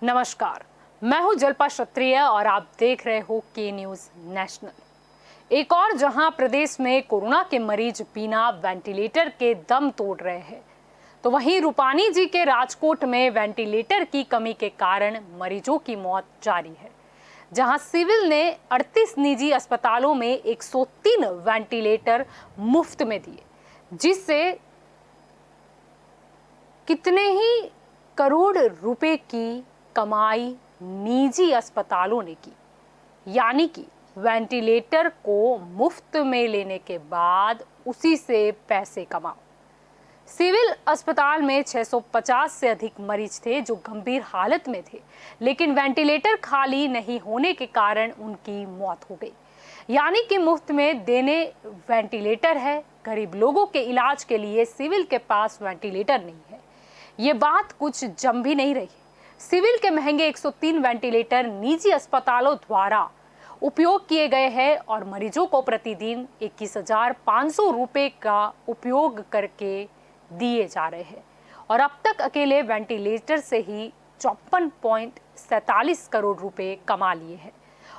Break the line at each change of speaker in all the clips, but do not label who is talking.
नमस्कार, मैं हूं जल्पा क्षत्रिय और आप देख रहे हो के न्यूज नेशनल। एक और जहां प्रदेश में कोरोना के मरीज बिना वेंटिलेटर के दम तोड़ रहे हैं, तो वहीं रूपानी जी के राजकोट में वेंटिलेटर की कमी के कारण मरीजों की मौत जारी है। जहां सिविल ने 38 निजी अस्पतालों में 103 वेंटिलेटर मुफ्त में दिए, जिससे कितने ही करोड़ रुपए की कमाई निजी अस्पतालों ने की। यानी कि वेंटिलेटर को मुफ्त में लेने के बाद उसी से पैसे कमाओ। सिविल अस्पताल में 650 से अधिक मरीज थे जो गंभीर हालत में थे, लेकिन वेंटिलेटर खाली नहीं होने के कारण उनकी मौत हो गई। यानी कि मुफ्त में देने वेंटिलेटर है, गरीब लोगों के इलाज के लिए सिविल के पास वेंटिलेटर नहीं है। ये बात कुछ जम भी नहीं रही। सिविल के महंगे 103 वेंटिलेटर निजी अस्पतालों द्वारा उपयोग किए गए हैं और मरीजों को प्रतिदिन 21,500 रुपए का उपयोग करके दिए जा रहे हैं। और अब तक अकेले वेंटिलेटर से ही 54.47 करोड़ रुपए कमा लिए हैं।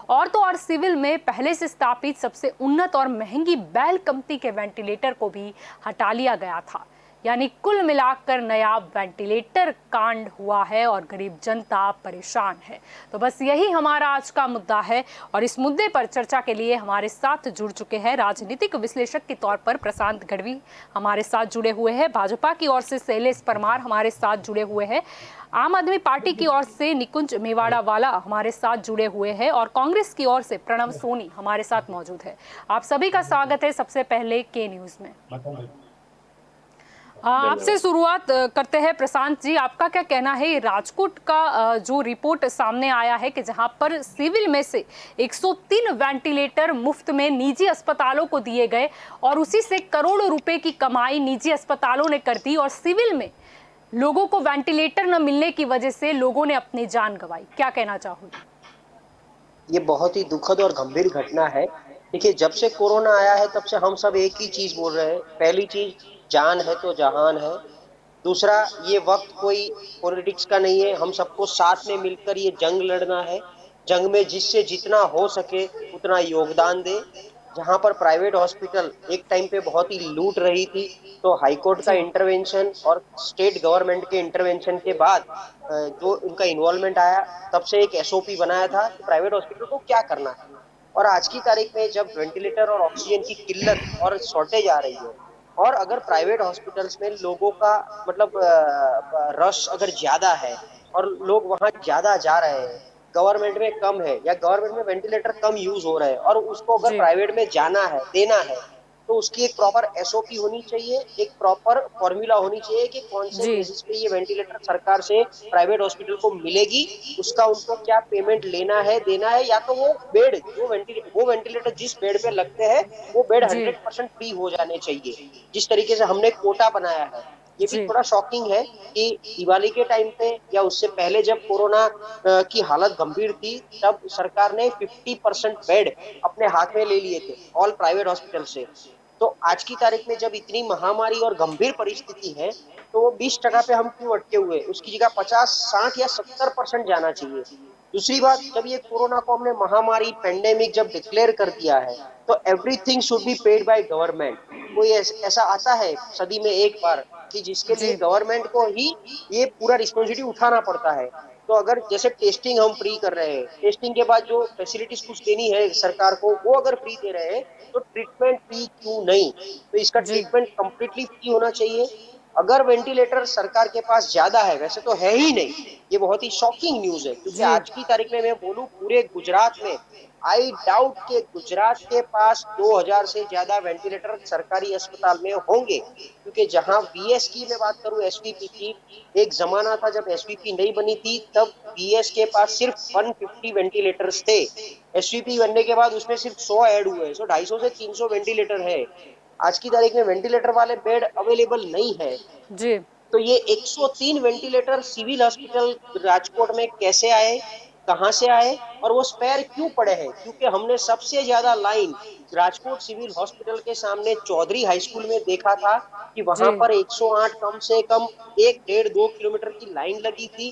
और तो और सिविल में पहले से स्थापित सबसे उन्नत और महंगी बेल कंपनी के वेंटिलेटर को भी हटा लिया गया था। यानी कुल मिलाकर नया वेंटिलेटर कांड हुआ है और गरीब जनता परेशान है। तो बस यही हमारा आज का मुद्दा है और इस मुद्दे पर चर्चा के लिए हमारे साथ जुड़ चुके हैं राजनीतिक विश्लेषक के तौर पर प्रशांत गढ़वी हमारे साथ जुड़े हुए हैं, भाजपा की ओर से शैलेश परमार हमारे साथ जुड़े हुए हैं, आम आदमी पार्टी की ओर से निकुंज मेवाड़ा वाला हमारे साथ जुड़े हुए हैं और कांग्रेस की ओर से प्रणव सोनी हमारे साथ मौजूद है। आप सभी का स्वागत है सबसे पहले के न्यूज में। आपसे शुरुआत करते हैं प्रशांत जी, आपका क्या कहना है राजकोट का जो रिपोर्ट सामने आया है कि जहां पर सिविल में से 103 वेंटिलेटर मुफ्त में निजी अस्पतालों को दिए गए और उसी से करोड़ों रुपए की कमाई निजी अस्पतालों ने कर दी और सिविल में लोगों को वेंटिलेटर न मिलने की वजह से लोगों ने अपनी जान गंवाई, क्या कहना चाहोगे?
ये बहुत ही दुखद और गंभीर घटना है। देखिए, जब से कोरोना आया है तब से हम सब एक ही चीज बोल रहे हैं। पहली चीज, जान है तो जहान है। दूसरा, ये वक्त कोई पॉलिटिक्स का नहीं है, हम सबको साथ में मिलकर ये जंग लड़ना है। जंग में जिससे जितना हो सके उतना योगदान दे। जहां पर प्राइवेट हॉस्पिटल एक टाइम पे बहुत ही लूट रही थी, तो हाईकोर्ट का
जी
इंटरवेंशन और स्टेट गवर्नमेंट के इंटरवेंशन के बाद जो उनका इन्वॉल्वमेंट आया, तब से एक एसओपी बनाया था कि प्राइवेट हॉस्पिटल को क्या करना है। और आज की तारीख में जब वेंटिलेटर और ऑक्सीजन की किल्लत और शॉर्टेज आ रही है, और अगर प्राइवेट हॉस्पिटल्स में लोगों का मतलब रश अगर ज्यादा है और लोग वहां ज्यादा जा रहे हैं, गवर्नमेंट में कम है या गवर्नमेंट में वेंटिलेटर कम यूज हो रहे हैं, और उसको अगर
जी
प्राइवेट में जाना है, देना है, तो उसकी एक प्रॉपर एसओपी होनी चाहिए, एक प्रॉपर फॉर्मूला होनी चाहिए कि कौन से
जी
बेसिस पे ये वेंटिलेटर सरकार से प्राइवेट हॉस्पिटल को मिलेगी। उसका उनको क्या पेमेंट लेना है, देना है, या तो वो बेड वो वेंटिलेटर जिस बेड पे लगते हैं वो बेड
जी
100% फ्री हो जाने चाहिए। जिस तरीके से हमने कोटा बनाया है, ये भी
जी
थोड़ा शॉकिंग है कि दिवाली के टाइम पे या उससे पहले जब कोरोना की हालत गंभीर थी, तब सरकार ने 50% बेड अपने हाथ में ले लिए थे ऑल प्राइवेट हॉस्पिटल से। तो आज की तारीख में जब इतनी महामारी और गंभीर परिस्थिति है, तो वो 20% पे हम क्यों अटके हुए? उसकी जगह 50, 60 या 70% जाना चाहिए। दूसरी बात, जब ये कोरोना को हमने महामारी पेंडेमिक जब डिक्लेयर कर दिया है, तो everything should be paid by government. कोई ऐसा आता है सदी में एक बार कि जिसके लिए
जी
गवर्नमेंट को ही ये पूरा रिस्पॉन्सिबिलिटी उठाना पड़ता है। तो अगर जैसे टेस्टिंग हम फ्री कर रहे हैं, टेस्टिंग के बाद जो फैसिलिटीज कुछ देनी है सरकार को, वो अगर फ्री दे रहे हैं, तो ट्रीटमेंट फ्री क्यों नहीं? तो इसका
जी
ट्रीटमेंट कंप्लीटली फ्री होना चाहिए। अगर वेंटिलेटर सरकार के पास ज्यादा है, वैसे तो है ही नहीं, ये बहुत ही शॉकिंग न्यूज है, क्योंकि
जी
आज की तारीख में मैं बोलूं पूरे गुजरात में आई डाउट के गुजरात के पास 2000 से ज्यादा वेंटिलेटर सरकारी अस्पताल में होंगे। क्योंकि जहां बीएस की मैं बात करूं, एसवीपी की, एक जमाना था जब एसवीपी नहीं बनी थी, तब बीएस के पास सिर्फ 150 वेंटिलेटर्स थे। एसवीपी बनने के बाद उसमें सिर्फ 100 ऐड हुए, सो 250 से 300 वेंटिलेटर है। आज की तारीख में वेंटिलेटर वाले बेड अवेलेबल नहीं है।
जी
तो ये 103 वेंटिलेटर सिविल हॉस्पिटल राजकोट में कैसे आए, कहां से आए, और वो स्पेयर क्यों पड़े हैं? क्योंकि हमने सबसे ज्यादा लाइन राजकोट सिविल हॉस्पिटल के सामने चौधरी हाई स्कूल में देखा था कि
जी
वहां पर 108 कम से कम 1 डेढ़ 2 किलोमीटर की लाइन लगी थी।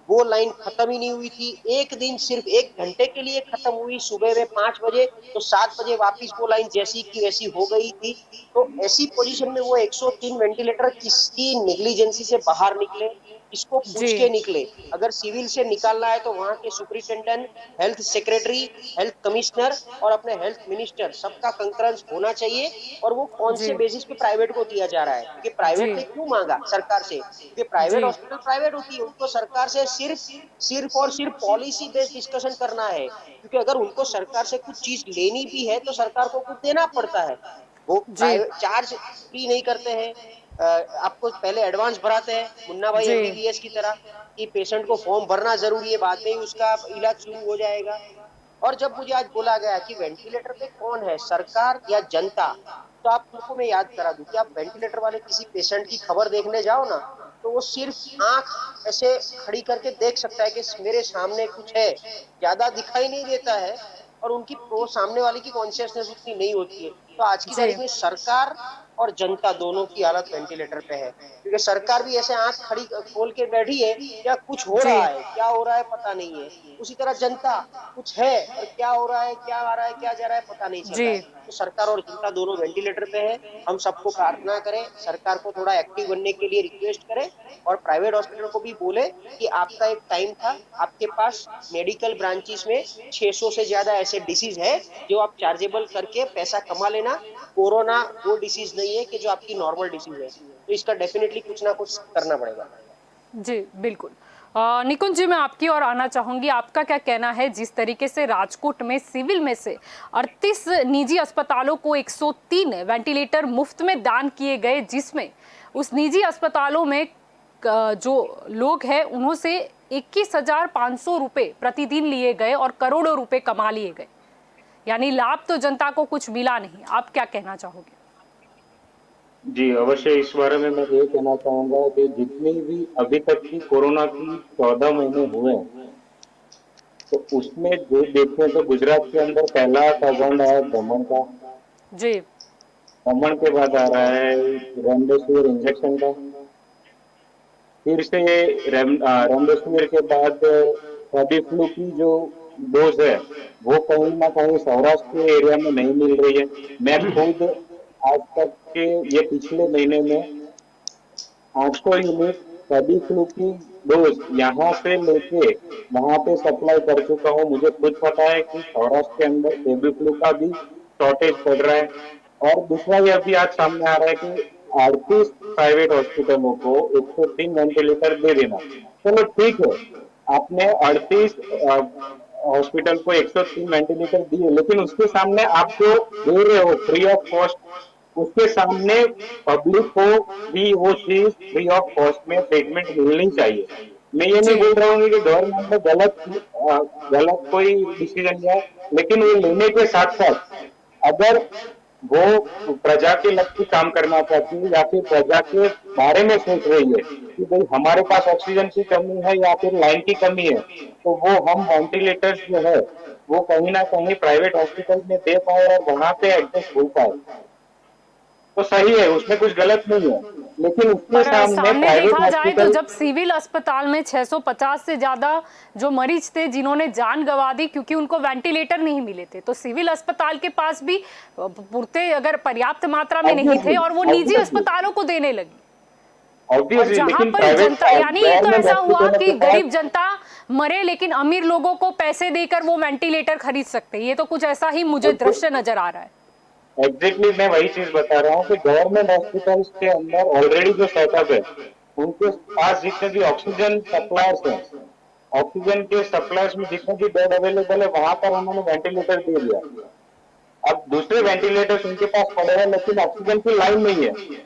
वो लाइन खत्म ही नहीं हुई थी। एक दिन सिर्फ 1 घंटे के लिए खत्म हुई, सुबह में 5 बजे, तो 7 बजे वापिस वो लाइन जैसी की वैसी हो गई थी। तो ऐसी पोजीशन में वो 103 वेंटिलेटर किसकी नेग्लिजेंसी से बाहर निकले, किसको पूछ
जी
के निकले? अगर सिविल से निकालना है तो वहां के superintendent, health secretary, health commissioner और अपने हेल्थ मिनिस्टर सबका कंकरेंस होना चाहिए। और वो कौन से
जी
बेसिस पे प्राइवेट को दिया जा रहा है, क्योंकि प्राइवेट
जी
ने क्यों मांगा सरकार से? क्योंकि प्राइवेट
जी
हॉस्पिटल प्राइवेट होती है, उनको सरकार से सिर्फ सिर्फ और सिर्फ पॉलिसी बेस्ड डिस्कशन करना है। क्योंकि अगर उनको सरकार से कुछ चीज लेनी भी है तो सरकार को कुछ देना पड़ता है। वो
जी
प्राइवेट चार्ज फ्री नहीं करते हैं। आपको पहले एडवांस भराते हैं, मुन्ना भाई
जी
एमबीबीएस की तरह, कि पेशेंट को फॉर्म भरना जरूरी है, बाद में ही उसका इलाज शुरू हो जाएगा। और जब मुझे आज बोला गया कि वेंटिलेटर पे कौन है, सरकार या जनता, तो आपको मैं याद करा दूं कि आप वेंटिलेटर वाले किसी पेशेंट की खबर देखने जाओ ना, तो वो सिर्फ आंख ऐसे खड़ी करके देख सकता है कि मेरे सामने कुछ है, ज्यादा दिखाई नहीं देता है। और उनकी वो सामने वाले की कॉन्शियसनेस उतनी नहीं होती है। तो आज की
जी
तारीख में सरकार और जनता दोनों की हालत वेंटिलेटर पे है, क्योंकि सरकार भी ऐसे आंख खड़ी खोल के बैठी है, क्या कुछ हो
जी
रहा है, क्या हो रहा है पता नहीं है। उसी तरह जनता, कुछ है पर क्या हो रहा है, क्या आ रहा है, क्या जा रहा है, पता नहीं चल
जी
रहा है। तो सरकार और जनता दोनों वेंटिलेटर पे है। हम सबको प्रार्थना करें, सरकार को थोड़ा एक्टिव बनने के लिए रिक्वेस्ट करें, और प्राइवेट हॉस्पिटल को भी बोले कि आपका एक टाइम था, आपके पास मेडिकल ब्रांचेस में 600 से ज्यादा ऐसे डिसीज है जो आप चार्जेबल करके पैसा कमा लेना। कोरोना वो डिसीज नहीं है कि जो आपकी नॉर्मल डिसीज है, तो इसका डेफिनेटली कुछ ना कुछ करना पड़ेगा।
जी बिल्कुल। निकुंज जी, मैं आपकी ओर आना चाहूंगी। आपका क्या कहना है, जिस तरीके से राजकोट में सिविल में से 38 निजी अस्पतालों को 103 वेंटिलेटर मुफ्त में दान किए गए, जिसमें उस निजी अस्पतालों में जो लोग हैं उन्हों से 21,500 रुपये प्रतिदिन लिए गए और करोड़ों रुपए कमा लिए गए, यानी लाभ तो जनता को कुछ मिला नहीं। आप क्या कहना चाहोगे?
जी, अवश्य इस बारे में मैं ये कहना चाहूँगा कि जितनी भी अभी तक की कोरोना की 14 महीने हुए हैं, तो उसमें जो देखें तो गुजरात के अंदर पहला काउंट आया दमन का।
जी
दमन के बाद आ रहा है रेमडेसिविर इंजेक्शन का। फिर से रेमडेसिविर के बाद फेबी फ्लू की जो डोज है, वो कहीं ना कहीं सौराष्ट्र के एरिया में नहीं मिल रही है। मैं खुद आज तक के ये पिछले महीने में 800 यूनिट फेबी फ्लू की डोज यहाँ से लेके वहां पे सप्लाई कर चुका हूँ। मुझे खुद पता है कि सौराष्ट्र के अंदर फेबी फ्लू का भी शॉर्टेज पड़ रहा है। और दूसरा ये अभी आज सामने आ रहा है कि 38 प्राइवेट हॉस्पिटलों को 103 वेंटिलेटर दे देना। चलो ठीक है, आपने 38 हॉस्पिटल को 103 वेंटिलेटर दिए, लेकिन उसके सामने आप जो दे रहे हो फ्री ऑफ कॉस्ट, उसके सामने पब्लिक को भी वो चीज फ्री ऑफ कॉस्ट में ट्रीटमेंट मिलनी चाहिए। मैं ये नहीं
जी
बोल रहा हूँ कि गवर्नमेंट ने गलत कोई डिसीजन लिया, लेकिन वो लेने के साथ साथ अगर वो प्रजा के लक्ष्य काम करना चाहती है या फिर प्रजा के बारे में सोच रही है कि भाई हमारे पास ऑक्सीजन की कमी है या फिर लाइन की कमी है, तो वो हम वेंटिलेटर्स जो है वो कहीं ना कहीं प्राइवेट हॉस्पिटल में दे पाए और वहां पे एडजस्ट हो पाए, तो सही है, उसमें कुछ गलत नहीं है। लेकिन उसके
पर
सामने
सामने
प्राइवेट
देखा जाए तो
हॉस्पिटल।
जब सिविल अस्पताल में 650 से ज्यादा जो मरीज थे जिन्होंने जान गंवा दी क्योंकि उनको वेंटिलेटर नहीं मिले थे, तो सिविल अस्पताल के पास भी पूर्ति अगर पर्याप्त मात्रा में नहीं थे
ऑब्वियसली
और वो निजी
ऑब्वियसली
अस्पतालों को देने लगी। और
ऑब्वियसली
जहां
लेकिन
पर
प्राइवेट
जनता, यानी ये तो
गवर्नमेंट
ऐसा हुआ
हॉस्पिटलों
कि
के
गरीब
पास।
जनता मरे लेकिन अमीर लोगों को पैसे देकर वो वेंटिलेटर खरीद सकते हैं, ये तो कुछ ऐसा ही मुझे दृश्य नजर आ रहा है।
एग्जैक्टली मैं वही चीज बता रहा हूँ कि गवर्नमेंट हॉस्पिटल्स के अंदर ऑलरेडी जो सेटअप है, उनके पास जितने भी ऑक्सीजन सप्लायर्स हैं, ऑक्सीजन के सप्लायर्स में जितने भी बेड अवेलेबल है वहां पर उन्होंने वेंटिलेटर दे दिया। अब दूसरे वेंटिलेटर्स उनके पास पड़े हैं, लेकिन ऑक्सीजन की लाइन नहीं है,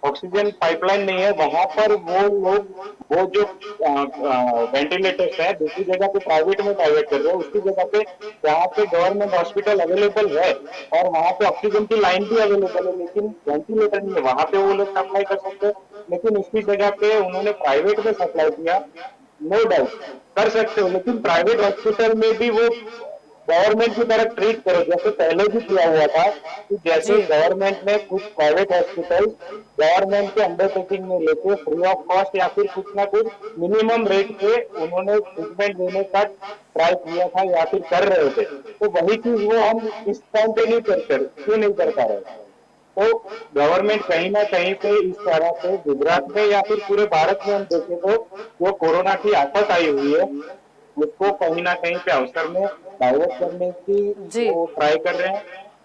ऑक्सीजन पाइपलाइन नहीं है वहां पर। वो लोग वो जो वेंटिलेटर्स है दूसरी जगह पे प्राइवेट में प्राइवेट कर रहे हैं, उसकी जगह पे जहाँ पे गवर्नमेंट हॉस्पिटल अवेलेबल है और वहां पे ऑक्सीजन की लाइन भी अवेलेबल है लेकिन वेंटिलेटर नहीं है, वहां पे वो लोग सप्लाई कर सकते हैं। लेकिन उसकी जगह पे उन्होंने प्राइवेट में सप्लाई किया। नो डाउट कर सकते हो, लेकिन प्राइवेट हॉस्पिटल में भी वो गवर्नमेंट की तरह ट्रीट करो, जैसे पहले भी किया हुआ था कि जैसे
जी
गवर्नमेंट ने कुछ प्राइवेट हॉस्पिटल गवर्नमेंट के अंडरटेकिंग में लेके फ्री ऑफ कॉस्ट या फिर कुछ ना कुछ मिनिमम रेट पे उन्होंने ट्रीटमेंट देने का ट्राई किया था या फिर कर रहे थे, तो वही चीज वो हम इस टाइम पे नहीं कर क्यों नहीं कर पा रहे? तो गवर्नमेंट कहीं ना कहीं पे इस तरह से गुजरात में या फिर पूरे भारत में हम देखें तो जो कोरोना की आफत आई हुई है उसको कहीं ना कहीं पे अवसर में डाइवर्ट करने की
जी
वो ट्राई कर रहे हैं।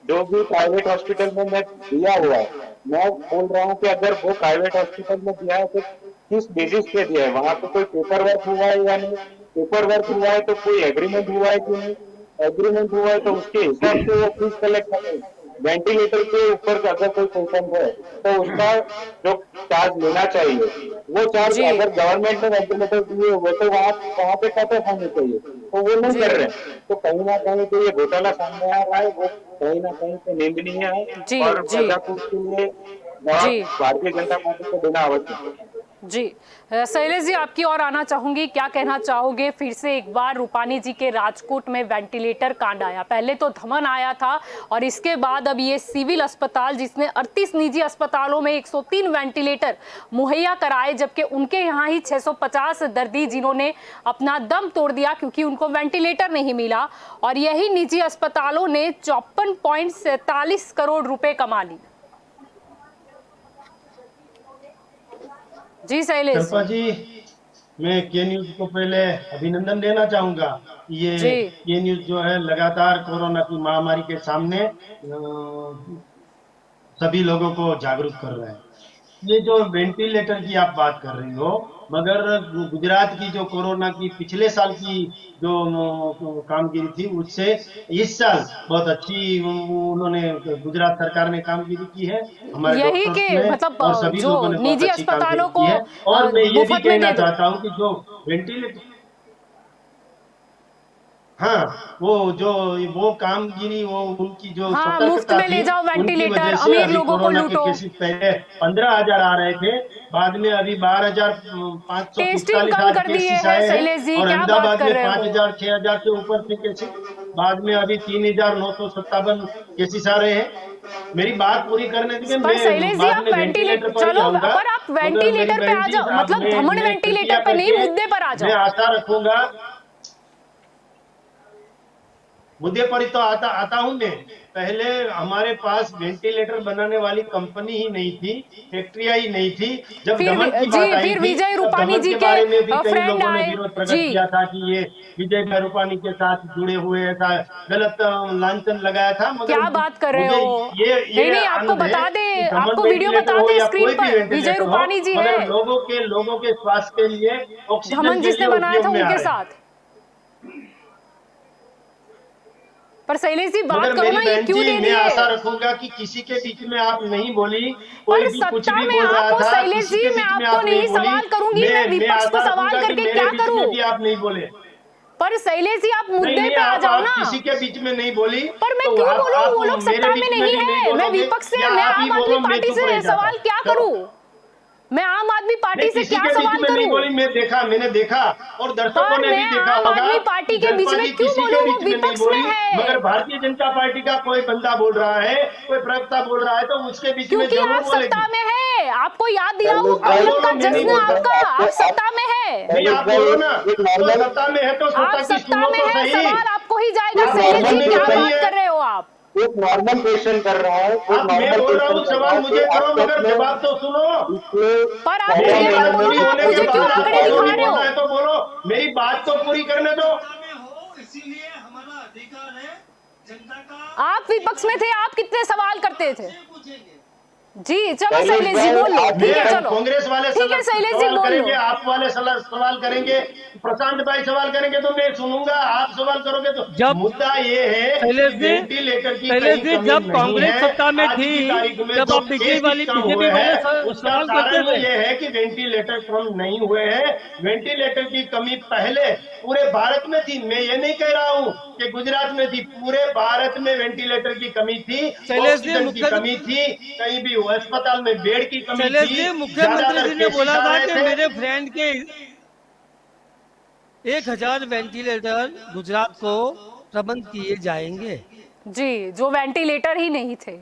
जो भी प्राइवेट हॉस्पिटल में मैं दिया हुआ है, मैं बोल रहा हूँ कि अगर वो प्राइवेट हॉस्पिटल में दिया है तो किस बेसिस पे दिया है, वहां पे कोई पेपर वर्क हुआ है या नहीं, पेपर वर्क हुआ है तो कोई एग्रीमेंट हुआ है कि नहीं, एग्रीमेंट हुआ है तो उसके हिसाब से वो फीस कलेक्ट करें। वेंटिलेटर के ऊपर अगर कोई पेशेंट है तो उसका जो चार्ज लेना चाहिए वो चार्ज
जी
अगर गवर्नमेंट ने वेंटिलेटर दिए हुए तो वहां पे कट ऑफ होने चाहिए, तो वो नहीं
जी
कर रहे हैं। तो कहीं ना कहीं पे ये घोटाला सामने आ रहा है, वो कहीं ना कहीं पे निंदनीय है
जी
और
जी
प्रजातंत्र के लिए जवाब
जी
भारतीय जनता पार्टी को देना आवश्यक है।
जी शैलेश जी, आपकी ओर आना चाहूंगी, क्या कहना चाहोगे? फिर से एक बार रूपानी जी के राजकोट में वेंटिलेटर कांड आया, पहले तो धमन आया था और इसके बाद अब ये सिविल अस्पताल जिसने 38 निजी अस्पतालों में 103 वेंटिलेटर मुहैया कराए, जबकि उनके यहाँ ही 650 दर्दी जिन्होंने अपना दम तोड़ दिया क्योंकि उनको वेंटिलेटर नहीं मिला, और यही निजी अस्पतालों ने 54.47 करोड़ रुपए कमा ली। जी शैलेश
चंपा जी, मैं के न्यूज को पहले अभिनंदन देना चाहूंगा। ये
जी
ये न्यूज जो है लगातार कोरोना की महामारी के सामने सभी लोगों को जागरूक कर रहे हैं। ये जो वेंटिलेटर की आप बात कर रही हो, मगर गुजरात की जो कोरोना की पिछले साल की जो कामगिरी थी उससे इस साल बहुत अच्छी उन्होंने गुजरात सरकार ने कामगिरी की है, हमारे
यही
डॉक्टर्स
के
ने
मतलब
और सभी
जो
लोगों ने बहुत
निजी
अच्छी कामगिरी
अस्पतालों
की
को
है। और मैं ये भी
मुफ्त में
कहना
दे दो।
चाहता हूँ कि जो वेंटिलेटर, हाँ, वो कामगिरी, वो उनकी जो
हाँ, मुफ्त
सतर्कता
में ले
थी,
जाओ
उनकी
वेंटिलेटर,
वजह से
अमीर
अभी
लोगों को
कोरोना के
लूटो।
केसेस पहले 15,000 आ रहे थे, बाद में अभी
टेस्टिंग
12,545
कम
आज
कर दिए
केसेस
हैं
आए हैं
शैलेश जी,
और
क्या बात
अहमदाबाद
कर
में
रहे हो?
5,000 6,000 से ऊपर थे केसेस, बाद में अभी 3,957 केसेस आ रहे हैं। मेरी बात पूरी करने दीजिए,
पर
मैं
शैलेश जी
बाद
आप
में वेंटिलेटर पर ही
चलो,
आऊंगा,
पर आप
मगर मेरी
वेंटिलेटर पे आ
बहन जी,
जाओ,
आप
मतलब धमन
मैं
वेंटिलेटर
कृपया
पे नहीं,
करके
मुद्दे पर आ
मैं
जाओ।
आशा रखूंगा, मुद्दे पर ही तो आता हूं मैं। पहले हमारे पास वेंटिलेटर बनाने वाली कंपनी ही नहीं थी, फैक्ट्रियां ही नहीं थी। जब दमन की बात आई
फिर
थी
विजय
तब
रूपानी
दमन
जी
के
के
बारे में भी कई
फ्रेंड
लोगों ने
आए
विरोध
जी।
प्रकट किया था कि ये विजय भाई रूपानी के साथ जुड़े हुए, ऐसा गलत लांछन लगाया था, मगर
क्या बात कर रहे
मुझे
हो?
ये
नहीं नहीं, आपको
आनंद है
बता दे,
कि दमन
आपको वीडियो
वेंटिलेटर
बता
हो
दे
या
स्क्रीन
कोई भी
पर, विजय
वेंटिलेटर हो,
रूपानी जी है,
मगर लोगों के स्वास्थ्य के लिए, ऑक्सीजन
धमन
के
जिसने
लिए
बनाया था
उपयोग में आ
उनके
रहे हैं।
साथ। पर शैलेश जी बात
मगर
करो
मेरी
ना, ये
बहन
क्यों
जी,
दे
मैं
दिए?
आशा रखूंगा कि किसी के बीच में आप नहीं बोली, कोई
पर
भी कुछ
सत्ता
भी
में
बोल
आप
रहा
हो
था,
शैलेश
किसी
जी,
के
मैं
बीच में
आपको
आप नहीं
नहीं
बोली।
सवाल करूंगी, मैं
मैं
विपक्ष को
आशा
सवाल
रखूंगा कि
करके
मेरे
क्या
बीच में
करूं?
भी आप नहीं बोले।
पर शैलेश जी आप
नहीं
मुद्दे
नहीं,
पे आ जाओ
आप
ना।
किसी के बीच में नहीं बोली,
पर मैं
तो
क्यों बोलूं?
आप
वो लोग
मेरे
सत्ता में
बीच में
नहीं
भी नहीं
है, मैं
बोलोगे,
विपक्ष से,
या
मैं
आप ही
आम आदमी
बोलो, मैं
पार्टी
चुप
से
रह जाता।
सवाल क्या
चलो,
करूं? मैं आम आदमी
मैं
पार्टी से
किसी
क्या
के बीच
सवाल
में नहीं
करूं?
बोली, मैंने देखा और दर्शकों
पर
ने भी
मैं
देखा
आम
होगा
आदमी
कि
पार्टी के बीच
जलपा
में
जी
क्यों
किसी
बोलूं?
के
वो
बीच में नहीं
विपक्ष में
बोली,
है।
मगर भारतीय जनता पार्टी का कोई बंदा बोल रहा है, कोई प्रवक्ता बोल रहा है, तो उसके बीच में
क्योंकि
जरूर
आप
बोलेगी।
सत्ता में है, आपको याद दिलाऊं वो
शैलेश भाई,
कोलम
बोलो,
का
मैं नहीं
जश्न
बोलता।
आपका, आप
आपको
सत्ता में है,
नहीं,
शैलेश
आप
भाई
बोलो ना,
एक
तो
नॉर्मल
सत्ता में है तो
आप
सत्ता की
सत्ता
सुनो
में
तो
है,
सही।
सवाल आपको ही जाएगा।
एक
शैलेश
नॉर्मल
जी
में
क्या
तो नहीं
बात
है।
कर रहे हो आप?
एक नॉर्मल क्वेश्चन कर रहा है, एक
आप, मैं
नॉर्मल
बोल रहा
क्वेश्चन
हूँ,
कर रहा
सवाल
है कि
मुझे करो,
आपको
मगर
अपने
जवाब तो सुनो।
पिछले
पर आप
पहले
मेरी
मुद्दे पर
बात
महीने
बोलो
पूरी
में
ना,
होने
आप
के
मुझे क्यों
बाद
जितने
आपको
आंकड़े
जो
दिखा
भी
रहे
प्राइवेट
बोलना है
हो?
तो बोलो, मेरी बात तो पूरी करने दो।
इसीलिए हमारा अधिकार है जनता का।
आप विपक्ष में थे, आप कितने सवाल करते थे?
पूछेंगे।
जी चलो
शैलेश
शैलेश जी
भाई,
बोल लो,
आप
ठीक है
मैं
चलो,
कांग्रेस वाले
ठीक है शैलेश जी
सवाल
बोल लो।
करेंगे, आप वाले सवाल करेंगे, प्रशांत भाई सवाल करेंगे तो मैं सुनूंगा, आप सवाल करोगे तो।
जब
मुद्दा ये है
शैलेश
कि
जी
वेंटिलेटर की
शैलेश
कहीं
जी
कमी
जब
नहीं
कांग्रेस
है।
सत्ता में
आज
थी,
की तारीख में
जब
जो
आप
केसेस कम हुए
बीजेपी वाले
हैं उसका
सवाल करते
कारण
थे।
ये है कि वेंटिलेटर कम नहीं हुए हैं। वेंटिलेटर की कमी पहले पूरे भारत में थी, मैं ये नहीं कह रहा हूँ कि गुजरात में थी, पूरे भारत में वेंटिलेटर की कमी थी,
शैलेश जी
ऑक्सीजन की कमी थी, कहीं भी अस्पताल में बेड की कमी
शैलेश
थी,
जी मुख्यमंत्री
ज्यादातर
जी ने
केसेस
बोला
आ
था
रहे
कि
थे।
मेरे फ्रेंड के 1,000 वेंटिलेटर गुजरात को प्रबंध किए जाएंगे।
जी, जो वेंटिलेटर ही नहीं थे।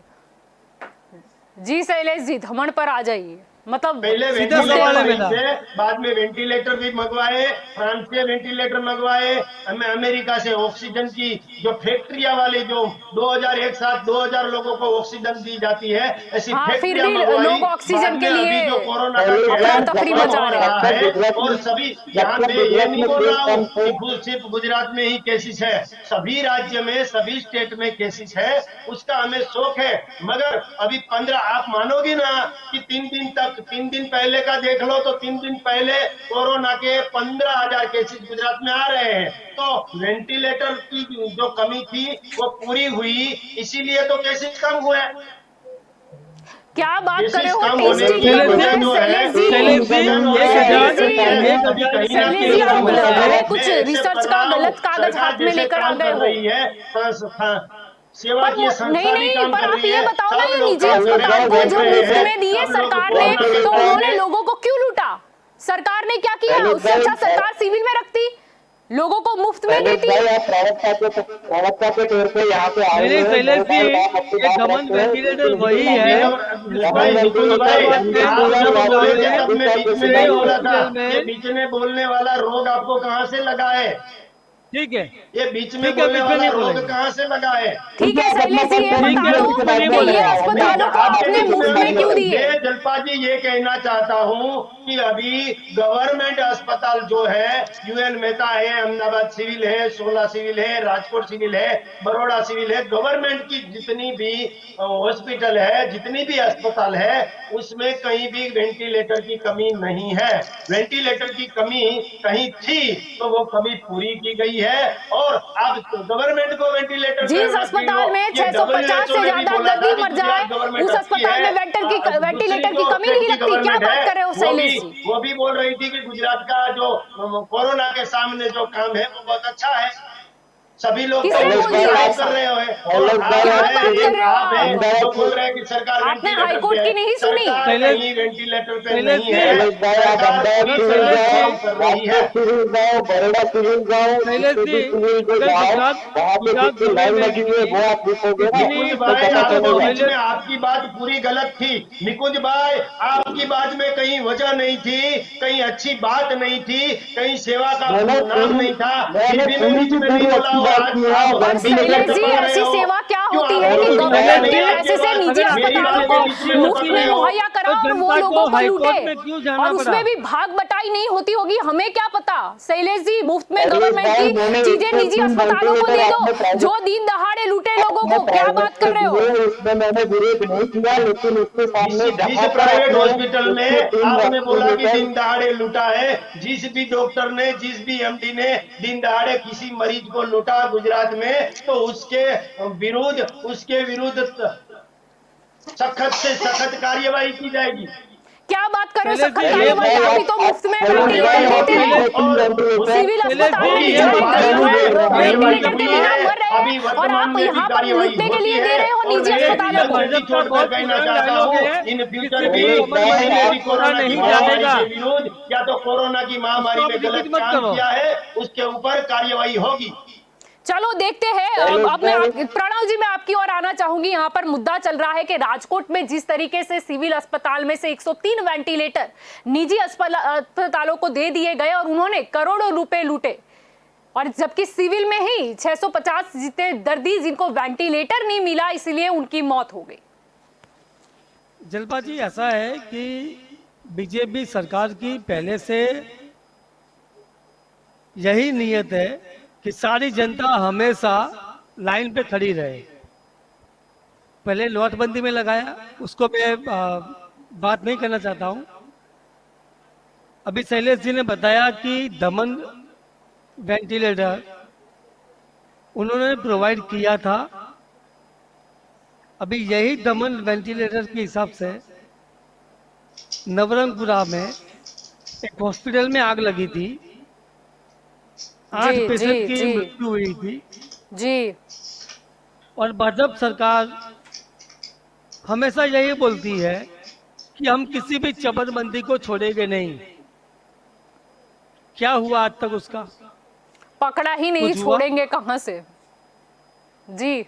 जी शैलेश जी, धमन पर आ जाइए। मतलब
पहले
सीधा सवाल है
वेंटिलेटर
मेरा।
से, बाद में वेंटिलेटर भी मंगवाए, फ्रांस से वेंटिलेटर मंगवाए, अमेरिका से ऑक्सीजन की जो फैक्ट्रियां वाले जो 2001 साथ 2000 लोगों को ऑक्सीजन दी जाती है, ऐसी
हाँ, फिर
फैक्ट्रियां
भी
मंगवाई।
लोग ऑक्सीजन
बाद
के
में अभी
लिए
जो कोरोना का
अफरा
कहर
तफरी
कम
मचा
हो
रहे
रहा
हैं।
है, और सभी यहाँ
जब
पे
तक
ये
गुजरात
नहीं
में
बोल
केस
रहा
कम
हूँ
थे,
कि सिर्फ गुजरात में ही केसेस है, सभी राज्य में सभी स्टेट में केसेस है, उसका हमें शौक है। मगर अभी 15, आप मानोगे ना कि 3 दिन पहले का देख लो तो 3 दिन पहले कोरोना के 15,000 केसेस गुजरात में आ रहे हैं। तो वेंटिलेटर की जो कमी थी वो पूरी हुई, इसीलिए तो केसेस कम हुए।
क्या बात कर रहे
केसेस
हो,
कम होने
टेस्टिंग
की
कम
शैलेश
हुआ है
जी,
वजह जो है,
शैलेश जी।
शैलेश जी,
ऑक्सीजन और
1000
वेंटिलेटर है, अभी
1000
कहीं ना
शैलेश
कहीं
जी, आप
कम हुआ है।
कुछ
मैं एक्सेप्ट
रिसर्च
कर
का
रहा हूँ,
गलत कागज
सरकार
हाथ में
जैसे
लेकर आ
काम
गए
कर
हो।
रही है, सेवा
पर
की
नहीं
संस्था भी
नहीं,
काम
पर
कर
आप
रही
ये
है,
बताओ ना,
सब
ये
लोग
निजी
काम कर
अस्पताल को
रहे
जो मुफ्त
हैं।
में दिए
सब लोग
सरकार ने,
कोरोना के
तो
टाइम
उन्होंने
में
लोगों को क्यों लूटा? सरकार ने क्या किया?
शैलेश
उससे
भाई,
अच्छा सरकार सिविल में रखती, लोगों को मुफ्त में
शैलेश
देती।
भाई, आप प्रवक्ता के तौर पे यहाँ पे आए
नहीं
हुए हैं,
शैलेश
बहुत
जी,
सारे आप अपनी
ये
बात
दमन
रखते हैं,
वेंटिलेटर
लेकिन
वही
इनके
है
सामने
जिसको
भाई,
दमन
निकुंज
वेंटिलेटर,
भाई,
डिपार्टमेंट
आप जब
या तो
बोले थे
है
तब मैं बीच में
दूसरे
नहीं बोला था।
हॉस्पिटल
ये
में।
बीच में बोलने वाला रोग आपको कहाँ से लगा है?
ठीक है,
ये बीच में
ठीक है,
बोलने
बीच में
वाला
नहीं
रोग
बोलेंगे।
कहाँ से लगा है?
ठीक है
आप अपना
शैलेश जी, ये
काम
ठीक
बता
है,
दो
बीच में नहीं
कि ये
बोलेंगे।
अस्पतालों को
आपके
आपने
बीच में
मुफ्त में
नहीं,
क्यों दिए?
मैं जलपा जी ये कहना चाहता हूँ कि अभी गवर्नमेंट अस्पताल जो है, यूएन मेहता है, अहमदाबाद सिविल है, 16 सिविल है, राजकोट सिविल है, बड़ौदा सिविल है, गवर्नमेंट की जितनी भी हॉस्पिटल है, जितनी भी अस्पताल है, उसमें कहीं भी वेंटिलेटर की कमी नहीं है। वेंटिलेटर की कमी कहीं थी तो वो कमी पूरी की गई है, और अब गवर्नमेंट को वेंटिलेटर पे
जिस
रखी हो,
अस्पताल में
ये
650
WHO
से
ने भी
ज्यादा
बोला था
दर्दी
कि
मर जाए,
गुजरात गवर्नमेंट
उस
अच्छी
अस्पताल
है।
में वेंटिलेटर की
जो
कमी
स्टेट
नहीं
की
लगती। क्या
गवर्नमेंट
बात कर रहे हो शैलेश जी?
वो भी बोल रही थी कि गुजरात का जो कोरोना के सामने जो काम है वो बहुत अच्छा है, सभी लोग तो
किसने
शैलेश
बोल
उसकी
भाई,
दिया
तारीफ
आप
ऐसा?
कर रहे हैं। और
शैलेश भाई,
क्या
आप
बात कर रहे हो
आप है
आप?
जो बोल रहे हैं कि सरकार
आपने
वेंटिलेटर पे
हाईकोर्ट
है,
की नहीं सुनी?
सरकार
शैलेश
कहीं वेंटिलेटर पे
शैलेश
नहीं
जी,
है,
शैलेश भाई, आप
सरकार
अहमदाबाद
पूरी
सिविल
तरह
शैलेश
जाओ,
काम
जी,
कर रही है।
राजकोट सिविल जाओ, बड़ौदा सिविल जाओ,
शैलेश
जितने
जी,
भी सिविल जो
अगर
जाओ,
गुजरात
वहाँ पे
गुजरात
जितनी
बोर्ड
लाइन
में
लगी हुई है वो आप देखोगे ना,
इतनी
निकुंज
तो
भाई,
पता
आपको
चलेगा।
बीच में
शैलेश
आपकी बात पूरी गलत थी। निकुंज भाई, आपकी बात में कहीं वजह नहीं थी, कहीं अच्छी बात नहीं थी, कहीं सेवा का नाम नहीं था, फिर भी मैं
पूरी
बीच
की
में नहीं
पूरी
बोला।
अच्छी
और
बात
आज
की है,
आप
पर
मुझे
वेंटिलेटर
शैलेश जी,
टपक रहे
ऐसी
हो।
सेवा क्या
क्यों
होती है
आपको
कि
कुछ नया
गवर्नमेंट
नहीं
के
है?
पैसे से निजी
अगर
मेरी
अस्पतालों
बातें
को
के बीच में
मुफ्त
टपक
में
रहे हो।
मुहैया करा
तो
और वो
जनता
लोगों को
हाईकोर्ट
लूटे,
में क्यों जाना
और
पड़ा?
उसमें भी भाग बटाई नहीं होती होगी, हमें क्या पता? शैलेश जी, मुफ्त में
शैलेश
गवर्नमेंट
भाई,
की
मैंने
चीजें निजी
103
अस्पतालों को
वेंटिलेटर
दे
अपने
दो,
प्राइवेट
जो दिन दहाड़े लूटे लोगों
अपने
को। क्या
प्राइवेट
बात
से
कर रहे हो?
दिए, उसमें मैंने विरोध नहीं किया, लेकिन उसके सामने
जिस
जहाँ पर
प्राइवेट
अपने
हॉस्पिटल में
103
आपने बोला कि
वेंटिलेटर,
दिन दहाड़े लूटा है, जिस भी डॉक्टर ने, जिस भी एमडी ने दिन दहाड़े किसी मरीज को लूटा गुजरात में, तो उसके विरुद्ध सख्त से सख्त कार्यवाही की जाएगी।
क्या बात कर रहे हो?
शैलेश
सख्त
जी, ये
शैलेश
कार्यवाही?
भाई,
अभी तो मुफ्त में
शैलेश भाई,
वेंटिलेटर
आप
देते हैं,
103 वेंटिलेटर,
सिविल
शैलेश
अस्पताल
जी,
में
ये
बेचारे
बात
गरीब
है,
लोग
कार्यवाही
वेंटिलेटर के
होती
बिना
है।
मर रहे
अभी
हैं, और
वर्तमान
आप
में भी
यहाँ पर
कार्यवाही
लूटने के
होती
लिए
है।
दे रहे हो
और
निजी
मैं
अस्पतालों को।
लक्ष्य
भाजपा
छोड़कर
बहुत
कहना
पुराना
चाहता
डायलॉग
हूँ,
है
इन
कि
फ्यूचर
सिर्फ
भी
एक
शैलेश
दमन
भाई,
जितने
आप
भी
वेंटिलेटर
कोरोना की
नहीं
महामारी
जानेगा,
के विरुद्ध या तो कोरोना की
उसको
महामारी
आप
में
रिपीट
गलत
मत
काम
करो।
किया है, उसके ऊपर कार्यवाही होगी।
चलो देखते हैं।
शैलेश
अब मैं
भाई,
प्रणव जी, मैं आपकी ओर आना चाहूंगी। यहाँ पर मुद्दा चल रहा है कि राजकोट में जिस तरीके से सिविल अस्पताल में से 103 वेंटिलेटर निजी अस्पतालों को दे दिए गए और उन्होंने करोड़ों रुपए लूटे, और जबकि सिविल में ही 650 जितने दर्दी जिनको वेंटिलेटर नहीं मिला, इसलिए उनकी मौत हो गई।
जलपा जी, ऐसा है कि बीजेपी सरकार की पहले से यही नीयत है कि सारी जनता हमेशा लाइन पे खड़ी रहे। पहले नोटबंदी में लगाया, उसको मैं बात नहीं करना चाहता हूं। अभी शैलेश जी ने बताया कि दमन वेंटिलेटर उन्होंने प्रोवाइड किया था। अभी यही दमन वेंटिलेटर के हिसाब से नवरंगपुरा में एक हॉस्पिटल में आग लगी थी, 8
जी,
पेशेंट की
जी।
मृत्यु हुई थी।
जी,
और भाजपा सरकार हमेशा यही बोलती है कि हम किसी भी चबरबंदी को छोड़ेंगे नहीं। क्या हुआ आज तक उसका?
पकड़ा ही नहीं,
कुछ हुआ?
छोड़ेंगे कहां से? जी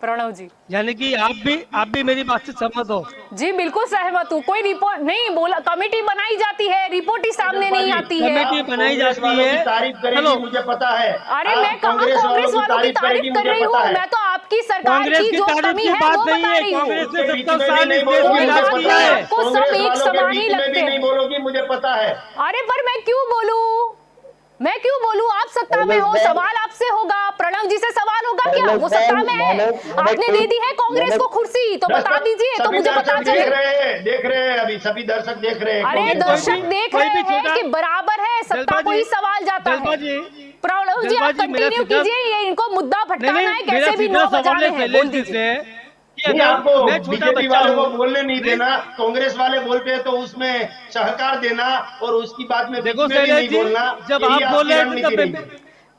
प्रणव जी।
यानी कि आप भी मेरी बात से सहमत हो?
जी बिल्कुल सहमत हूँ। कोई रिपोर्ट नहीं बोला, कमेटी बनाई जाती है, रिपोर्ट ही सामने नहीं आती है।
कमेटी बनाई जाती है,
तारीफ करेगी
चलो
मुझे पता है।
अरे मैं कहाँ कांग्रेस वालों की तारीफ कर रही हूँ, मैं तो आपकी सरकार
कांग्रेस
की
की
जो
तारीफ
कमी
की
है
बात
वो
नहीं
बता
है।
रही हूँ।
कांग्रेस ने
बीच
70
में
साल
भी
इस
नहीं
देश में
कोई
राज
बात
किया
नहीं,
है।
आपको सब एक समान ही लगते
नहीं
हैं।
बोलोगी मुझे पता है।
अरे पर मैं क्यों बोलूं, मैं क्यों बोलूं? आप सत्ता में हो, सवाल आपसे होगा। प्रणव जी से सवाल होगा क्या? वो सत्ता में है, आपने दे दी है कांग्रेस को कुर्सी, तो बता दीजिए, तो
सभी
मुझे पता
दर्शक
चले।
देख रहे हैं अभी सभी दर्शक देख रहे हैं।
अरे
कांग्रेस
दर्शक
वालों को।
देख
कोई
रहे
भी
हैं
छोटा-
कि बराबर है, सत्ता को ही सवाल जाता
जलपा
है।
जी,
प्रणव जी
जलपा
आप
जी, मेरा
कंटिन्यू
सीधा-
कीजिए, ये इनको मुद्दा भटकाना है,
मेरा
कैसे भी
सीधा
9
सवाल
बजाने
है
हैं,
शैलेश
बोल
जी
दीजिए।
से कि
नहीं,
अगर
आपको
मैं छोटा
बीजेपी
बच्चा
वालों को
हूँ,
बोलने नहीं देना, कांग्रेस वाले बोलते हैं तो उसमें सहकार देना और उसकी बात में बीच
देखो
में भी
शैलेश
नहीं
जी,
बोलना।
जब
यही
आप बोल
आपकी
रहे थे
रणनीति
तब
रही।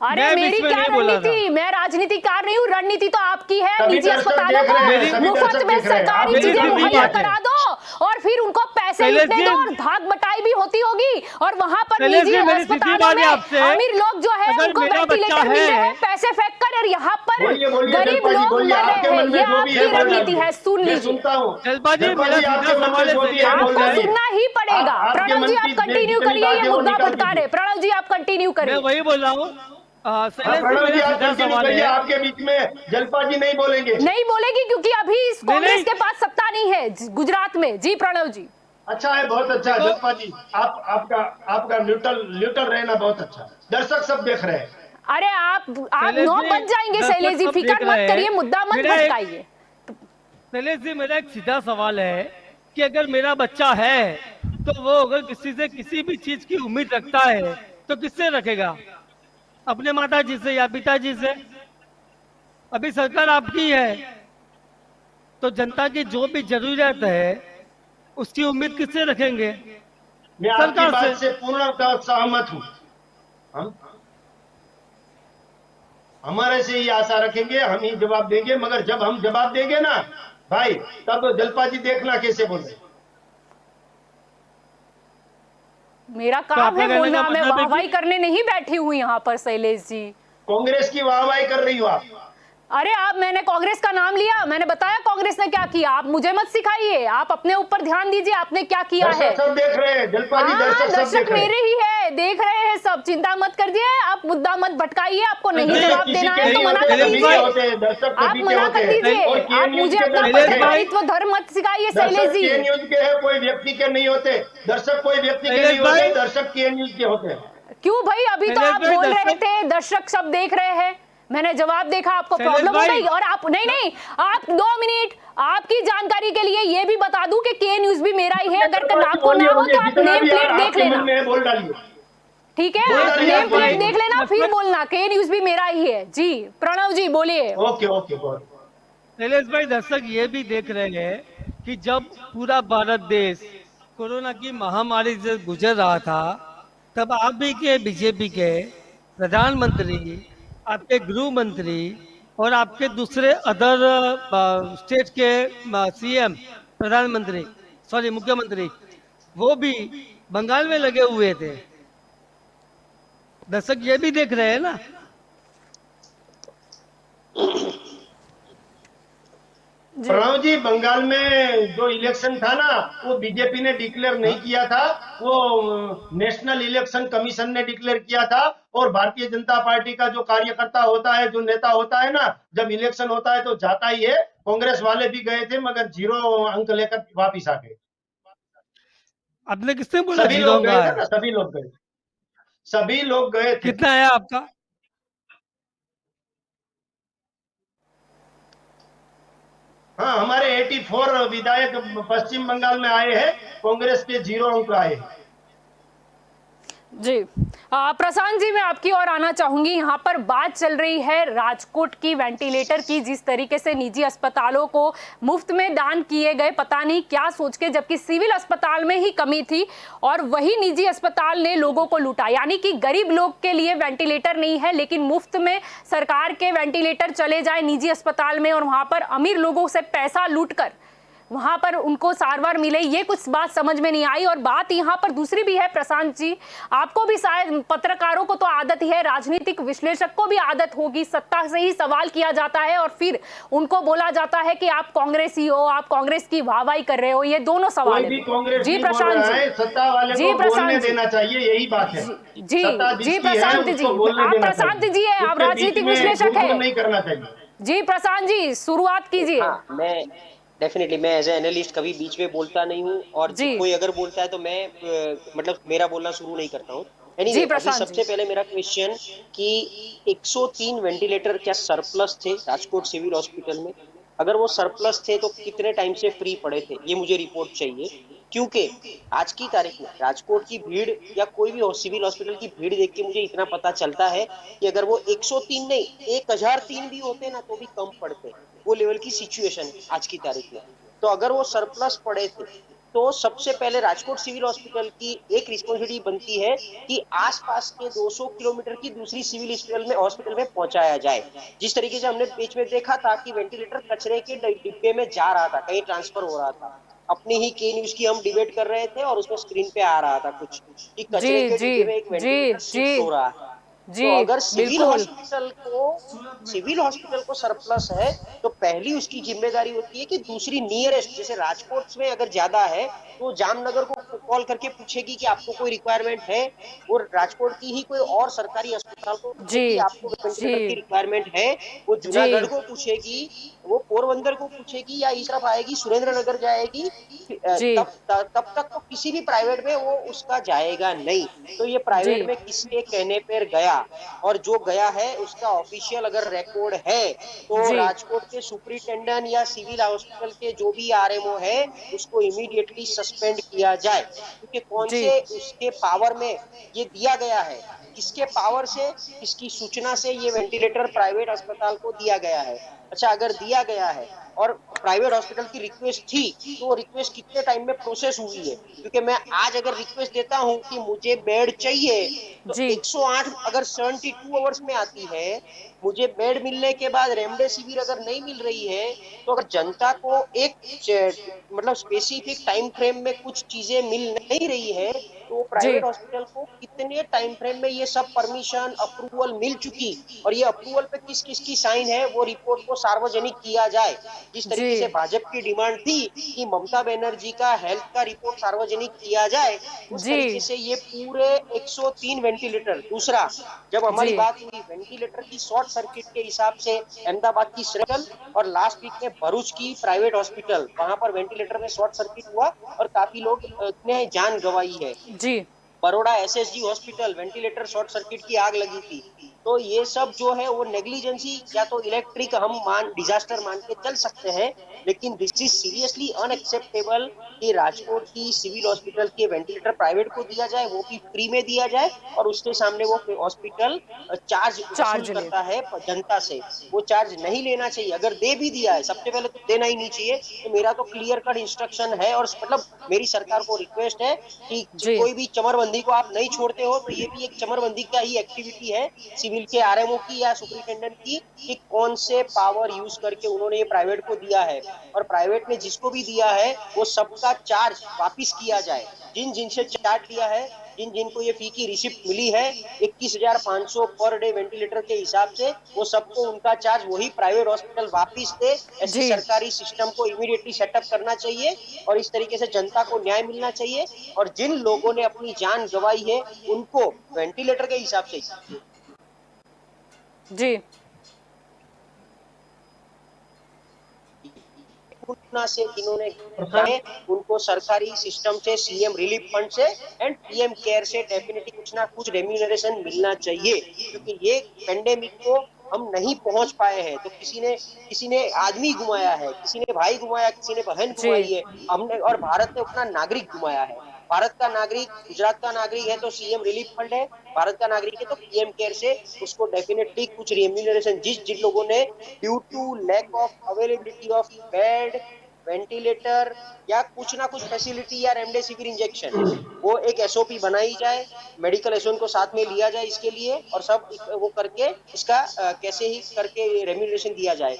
अरे
मैं
मेरी
बीच में
क्या
नहीं बोल रहा था।
रणनीति, मैं राजनीतिकार नहीं हूँ, रणनीति तो आपकी है।
सभी
निजी
दर्शक
अस्पतालों
देख रहे हैं,
को
सभी
मुफ्त
दर्शक
में
देख रहे हैं।
सरकारी
आप
मेरी
चीजें
सीधी
मुहैया
बात है।
करा दो और फिर उनको पैसे
शैलेश
लुटने
जी-
दो और भाग बटाई भी होती होगी, और वहां पर
शैलेश
निजी
जी, मेरी सीधी
अस्पतालों
बात
में
है आपसे,
अमीर लोग जो है
अगर
उनको
मेरा
वेंटिलेटर
बच्चा
मिल रहे
है-
हैं पैसे फेंक कर, और यहाँ पर
बोलिए
गरीब
जलपा जी,
लोग
बोलिए,
मर
आपके
रहे
मन
हैं।
में
ये
जो भी है
आपकी
बोल
रणनीति
डालिए।
है, सुन
मैं
लीजिए।
सुनता हूँ।
जलपा जी,
जलपा
मेरा
जी,
सीधा
आपके मन में
सवाल है
जो भी है बोल
आपको
डालिए।
सुनना ही पड़ेगा।
आपके
प्रणव
मन
जी
की
आप कंटिन्यू
जितनी
करिए,
बात
ये
है वो
मुद्दा
निकाल
भटका रहे।
दीजिए।
प्रणव जी आप कंटिन्यू
मैं
करिए।
वही बोल रहा हूँ। शैलेश जी,
प्रणव जी
मेरा
आप
सीधा
कंटिन्यू
सवाल
करिए,
है।
आपके बीच में जलपा जी नहीं बोलेंगे।
नहीं बोलेगी क्योंकि अभी इस
नहीं,
कांग्रेस
नहीं।
के पास सत्ता नहीं है गुजरात में। जी प्रणव जी।
अच्छा है, बहुत अच्छा है
देखो-
जलपा जी। आपका न्यूट्रल रहना बहुत अच्छा है। दर्शक सब देख रहे हैं।
अरे आप
शैलेश
9
जी,
बज जाएंगे
दर्शक
शैलेश जी,
सब
फिकर
देख
मत
रहे
करिए,
हैं।
मुद्दा मत
मेरा एक-
भटकाइए।
शैलेश जी, मेरा एक सीधा सवाल है कि अगर मेरा बच्चा है तो वो अगर किसी से किसी भी चीज की उम्मीद रखता है तो किससे रखेगा? अपने माता जी से या पिताजी से? अभी सरकार आपकी है तो जनता की जो भी जरूरत है उसकी उम्मीद किससे रखेंगे?
मैं आपकी
सरकार
बात
से।
से पूर्णतः सहमत हूँ। हम हमारे से ही आशा रखेंगे, हम ही जवाब देंगे, मगर जब हम जवाब देंगे ना भाई, तब जलपा जी देखना कैसे बोल रहे।
मेरा काम
आपका
है
कहने का
बोलना, मैं
मतलब है कि-
वाहवाही करने नहीं बैठी हूँ यहाँ पर शैलेश जी।
कांग्रेस की वाहवाही कर रही हो आप।
अरे आप, मैंने कांग्रेस का नाम लिया, मैंने बताया कांग्रेस ने क्या किया। आप मुझे मत सिखाइए, आप अपने ऊपर ध्यान दीजिए, आपने क्या किया है।
दर्शक सब देख रहे हैं जलपा जी,
हाँ,
दर्शक सब
दर्शक
देख रहे
मेरे
हैं।
ही है, देख रहे हैं सब, चिंता मत करिए, आप मुद्दा मत भटकाइए। आपको नहीं
नहीं,
जवाब
किसी
देना
के
है तो
नहीं
मना
होते,
कर
सभी के
दीजिए।
होते हैं, दर्शक
आप
सभी के
मना
होते
कर
हैं।
दीजिए,
और के
आप
न्यूज
मुझे
के
अपना
दर्शक हैं।
पत्रकारित्व धर्म मत सिखाइए शैलेश
दर्शक
जी।
के न्यूज के हैं, कोई व्यक्ति के नहीं होते। दर्शक कोई व्यक्ति के
शैलेश
नहीं होते,
भाई-
दर्शक के न्यूज के होते हैं।
क्यों भाई, अभी तो
शैलेश
आप
भाई,
बोल रहे
दर्शक-
थे दर्शक सब देख रहे हैं, मैंने जवाब देखा, आपको
शैलेश
प्रॉब्लम हो
भाई-
गई। और आप नहीं, आप 2 मिनट, आपकी जानकारी के लिए ये भी बता दूं कि के न्यूज भी मेरा ही है। अगर आपको ना हो तो आप
जितना
नेम
भी
प्लेट देख
आपके मन
लेना,
में है बोल डालिए।
ठीक है?
बोल
आप
डालिए,
नेम
आप
प्लेट
बोलिए।
देख लेना फिर बोलना, के न्यूज भी मेरा ही है। जी प्रणव जी बोलिए।
ओके ओके, बहुत
शैलेश भाई, दर्शक ये भी देख रहे हैं कि जब पूरा भारत देश कोरोना की महामारी से गुजर रहा था तब आप भी के बीजेपी के प्रधानमंत्री, आपके गृह मंत्री और आपके दूसरे अदर स्टेट के सीएम, प्रधानमंत्री, सॉरी मुख्यमंत्री, वो भी बंगाल में लगे हुए थे। दर्शक ये भी देख रहे हैं ना।
जी।
प्रणव जी, बंगाल में जो इलेक्शन था ना, वो बीजेपी ने डिक्लेयर नहीं किया था, वो नेशनल इलेक्शन कमीशन ने डिक्लेयर किया था। और भारतीय जनता पार्टी का जो कार्यकर्ता होता है, जो नेता होता है ना, जब इलेक्शन होता है तो जाता ही है। कांग्रेस वाले भी गए थे मगर 0 अंक लेकर वापिस आ गए।
आपने किसने बोला
सभी
जीरो
लोग गए
का
थे ना, सभी लोग गए, सभी लोग गए थे।
कितना है आपका?
हाँ, हमारे 84 विधायक पश्चिम बंगाल में आए हैं, कांग्रेस के 0 अंक आए हैं।
जी प्रशांत जी, मैं आपकी ओर आना चाहूंगी। यहाँ पर बात चल रही है राजकोट की वेंटिलेटर की, जिस तरीके से निजी अस्पतालों को मुफ्त में दान किए गए, पता नहीं क्या सोच के, जबकि सिविल अस्पताल में ही कमी थी और वही निजी अस्पताल ने लोगों को लूटा। यानी कि गरीब लोग के लिए वेंटिलेटर नहीं है, लेकिन मुफ्त में सरकार के वेंटिलेटर चले जाए निजी अस्पताल में और वहां पर अमीर लोगों से पैसा लूट कर वहां पर उनको सारवार मिले, ये कुछ बात समझ में नहीं आई। और बात यहाँ पर दूसरी भी है प्रशांत जी, आपको भी शायद, पत्रकारों को तो आदत ही है, राजनीतिक विश्लेषक को भी आदत होगी, सत्ता से ही सवाल किया जाता है और फिर उनको बोला जाता है कि आप कांग्रेसी हो, आप कांग्रेस की वाहवाही कर रहे हो। ये दोनों सवाल
कोई भी
है।
कांग्रेस
जी
नहीं बोल
प्रशांत
रहा है,
जी,
सत्ता वाले
जी
को बोलने
प्रशांत जी,
देना चाहिए, यही बात है।
जी
सत्ता
जी
जिसकी है
प्रशांत जी,
उसको बोलने
आप
देना
प्रशांत
चाहिए,
जी है, आप
उसके बीच
राजनीतिक
में
विश्लेषक
गुटगुट
है।
नहीं करना चाहिए।
जी प्रशांत जी, शुरुआत कीजिए।
हाँ, मैं डेफिनेटली, मैं एज ए एनालिस्ट कभी बीच में बोलता नहीं हूँ, और
जी
कोई अगर बोलता है तो मैं मतलब मेरा बोलना शुरू नहीं करता हूँ।
जी
एनीवे, अभी
प्रशांत जी,
सबसे पहले मेरा क्वेश्चन कि 103 वेंटिलेटर क्या सरप्लस थे राजकोट सिविल हॉस्पिटल में? अगर वो सरप्लस थे तो कितने टाइम से फ्री पड़े थे, ये मुझे रिपोर्ट चाहिए। क्योंकि आज की तारीख में राजकोट की भीड़ या कोई भी सिविल हॉस्पिटल की भीड़ देख के मुझे इतना पता चलता है कि अगर वो 103 नहीं 1003 भी होते ना तो भी कम पड़ते। वो लेवल की सिचुएशन है आज की तारीख में। तो अगर वो सरप्लस पड़े थे तो सबसे पहले राजकोट सिविल हॉस्पिटल की एक रिस्पॉन्सिबिलिटी बनती है कि आसपास के 200 किलोमीटर की दूसरी सिविल हॉस्पिटल में पहुंचाया जाए। जिस तरीके से हमने बीच में देखा था कि वेंटिलेटर कचरे के डिब्बे में जा रहा था, कहीं ट्रांसफर हो रहा था। अपनी ही के न्यूज की हम डिबेट कर रहे थे और उसमें स्क्रीन पे आ रहा था कुछ कि
जी
कचरे के
जी
डिब्बे में एक
जी
वेंटिलेटर
जी
शिफ्ट हो रहा है। तो
जी
अगर
बिल्कुल,
सिविल हॉस्पिटल को सरप्लस है तो पहली उसकी जिम्मेदारी होती है कि दूसरी नियरेस्ट, जैसे राजकोट में अगर ज्यादा है तो जामनगर को कॉल करके पूछेगी कि आपको कोई रिक्वायरमेंट है, और राजकोट की ही कोई और सरकारी अस्पताल को
जी
पूछेगी आपको
जी
वेंटिलेटर की रिक्वायरमेंट है। वो
जी
जूनागढ़ को पूछेगी, वो पोरबंदर को पूछेगी, या इस तरफ आएगी सुरेंद्र नगर जाएगी।
जी
तब तक तो किसी भी प्राइवेट में वो उसका जाएगा नहीं। तो ये
जी
प्राइवेट में किसके कहने पर गया, और जो गया है उसका ऑफिशियल अगर रिकॉर्ड है तो
जी
राजकोट के सुपरिटेंडेंट या सिविल हॉस्पिटल के जो भी आरएमओ है उसको इमीडिएटली सस्पेंड किया जाए। क्योंकि कौन
जी
से उसके पावर में ये दिया गया है, किसके पावर से, किसकी सूचना से ये वेंटिलेटर प्राइवेट अस्पताल को दिया गया है। अच्छा, अगर दिया गया है और प्राइवेट हॉस्पिटल की रिक्वेस्ट थी तो रिक्वेस्ट कितने टाइम में प्रोसेस हुई है? क्योंकि मैं आज अगर रिक्वेस्ट देता हूं कि मुझे बेड चाहिए तो
जी
108 अगर 72 आवर्स में आती है, मुझे बेड मिलने के बाद रेमडेसिविर अगर नहीं मिल रही है, तो अगर जनता को एक मतलब स्पेसिफिक टाइम फ्रेम में कुछ चीजें मिल नहीं रही है तो
जी
प्राइवेट हॉस्पिटल को कितने टाइम फ्रेम में ये सब परमिशन अप्रूवल मिल चुकी, और ये अप्रूवल पे किस किस की साइन है, वो रिपोर्ट को सार्वजनिक किया जाए। जिस
जी
तरीके से भाजपा की डिमांड थी कि ममता बनर्जी का हेल्थ का रिपोर्ट सार्वजनिक किया जाए, उस
जी
तरीके से ये पूरे 103 वेंटिलेटर। दूसरा, जब हमारी
जी
बात हुई वेंटिलेटर की शॉर्ट सर्किट के हिसाब से, अहमदाबाद की सर्कल और लास्ट वीक में भरूच की प्राइवेट हॉस्पिटल, वहां पर वेंटिलेटर में शॉर्ट सर्किट हुआ और काफी लोग ने जान गंवाई है।
जी
Baroda SSG hospital ventilator short circuit की आग लगी थी। तो ये सब जो है वो नेग्लिजेंसी या तो इलेक्ट्रिक हम मान डिजास्टर मान के चल सकते हैं, लेकिन दिस इज सीरियसली अनएक्सेप्टेबल कि राजकोट की सिविल हॉस्पिटल के वेंटिलेटर प्राइवेट को दिया जाए, वो भी फ्री में दिया जाए, और उसके सामने वो हॉस्पिटल चार्ज वसूल
चार्ज ले,
करता है जनता से। वो चार्ज नहीं लेना चाहिए। अगर दे भी दिया है, सबसे पहले तो देना ही नहीं चाहिए। तो मेरा तो क्लियर कट इंस्ट्रक्शन है, और मतलब मेरी सरकार को रिक्वेस्ट है कि
जी
कोई भी चमरबंदी को आप नहीं छोड़ते हो तो ये भी एक चमरबंदी का ही एक्टिविटी है सिविल के आरएमओ की या सुपरिटेंडेंट की, कि कौन से पावर यूज करके उन्होंने ये प्राइवेट को दिया है, और प्राइवेट ने जिसको भी दिया है वो सबका चार्ज वापिस किया जाए। जिन जिन से चार्ज लिया है, जिन जिनको ये फी की रिसिप्ट मिली है 21,500 पर डे वेंटिलेटर के हिसाब से, वो सबको उनका चार्ज वही प्राइवेट हॉस्पिटल वापिस दे। ऐसी
जी
सरकारी सिस्टम को इमीडिएटली सेटअप करना चाहिए, और इस तरीके से जनता को न्याय मिलना चाहिए। और जिन लोगों ने अपनी जान गंवाई है उनको वेंटिलेटर के हिसाब से
जी
से जिन्होंने गए उनको सरकारी सिस्टम से, सीएम रिलीफ फंड से एंड पीएम केयर से डेफिनेटली कुछ ना कुछ रेम्यूनरेशन मिलना चाहिए। क्योंकि ये पेंडेमिक को हम नहीं पहुंच पाए हैं तो किसी ने आदमी घुमाया है, किसी ने भाई घुमाया, किसी ने बहन
जी
घुमाई है हमने, और भारत ने अपना नागरिक घुमाया है। भारत का नागरिक, गुजरात का नागरिक है तो सीएम रिलीफ फंड है, भारत का नागरिक है तो पीएम केयर से उसको डेफिनेटली कुछ रेम्यूनरेशन, जिन लोगों ने due to lack of availability of bed, ventilator या कुछ ना कुछ फैसिलिटी या रेमडेसिविर इंजेक्शन, वो एक एसओपी बनाई जाए, मेडिकल एसोन को साथ में लिया जाए इसके लिए, और सब वो करके इसका कैसे ही करके रेम्यूनरेशन दिया जाए।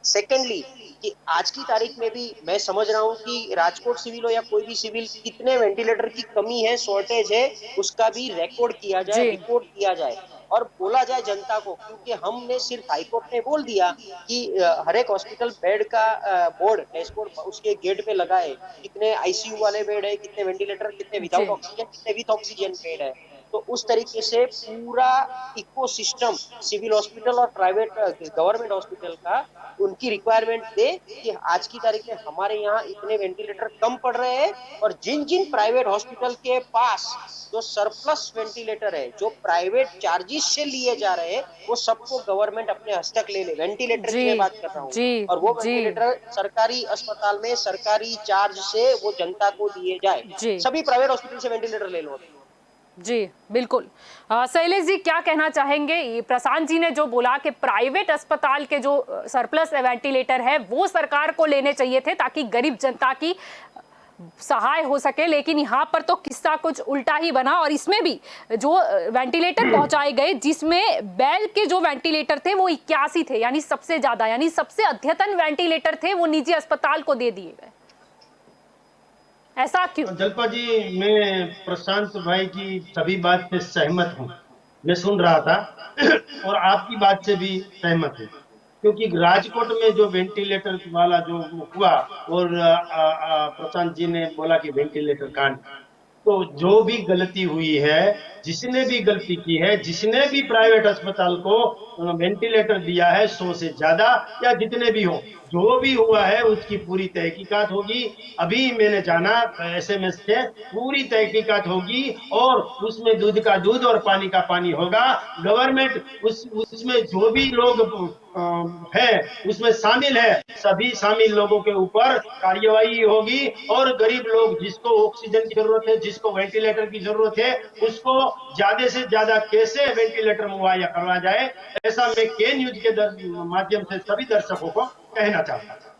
सेकेंडली कि आज की तारीख में भी मैं समझ रहा हूँ कि राजकोट सिविल हो या कोई भी सिविल, कितने वेंटिलेटर की कमी है, शॉर्टेज है, उसका भी रिकॉर्ड किया जाए,
जी
रिपोर्ट किया जाए और बोला जाए जनता को। क्योंकि हमने सिर्फ हाईकोर्ट ने बोल दिया कि हर एक हॉस्पिटल बेड का बोर्ड, डैशबोर्ड उसके गेट पे लगा है, कितने आईसीयू वाले बेड है, कितने वेंटिलेटर, कितने
जी
विदाउट ऑक्सीजन, कितने विथ ऑक्सीजन बेड है। तो उस तरीके से पूरा इकोसिस्टम सिविल हॉस्पिटल और प्राइवेट गवर्नमेंट हॉस्पिटल का उनकी रिक्वायरमेंट दे कि आज की तारीख में हमारे यहाँ इतने वेंटिलेटर कम पड़ रहे हैं, और जिन जिन प्राइवेट हॉस्पिटल के पास जो सरप्लस वेंटिलेटर है, जो प्राइवेट चार्जेस से लिए जा रहे हैं, वो सबको गवर्नमेंट अपने हस्तक ले ले। वेंटिलेटर की
जी
मैं बात कर रहा हूँ।
जी
और वो
जी
वेंटिलेटर सरकारी अस्पताल में सरकारी चार्ज से वो जनता को दिए जाए।
जी
सभी प्राइवेट हॉस्पिटल से वेंटिलेटर ले लो।
जी बिल्कुल। शैलेश जी क्या कहना चाहेंगे? ये प्रशांत जी ने जो बोला कि प्राइवेट अस्पताल के जो सरप्लस वेंटिलेटर है वो सरकार को लेने चाहिए थे ताकि गरीब जनता की सहाय हो सके, लेकिन यहाँ पर तो किस्सा कुछ उल्टा ही बना। और इसमें भी जो वेंटिलेटर पहुंचाए गए, जिसमें बेल के जो वेंटिलेटर थे वो 81 थे, यानी सबसे ज्यादा, यानी सबसे अद्यतन वेंटिलेटर थे, वो निजी अस्पताल को दे दिए गए। ऐसा क्यों?
जल्पा जी, मैं प्रशांत भाई की सभी बात से सहमत हूँ। मैं सुन रहा था और आपकी बात से भी सहमत हूँ, क्योंकि राजकोट में जो वेंटिलेटर वाला जो हुआ, और प्रशांत जी ने बोला कि वेंटिलेटर कांड, तो जो भी गलती हुई है, जिसने भी गलती की है, जिसने भी प्राइवेट अस्पताल को वेंटिलेटर दिया है 100 से ज्यादा या जितने भी हो, जो भी हुआ है उसकी पूरी तहकीकात होगी। अभी मैंने जाना एसएमएस से, पूरी तहकीकात होगी और उसमें दूध का दूध और पानी का पानी होगा। गवर्नमेंट उसमें जो भी लोग है उसमें शामिल है, सभी शामिल लोगों के ऊपर कार्यवाही होगी, और गरीब लोग जिसको ऑक्सीजन की जरूरत है, जिसको वेंटिलेटर की जरूरत है, उसको ज्यादा से ज्यादा कैसे वेंटिलेटर मुहैया करवाया जाए, ऐसा मैं के न्यूज के माध्यम से सभी दर्शकों को कहना चाहता था।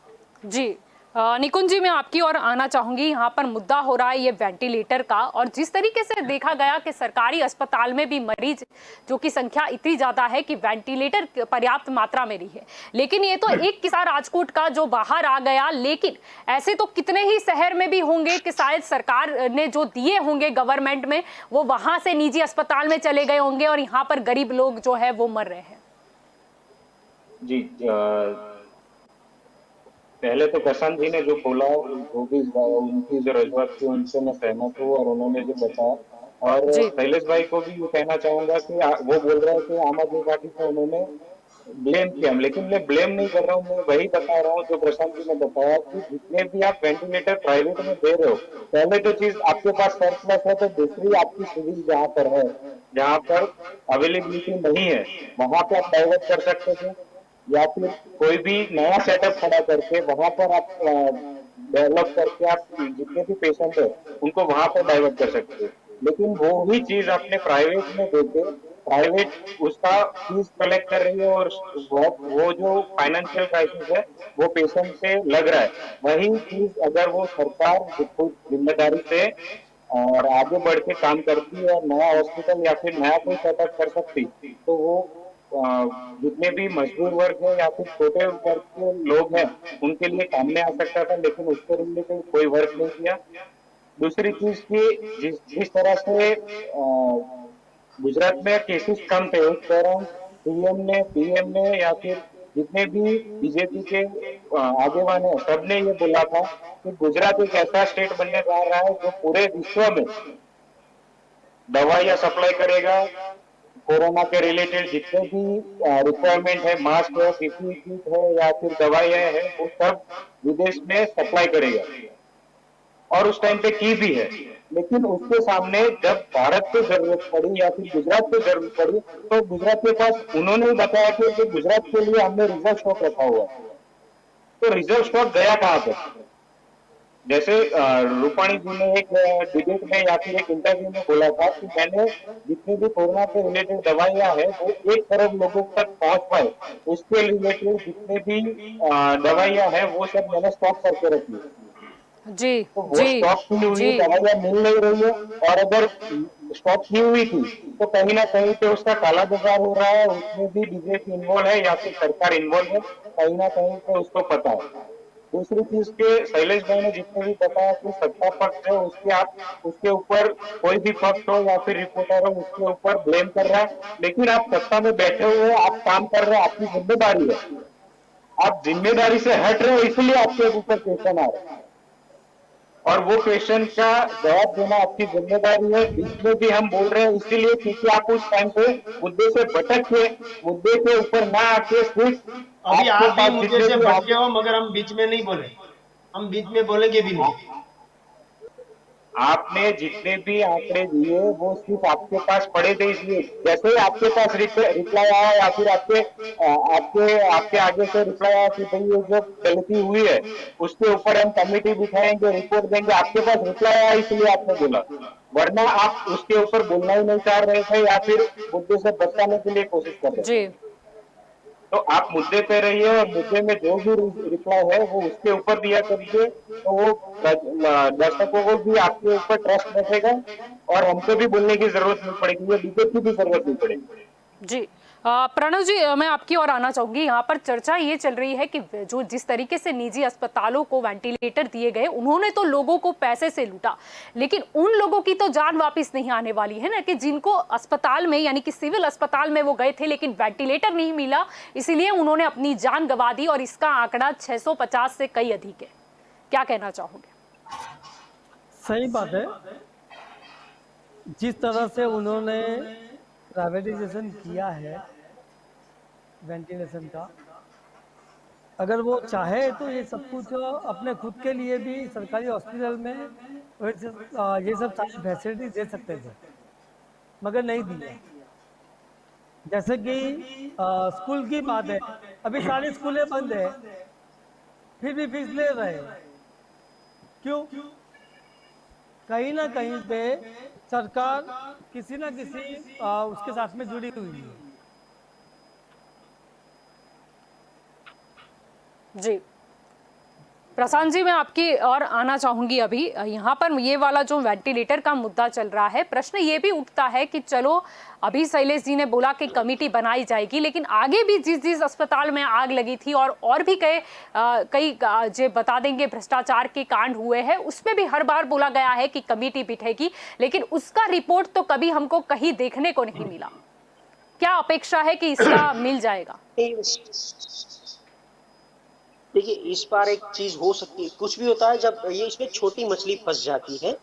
जी निकुंज जी, मैं आपकी ओर आना चाहूंगी। यहाँ पर मुद्दा हो रहा है ये वेंटिलेटर का, और जिस तरीके से देखा गया कि सरकारी अस्पताल में भी मरीज जो की संख्या इतनी ज्यादा है कि वेंटिलेटर पर्याप्त मात्रा में रही है, लेकिन ये तो एक किस्सा राजकोट का जो बाहर आ गया, लेकिन ऐसे तो कितने ही शहर में भी होंगे कि शायद सरकार ने जो दिए होंगे गवर्नमेंट में, वो वहां से निजी अस्पताल में चले गए होंगे और यहाँ पर गरीब लोग जो है वो मर रहे हैं।
जी, पहले तो प्रशांत जी ने जो बोला, वो भी उनकी जो रजूआत थी उनसे मैं सहमत हूँ, और उन्होंने जो बताया। और
जी
शैलेश भाई को भी ये कहना चाहूंगा कि वो बोल रहे हैं कि आम आदमी पार्टी को उन्होंने ब्लेम किया, लेकिन मैं ब्लेम नहीं कर रहा हूँ। मैं वही बता रहा हूँ जो प्रशांत जी ने बताया कि जितने भी आप वेंटिलेटर प्राइवेट में दे रहे हो, पहले तो चीज आपके पास सरप्लस है, तो दूसरी आपकी सिविल जहाँ पर है, जहाँ पर अवेलेबिलिटी नहीं है, वहां पे आप डाइवर्ट कर सकते थे, या फिर कोई भी नया सेटअप खड़ा करके वहां पर आप डेवलप करके आप जितने भी पेशेंट है उनको वहां पर डाइवर्ट कर सकते हैं। लेकिन वो ही चीज अपने प्राइवेट में देके प्राइवेट उसका फीस कलेक्ट कर रही है, और वो जो फाइनेंशियल क्राइसिस है वो पेशेंट से लग रहा है। वही चीज अगर वो सरकार खुद जिम्मेदारी से और आगे बढ़ के काम करती और नया हॉस्पिटल या फिर नया कोई सेटअप कर सकती, तो वो जितने भी मजदूर वर्ग है या फिर छोटे वर्ग के लोग हैं उनके लिए काम में आ सकता था, लेकिन उसके रिलेटेड कोई वर्क नहीं किया। दूसरी चीज की जिस तरह से गुजरात में केसेस कम थे, उस दौरान सीएम ने, पीएम ने या फिर जितने भी बीजेपी के आगेवान है, सबने ये बोला था कि गुजरात एक ऐसा स्टेट बनने जा रहा है जो पूरे विश्व में दवाइयां सप्लाई करेगा। कोरोना के रिलेटेड जितने भी रिक्वायरमेंट है, मास्क है, पीपीई किट है या फिर दवाइयां हैं, वो सब विदेश में सप्लाई करेगा, और उस टाइम पे की भी है। लेकिन उसके सामने जब भारत को जरूरत पड़ी या फिर गुजरात को जरूरत पड़ी, तो गुजरात के पास उन्होंने बताया कि गुजरात के लिए हमने रिजर्व स्टॉक रखा हुआ है। तो रिजर्व स्टॉक गया कहाँ पर? जैसे रूपाणी जी ने एक डिबेट में या फिर एक इंटरव्यू में बोला था कि मैंने जितनी भी कोरोना के रिलेटेड दवाइयां हैं वो 1 करोड़ लोगों तक पहुंच पाए, उसके रिलेटेड जितने भी दवाइयां हैं वो सब मैंने स्टॉक करके रखी।
जी
तो वो
जी
स्टॉक की हुई
जी
दवाइयाँ मिल नहीं रही है, और अगर स्टॉक की हुई थी तो कहीं ना कहीं पे उसका काला बाजार हो रहा है, उसमें भी बीजेपी इन्वॉल्व है या फिर सरकार इन्वॉल्व है, कहीं ना कहीं पे उसको पता है। दूसरी चीज के शैलेश भाई ने जितने भी बताया कि सत्ता पक्ष है उसके आप उसके ऊपर कोई भी पक्ष हो या फिर रिपोर्टर हो उसके ऊपर ब्लेम कर रहा है, लेकिन आप सत्ता में बैठे हुए हो, आप काम कर रहे हो, आपकी जिम्मेदारी है, आप जिम्मेदारी से हट रहे हो, इसलिए आपके ऊपर क्वेश्चन आ रहे हैं, और वो क्वेश्चन का जवाब देना आपकी जिम्मेदारी है। बीच में भी हम बोल रहे हैं इसीलिए क्योंकि आप उस टाइम पे मुद्दे से भटक के मुद्दे के ऊपर ना आके सिर्फ
अभी
आपके
आप भी
पास
मुद्दे
जितने
से
भी
भटके हो, मगर हम बीच में नहीं बोले, हम बीच में बोलेंगे भी नहीं।
आपने जितने भी आंकड़े दिए वो सिर्फ आपके पास पड़े थे, इसलिए जैसे ही आपके पास रिप्लाई आया या फिर आपके आपके आगे से रिप्लाई आया कि भाई ये जो गलती हुई है उसके ऊपर हम कमेटी बिठाएंगे, रिपोर्ट देंगे, आपके पास रिप्लाई आया इसलिए आपने बोला, वरना आप उसके ऊपर बोलना ही नहीं चाह रहे थे या फिर मुद्दे से बचाने के लिए कोशिश कर रहे थे।
जी
तो आप मुद्दे पे रहिए और मुद्दे में जो भी रिप्लाई है वो उसके ऊपर दिया करिए, तो वो दर्शकों को भी आपके ऊपर ट्रस्ट बैठेगा और हमको भी बोलने की जरूरत नहीं पड़ेगी, ये बीजेपी की जरूरत नहीं पड़ेगी।
जी प्रणव जी, मैं आपकी ओर आना चाहूंगी। यहाँ पर चर्चा ये चल रही है कि जो जिस तरीके से निजी अस्पतालों को वेंटिलेटर दिए गए, उन्होंने तो लोगों को पैसे से लूटा, लेकिन उन लोगों की तो जान वापस नहीं आने वाली है ना, कि जिनको अस्पताल में यानी कि सिविल अस्पताल में वो गए थे लेकिन वेंटिलेटर नहीं मिला, इसीलिए उन्होंने अपनी जान गंवा दी, और इसका आंकड़ा 650 से कई अधिक है। क्या कहना चाहोगे?
सही बात है। जिस तरह से उन्होंने प्राइवेटाइजेशन किया है वेंटिलेशन का, अगर वो चाहे तो ये सब कुछ अपने खुद के लिए भी सरकारी हॉस्पिटल में ये सब सारी फैसिलिटी दे सकते थे, मगर नहीं दिया। जैसे कि स्कूल की बात है, अभी सारी स्कूलें बंद है, फिर भी फीस ले रहे हैं। क्यों? कहीं ना कहीं पे सरकार किसी ना किसी उसके साथ में जुड़ी हुई है।
जी प्रशांत जी, मैं आपकी और आना चाहूंगी। अभी यहाँ पर ये वाला जो वेंटिलेटर का मुद्दा चल रहा है, प्रश्न ये भी उठता है कि चलो अभी शैलेश जी ने बोला कि कमेटी बनाई जाएगी, लेकिन आगे भी जिस जिस अस्पताल में आग लगी थी और भी कई जो बता देंगे भ्रष्टाचार के कांड हुए हैं, उसमें भी हर बार बोला गया है कि कमेटी बिठेगी, लेकिन उसका रिपोर्ट तो कभी हमको कहीं देखने को नहीं मिला। क्या अपेक्षा है कि इसका मिल जाएगा?
देखिए, इस बार एक चीज हो सकती है, कुछ भी होता है जब ये इसमें छोटी मछली फंस जाती है।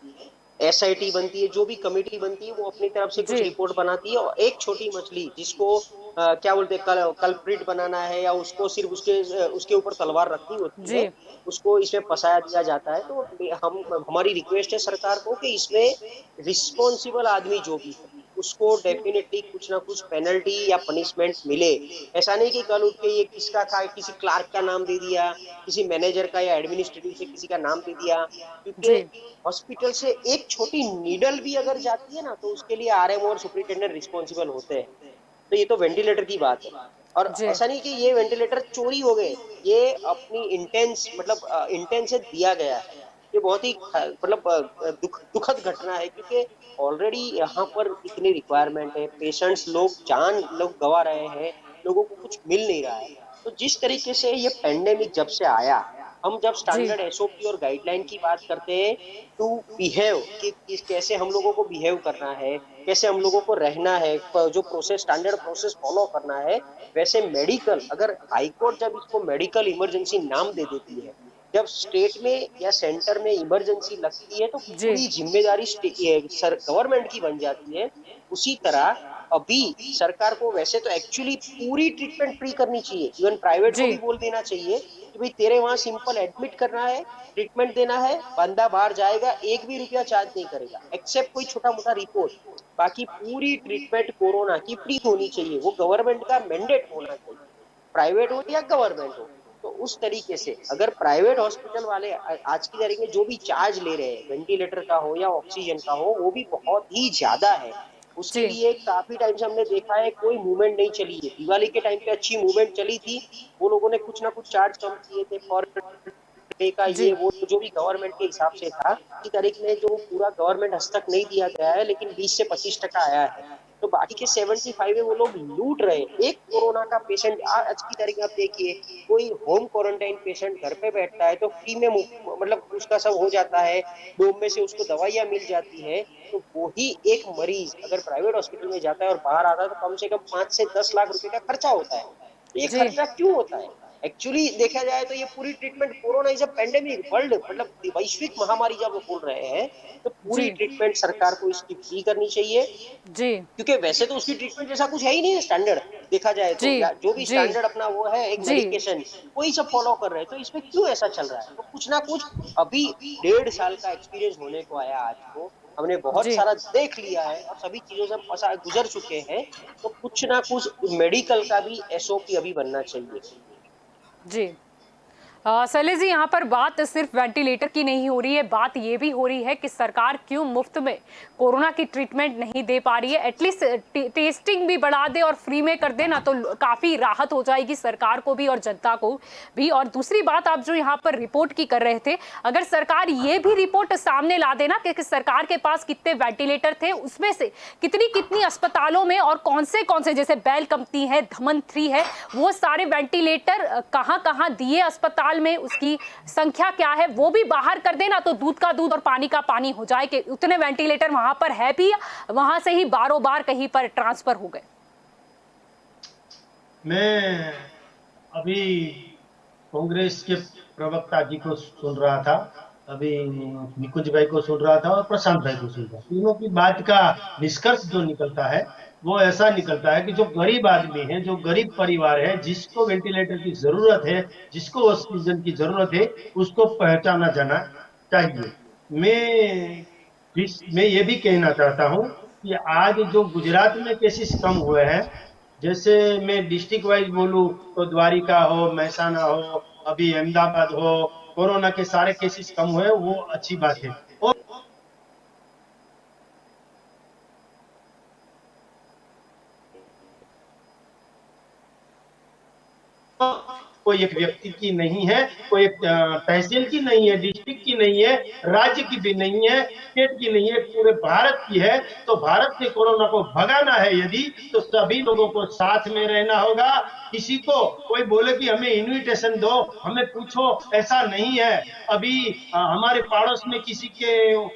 एसआईटी बनती है, जो भी कमेटी बनती है वो अपनी तरफ से कुछ
जी
रिपोर्ट बनाती है, और एक छोटी मछली जिसको क्या बोलते हैं, कल्प्रिट बनाना है या उसको सिर्फ उसके ऊपर तलवार रखनी होती है,
जी
उसको इसमें फंसाया दिया जाता है। तो हम हमारी रिक्वेस्ट है सरकार को कि इसमें रिस्पॉन्सिबल आदमी जो भी है उसको डेफिनेटली कुछ ना कुछ पेनल्टी या पनिशमेंट मिले। ऐसा नहीं कि कल उठ के ये किसी क्लार्क का नाम दे दिया, किसी मैनेजर का या एडमिनिस्ट्रेटिव से किसी का नाम दे दिया, क्योंकि
जी
हॉस्पिटल से एक छोटी नीडल भी अगर जाती है ना तो उसके लिए आरएमओ और सुपरिटेंडेंट रिस्पॉन्सिबल होते हैं। तो ये तो वेंटिलेटर की बात है, और
जी
ऐसा नहीं कि ये वेंटिलेटर चोरी हो गए, ये अपनी इंटेंस मतलब इंटेंस से दिया गया है। ये बहुत ही मतलब दुखद घटना है, क्योंकि ऑलरेडी यहाँ पर इतनी रिक्वायरमेंट है, पेशेंट्स लोग गवा रहे हैं, लोगों को कुछ मिल नहीं रहा है। तो जिस तरीके से ये पेंडेमिक जब से आया, हम जब
जी
स्टैंडर्ड एसओपी और गाइडलाइन की बात करते हैं टू बिहेव कि कैसे हम लोगों को बिहेव करना है, कैसे हम लोगों को रहना है, जो प्रोसेस स्टैंडर्ड प्रोसेस फॉलो करना है, वैसे मेडिकल, अगर हाईकोर्ट जब इसको मेडिकल इमरजेंसी नाम दे देती है, जब स्टेट में या सेंटर में इमरजेंसी लगती है तो
जी
पूरी जिम्मेदारी गवर्नमेंट की बन जाती है। उसी तरह अभी सरकार को वैसे तो एक्चुअली पूरी ट्रीटमेंट फ्री करनी चाहिए, इवन प्राइवेट को
जी
भी बोल देना चाहिए कि भाई तेरे वहां सिंपल एडमिट करना है, ट्रीटमेंट देना है, बंदा बाहर जाएगा, एक भी रुपया चार्ज नहीं करेगा एक्सेप्ट कोई छोटा मोटा रिपोर्ट। बाकी पूरी ट्रीटमेंट कोरोना की फ्री होनी चाहिए, वो गवर्नमेंट का मैंडेट होना चाहिए, प्राइवेट हो या गवर्नमेंट हो। तो उस तरीके से अगर प्राइवेट हॉस्पिटल वाले आज की तारीख में जो भी चार्ज ले रहे हैं, वेंटिलेटर का हो या ऑक्सीजन का हो, वो भी बहुत ही ज्यादा है। उसके
जी
लिए काफी टाइम से हमने देखा है कोई मूवमेंट नहीं चली है। दिवाली के टाइम पे अच्छी मूवमेंट चली थी, वो लोगों ने कुछ ना कुछ चार्ज कम किए थे फॉर रुपए का
जी
ये वो जो भी गवर्नमेंट के हिसाब से था, की तारीख में जो पूरा गवर्नमेंट हस्तक नहीं दिया गया है, लेकिन 20 से 25% आया है। तो बाकी के 75 है वो लोग लूट रहे हैं। एक कोरोना का पेशेंट आज की तारीख में आप देखिए, कोई होम क्वारंटाइन पेशेंट घर पे बैठता है तो फ्री में मतलब उसका सब हो जाता है, डोम में से उसको दवाइयां मिल जाती है। तो वही एक मरीज अगर प्राइवेट हॉस्पिटल में जाता है और बाहर आता है तो कम से कम 5 से 10 लाख रुपए का खर्चा होता है। तो ये
जी
खर्चा क्यों होता है? एक्चुअली देखा जाए तो ये पूरी treatment, corona is a pandemic world, मतलब वैश्विक महामारी जब बोल रहे हैं तो पूरी
जी
ट्रीटमेंट सरकार को इसकी फ्री करनी चाहिए।
जी
क्योंकि वैसे तो उसकी ट्रीटमेंट जैसा कुछ है ही नहीं स्टैंडर्ड, देखा जाए
जी
तो, या जो भी
जी
स्टैंडर्ड अपना वो है एक
जी
मेडिकेशन, वही सब फॉलो कर रहे हैं। तो इसमें क्यों ऐसा चल रहा है? तो कुछ ना कुछ अभी 1.5 साल का एक्सपीरियंस होने को आया आज को, हमने बहुत
जी
सारा देख लिया है और सभी चीजों से गुजर चुके हैं। तो कुछ ना कुछ मेडिकल का भी एसओपी अभी बनना चाहिए।
जी शैलेश जी, यहाँ पर बात सिर्फ वेंटिलेटर की नहीं हो रही है, बात ये भी हो रही है कि सरकार क्यों मुफ्त में कोरोना की ट्रीटमेंट नहीं दे पा रही है। एटलीस्ट टेस्टिंग भी बढ़ा दे और फ्री में कर दे ना, तो काफ़ी राहत हो जाएगी सरकार को भी और जनता को भी। और दूसरी बात, आप जो यहाँ पर रिपोर्ट की कर रहे थे, अगर सरकार ये भी रिपोर्ट सामने ला देना कि सरकार के पास कितने वेंटिलेटर थे, उसमें से कितनी कितनी अस्पतालों में और कौन से जैसे बैल कंपनी है, धमन 3 है, वो सारे वेंटिलेटर कहाँ कहाँ दिए अस्पताल में, उसकी संख्या क्या है, वो भी बाहर कर देना, तो दूध का दूध और पानी का पानी हो जाए कि उतने वेंटिलेटर वहां पर है भी, वहां से ही बारों बार कहीं पर ट्रांसफर हो गए।
मैं अभी कांग्रेस के प्रवक्ता जी को सुन रहा था, अभी निकुंज भाई को सुन रहा था और प्रशांत भाई को सुन रहा था। तीनों की बात का निष्कर्ष जो निकलता है वो ऐसा निकलता है कि जो गरीब आदमी है, जो गरीब परिवार है, जिसको वेंटिलेटर की जरूरत है, जिसको ऑक्सीजन की जरूरत है, उसको पहचाना जाना चाहिए। मैं ये भी कहना चाहता हूँ कि आज जो गुजरात में केसेस कम हुए हैं, जैसे मैं डिस्ट्रिक्ट वाइज बोलूं तो द्वारिका हो, महसाना हो, अभी अहमदाबाद हो, कोरोना के सारे केसेस कम हुए, वो अच्छी बात है। और कोई एक व्यक्ति की नहीं है, कोई एक तहसील की नहीं है, डिस्ट्रिक्ट की नहीं है, राज्य की भी नहीं है, स्टेट की नहीं है, पूरे भारत की है। तो भारत से कोरोना को भगाना है यदि, तो सभी लोगों को साथ में रहना होगा। किसी को कोई बोले कि हमें इनविटेशन दो, हमें पूछो, ऐसा नहीं है। अभी हमारे पड़ोस में किसी के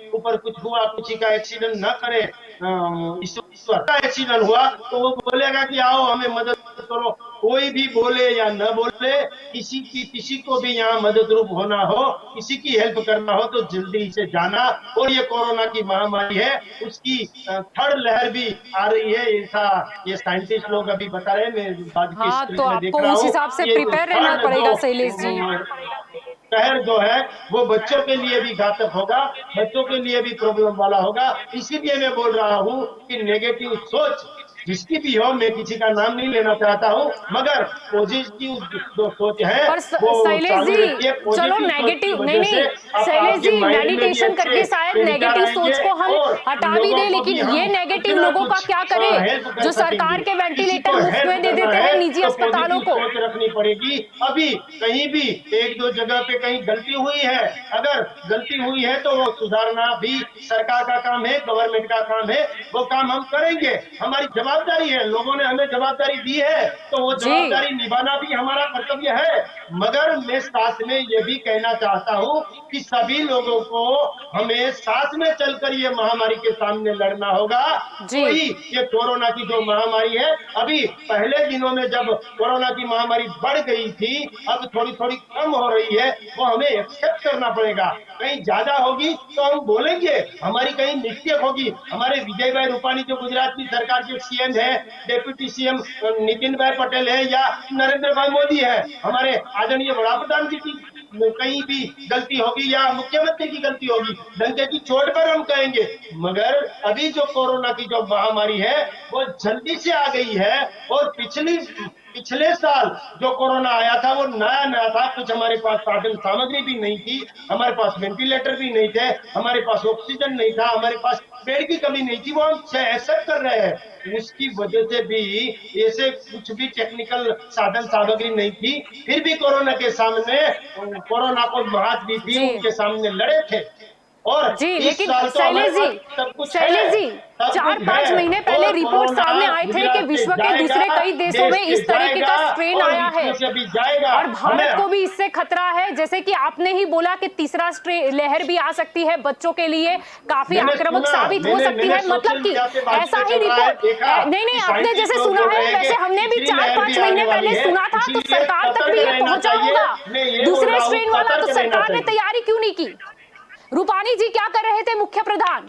ऊपर कुछ हुआ, किसी का एक्सीडेंट न करे, ईश्वर का एक्सीडेंट हुआ तो वो बोलेगा कि आओ हमें मदद करो। कोई भी बोले या न बोले, किसी को भी यहाँ मदद रूप होना हो, किसी की हेल्प करना हो तो जल्दी से जाना। और ये कोरोना की महामारी है, उसकी थर्ड लहर भी आ रही है, ऐसा ये साइंटिस्ट लोग अभी बता रहे हैं। मैं आज की
हाँ, तो
स्क्रीन में देख
आपको
रहा
उस
हूँ,
हिसाब से
ये
प्रिपेयर रहना
थर्ड
पड़ेगा
जो
शैलेश जी।
शहर जो है वो बच्चों के लिए भी घातक होगा, बच्चों के लिए भी प्रॉब्लम वाला होगा। इसीलिए मैं बोल रहा हूँ कि नेगेटिव सोच जिसकी भी हो, मैं किसी का नाम नहीं लेना चाहता हूँ, मगर पॉजिटिव जो सोच है
पर
वो
शैलेश
चालू
जी,
रखिए।
चलो
पॉजिटिव सोच की
नेगेटिव नहीं
वजह से
नहीं शैलेश
आपके
जी,
माइंड में भी
मेडिटेशन करके
अच्छे
शायद
विचार
नेगेटिव
आएंगे
सोच को हम
और
हटा भी
लोगों
दें,
को भी
लेकिन
हम
ये
कुछ
नेगेटिव
ना
लोगों का
कुछ
क्या करे
हेल्प कर
जो सरकार
सकेंगे।
के
किसी
वेंटिलेटर
को
मुफ्त
हेल्प
में दे
करना
देते हैं
है
निजी
तो
अस्पतालों
पॉजिटिव
को।
सोच रखनी पड़ेगी। अभी कहीं भी एक दो जगह पे कहीं गलती हुई है, अगर गलती हुई है तो वो सुधारना भी सरकार का काम है, गवर्नमेंट का काम है। वो काम हम करेंगे, हमारी जवाबदारी है। लोगों ने हमें जवाबदारी दी है तो वो
जी
जवाबदारी निभाना भी हमारा कर्तव्य है। मगर मैं साथ में ये भी कहना चाहता हूँ कि सभी लोगों को हमें साथ में चलकर ये महामारी के सामने लड़ना होगा।
जी
तो ही ये कोरोना की जो महामारी है, अभी पहले दिनों में जब कोरोना की महामारी बढ़ गई थी, अब थोड़ी थोड़ी कम हो रही है, वो हमें एक्सेप्ट करना पड़ेगा। कहीं ज्यादा होगी तो हम बोलेंगे, हमारी कहीं मिस्टेक होगी। हमारे विजय भाई रूपाणी जो गुजरात की सरकार के सीएम है, डेप्यूटी सीएम नितिन भाई पटेल है या नरेंद्र भाई मोदी है, हमारे आदरणीय वड़ा प्रधान जी की कहीं भी गलती होगी या मुख्यमंत्री की गलती होगी, डंके की चोट पर हम कहेंगे। मगर अभी जो कोरोना की जो महामारी है वो जल्दी से आ गई है और पिछले साल जो कोरोना आया था वो नया नया था, कुछ हमारे पास साधन सामग्री भी नहीं थी, हमारे पास वेंटिलेटर भी नहीं थे, हमारे पास ऑक्सीजन नहीं था, हमारे पास बेड की कमी नहीं थी, वो हम एक्सेप्ट कर रहे हैं। उसकी वजह से भी ऐसे कुछ भी टेक्निकल साधन सामग्री नहीं थी, फिर भी कोरोना के सामने, कोरोना को मात दी थी,
जी
उनके सामने लड़े थे। और
जी,
इस
लेकिन
साल तो हमारे
शैलेश
पास सब कुछ
जी,
है,
शैलेश जी,
सब
4-5
कुछ है।
महीने पहले
और
रिपोर्ट
कोरोना
सामने आए थे कि
गुजरात से
विश्व के
जाएगा,
दूसरे कई देशों में
देश
इस
से
तरीके का
जाएगा
स्ट्रेन
और
आया है
विश्व से भी जाएगा।
और भारत
हमें
को भी इससे खतरा है, जैसे कि आपने ही बोला कि तीसरा लहर भी आ सकती है, बच्चों के लिए काफी
मैंने
आक्रामक
सुना,
साबित हो सकती है,
सोशल
मतलब कि
मीडिया पे बातों
ऐसा
में
ही
चल रहा है,
रिपोर्ट
देखा
नहीं
कि
आपने
साइंटिस्ट
जैसे
लोग
सुना
बोल
है
रहे हैं
वैसे
कि
हमने भी
तीसरी लहर
4-5
भी
महीने
आने वाली
पहले
है,
सुना था, तो
इसीलिए
सरकार तक
सतर्क
भी ये
रहना
पहुंचा
चाहिए।
होगा।
मैं ये बोल
दूसरे
रहा हूँ,
स्ट्रेन वाला तो
सतर्क रहना
सरकार ने
चाहिए।
तैयारी क्यों नहीं की? रूपानी जी क्या कर रहे थे मुख्य प्रधान?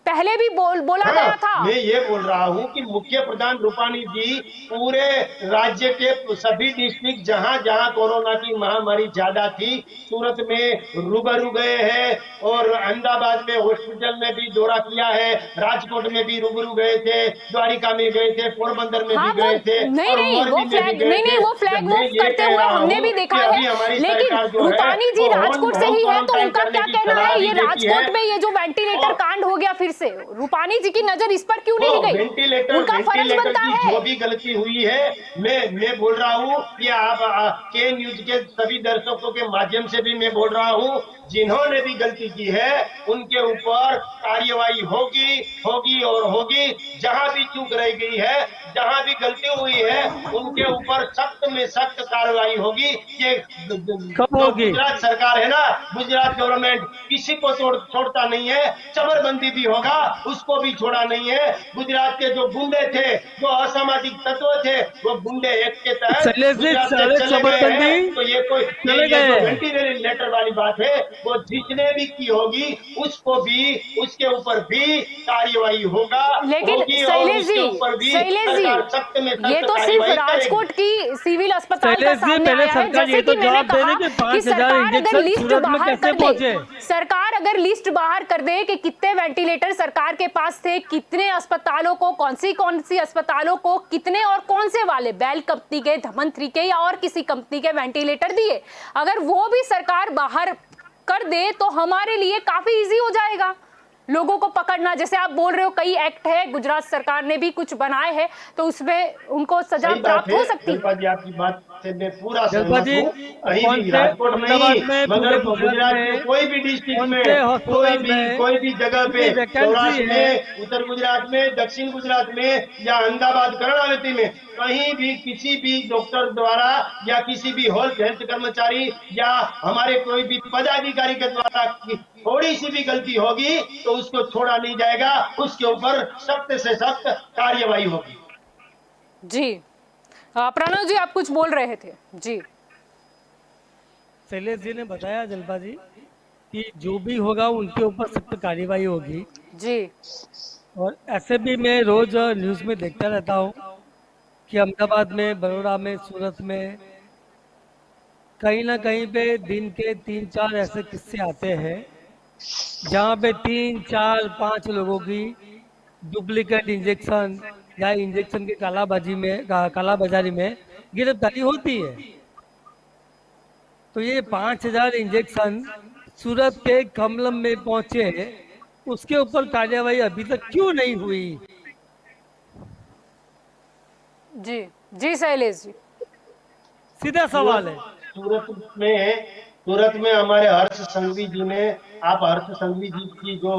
पहले भी बोला
हाँ,
गया था।
मैं ये बोल रहा हूँ कि मुख्य प्रधान रूपानी जी पूरे राज्य के सभी डिस्ट्रिक्ट जहां जहां कोरोना की महामारी ज्यादा थी, सूरत में रूबरू गए हैं और अहमदाबाद में हॉस्पिटल में भी दौरा किया है, राजकोट में भी रूबरू गए थे, द्वारिका में गए थे, पोरबंदर में
हाँ
भी
वो
गए थे
नहीं
और
नहीं वो
मोरबी में भी
फ्लैग
गए
नहीं नहीं
थे।
वो फ्लैग
मैं
मूव
ये
करते
कह
हुए
रहा
हमने
हूँ
भी देखा
कि
है,
अभी हमारी
लेकिन
सरकार जो है
रूपानी जी
वो
राजकोट से
होम
ही है, तो
क्वारंटाइन
उनका
करने
क्या
की
कहना
सलाह
है?
भी
ये
देती है।
राजकोट में ये जो वेंटिलेटर
और
कांड हो गया फिर से, रूपानी जी की नजर इस पर क्यों नहीं गई? उनका फर्ज
वेंटिलेटर
बनता
की
है।
जो भी गलती हुई है, मैं बोल रहा हूँ कि आप के न्यूज के सभी दर्शकों के माध्यम से भी मैं बोल रहा हूँ, जिन्होंने भी गलती की है उनके ऊपर कार्यवाही होगी होगी और होगी। जहां भी चूक रह गई है, जहां भी गलती हुई है, उनके ऊपर सख्त में सख्त कार्रवाई होगी। ये
कब
जो
होगी?
गुजरात सरकार है ना, गुजरात गवर्नमेंट किसी को छोड़ता नहीं है, चमरबंदी भी होगा, उसको भी छोड़ा नहीं है। गुजरात के जो गुंडे थे, जो असामाजिक तत्व थे, वो गुंडे एक्ट के तहत
शैलेश जी,
गुजरात से
सारे
चले गए हैं।
चमरबंदी
तो ये कोई
चले
ये
गए
जो
हैं।
वेंटिलेटर वाली बात है, वो जिसने भी की होगी उसको भी, उसके ऊपर भी कार्यवाही होगा
लेकिन
होगी और उसके ऊपर भी
शैलेश
सरकार सख्त में
जी, ये
सख्त
तो सिर्फ
कार्यवाही करेगी।
राजकोट की सिविल अस्पताल का
शैलेश जी,
सामने
पहले
आया है,
सरकार
जैसे
ये तो
कि मैंने
जवाब दे
कहा
दे कि
कि
5,000
सरकार अगर
इंजेक्शन
लिस्ट
सूरत में
बाहर
कैसे
कर दे,
पहुंचे?
सरकार अगर लिस्ट बाहर कर दे कि कितने वेंटिलेटर सरकार के पास थे, कितने अस्पतालों को, कौन सी अस्पतालों को कितने और कौन से वाले, बेल कंपनी के, धमंत्री के या और किसी कंपनी के वेंटिलेटर दिए, अगर वो भी सरकार बाहर कर दे तो हमारे लिए काफी इजी हो जाएगा लोगों को पकड़ना। जैसे आप बोल रहे हो कई एक्ट है, गुजरात सरकार ने भी कुछ बनाए हैं, तो उसमें उनको सजा
सही बात
प्राप्त
है
हो सकती है।
जलपा जी, आपकी बात से मैं पूरा
जलपा
सहमत
जी,
हूँ। कहीं
कौन
भी
से
राजकोट
अहमदाबाद
नहीं,
में,
मगर
पूरे गुजरात
गुजरात के
में
कोई भी डिस्ट्रिक्ट
कौन
में,
से हॉस्पिटल में
कोई भी जगह पे,
कितनी वैकेंसी
सौराष्ट्र
है?
में, उत्तर गुजरात में, दक्षिण गुजरात में या अहमदाबाद कर्णावती में, कहीं भी किसी भी डॉक्टर द्वारा या किसी भी हेल्थ कर्मचारी या हमारे कोई भी पदाधिकारी के द्वारा थोड़ी सी भी गलती होगी तो उसको छोड़ा नहीं जाएगा, उसके ऊपर सख्त से सख्त कार्यवाही होगी।
जी प्रणव जी, आप कुछ बोल रहे थे जी।
शैलेश जी ने बताया जलपा जी कि जो भी होगा उनके ऊपर सख्त कार्यवाही होगी।
जी
और ऐसे भी मैं रोज न्यूज़ में देखता रहता हूँ कि अहमदाबाद में, बड़ौदा में, सूरत में कहीं ना कहीं पे दिन के 3-4 ऐसे किस्से आते हैं जहाँ पे 3-4-5 लोगों की डुप्लीकेट इंजेक्शन या इंजेक्शन की कालाबाजारी में गिरफ्तारी होती है। तो ये 5,000 इंजेक्शन सूरत के कमलम में पहुंचे, उसके ऊपर कार्यवाही अभी तक क्यों नहीं हुई?
जी जी शैलेश जी,
सीधा सवाल है।
सूरत में हमारे हर्ष संघवी जी ने, आप हर्ष संघवी जी की जो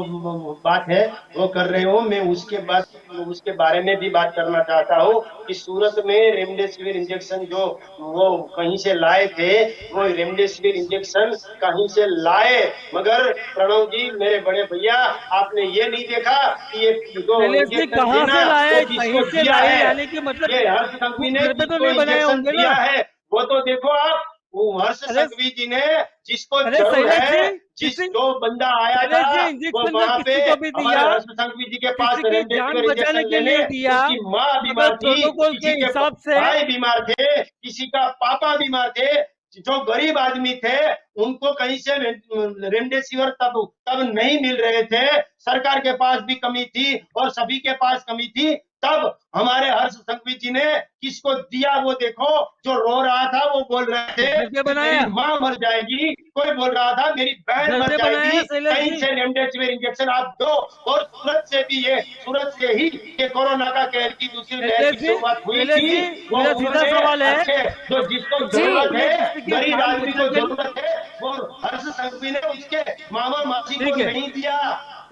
बात है वो कर रहे हो, मैं उसके बारे में भी बात करना चाहता हूँ कि सूरत में रेमडेसिविर इंजेक्शन जो वो कहीं से लाए थे, वो रेमडेसिविर इंजेक्शन कहीं से लाए, मगर प्रणव जी, मेरे बड़े भैया, आपने ये नहीं देखा कि ये जो
शैलेश जी
इंजेक्शन
कहाँ
देना
से लाए?
वो
कहीं
किसको
से
दिया
लाए
है,
यानी कि मतलब
ये हर्ष संघवी ने
घर पे तो
जिसको
नहीं बनाए
इंजेक्शन
होंगे
दिया
ना?
है वो तो देखो आप, वो हर्ष
अरे
संघवी जी ने, जिसको
अरे
जरूर
शैलेश
है,
जी,
जो बंदा आया था
शैलेश जी
वो
इंजेक्शन तो
वहां पे
किसी को भी
हमारे
दिया,
हर्ष संघवी जी के पास
किसी की जान
रेमडेसिविर
बचाने
इंजेक्शन
के
लेने,
लिए दिया,
उसकी माँ
मगर
बीमार थी,
प्रोटोकॉल के
किसी के
हिसाब से
भाई बीमार थे, किसी का पापा बीमार थे, जो गरीब आदमी थे उनको कहीं से रेमडेसिविर तब नहीं मिल रहे थे, सरकार के पास भी कमी थी और सभी के पास कमी थी, तब हमारे हर्ष संघवी जी ने किसको दिया वो देखो, जो रो रहा था वो बोल रहे थे
घर पे
कि
बनाया?
मेरी माँ मर जाएगी, कोई बोल रहा था मेरी बहन
घर
मर
पे बनाया
जाएगी,
शैलेश
कहीं
जी?
से रेमडेसिविर इंजेक्शन आप दो। और सूरत से ही ये कोरोना का कहर की दूसरी लहर
शैलेश
की
जी,
शुरुआत हुई
शैलेश
थी।
जी,
वो
मेरा सीधा
उन्होंने
सवाल है।
अच्छे जो जिसको
जी।
जरूरत है,
डिस्ट्रिक्ट के
गरीब
खान
आदमी को
बच्चों के लिए-
जरूरत है, वो हर्ष संघवी ने उसके मामा मासी को
ठीक है,
नहीं दिया,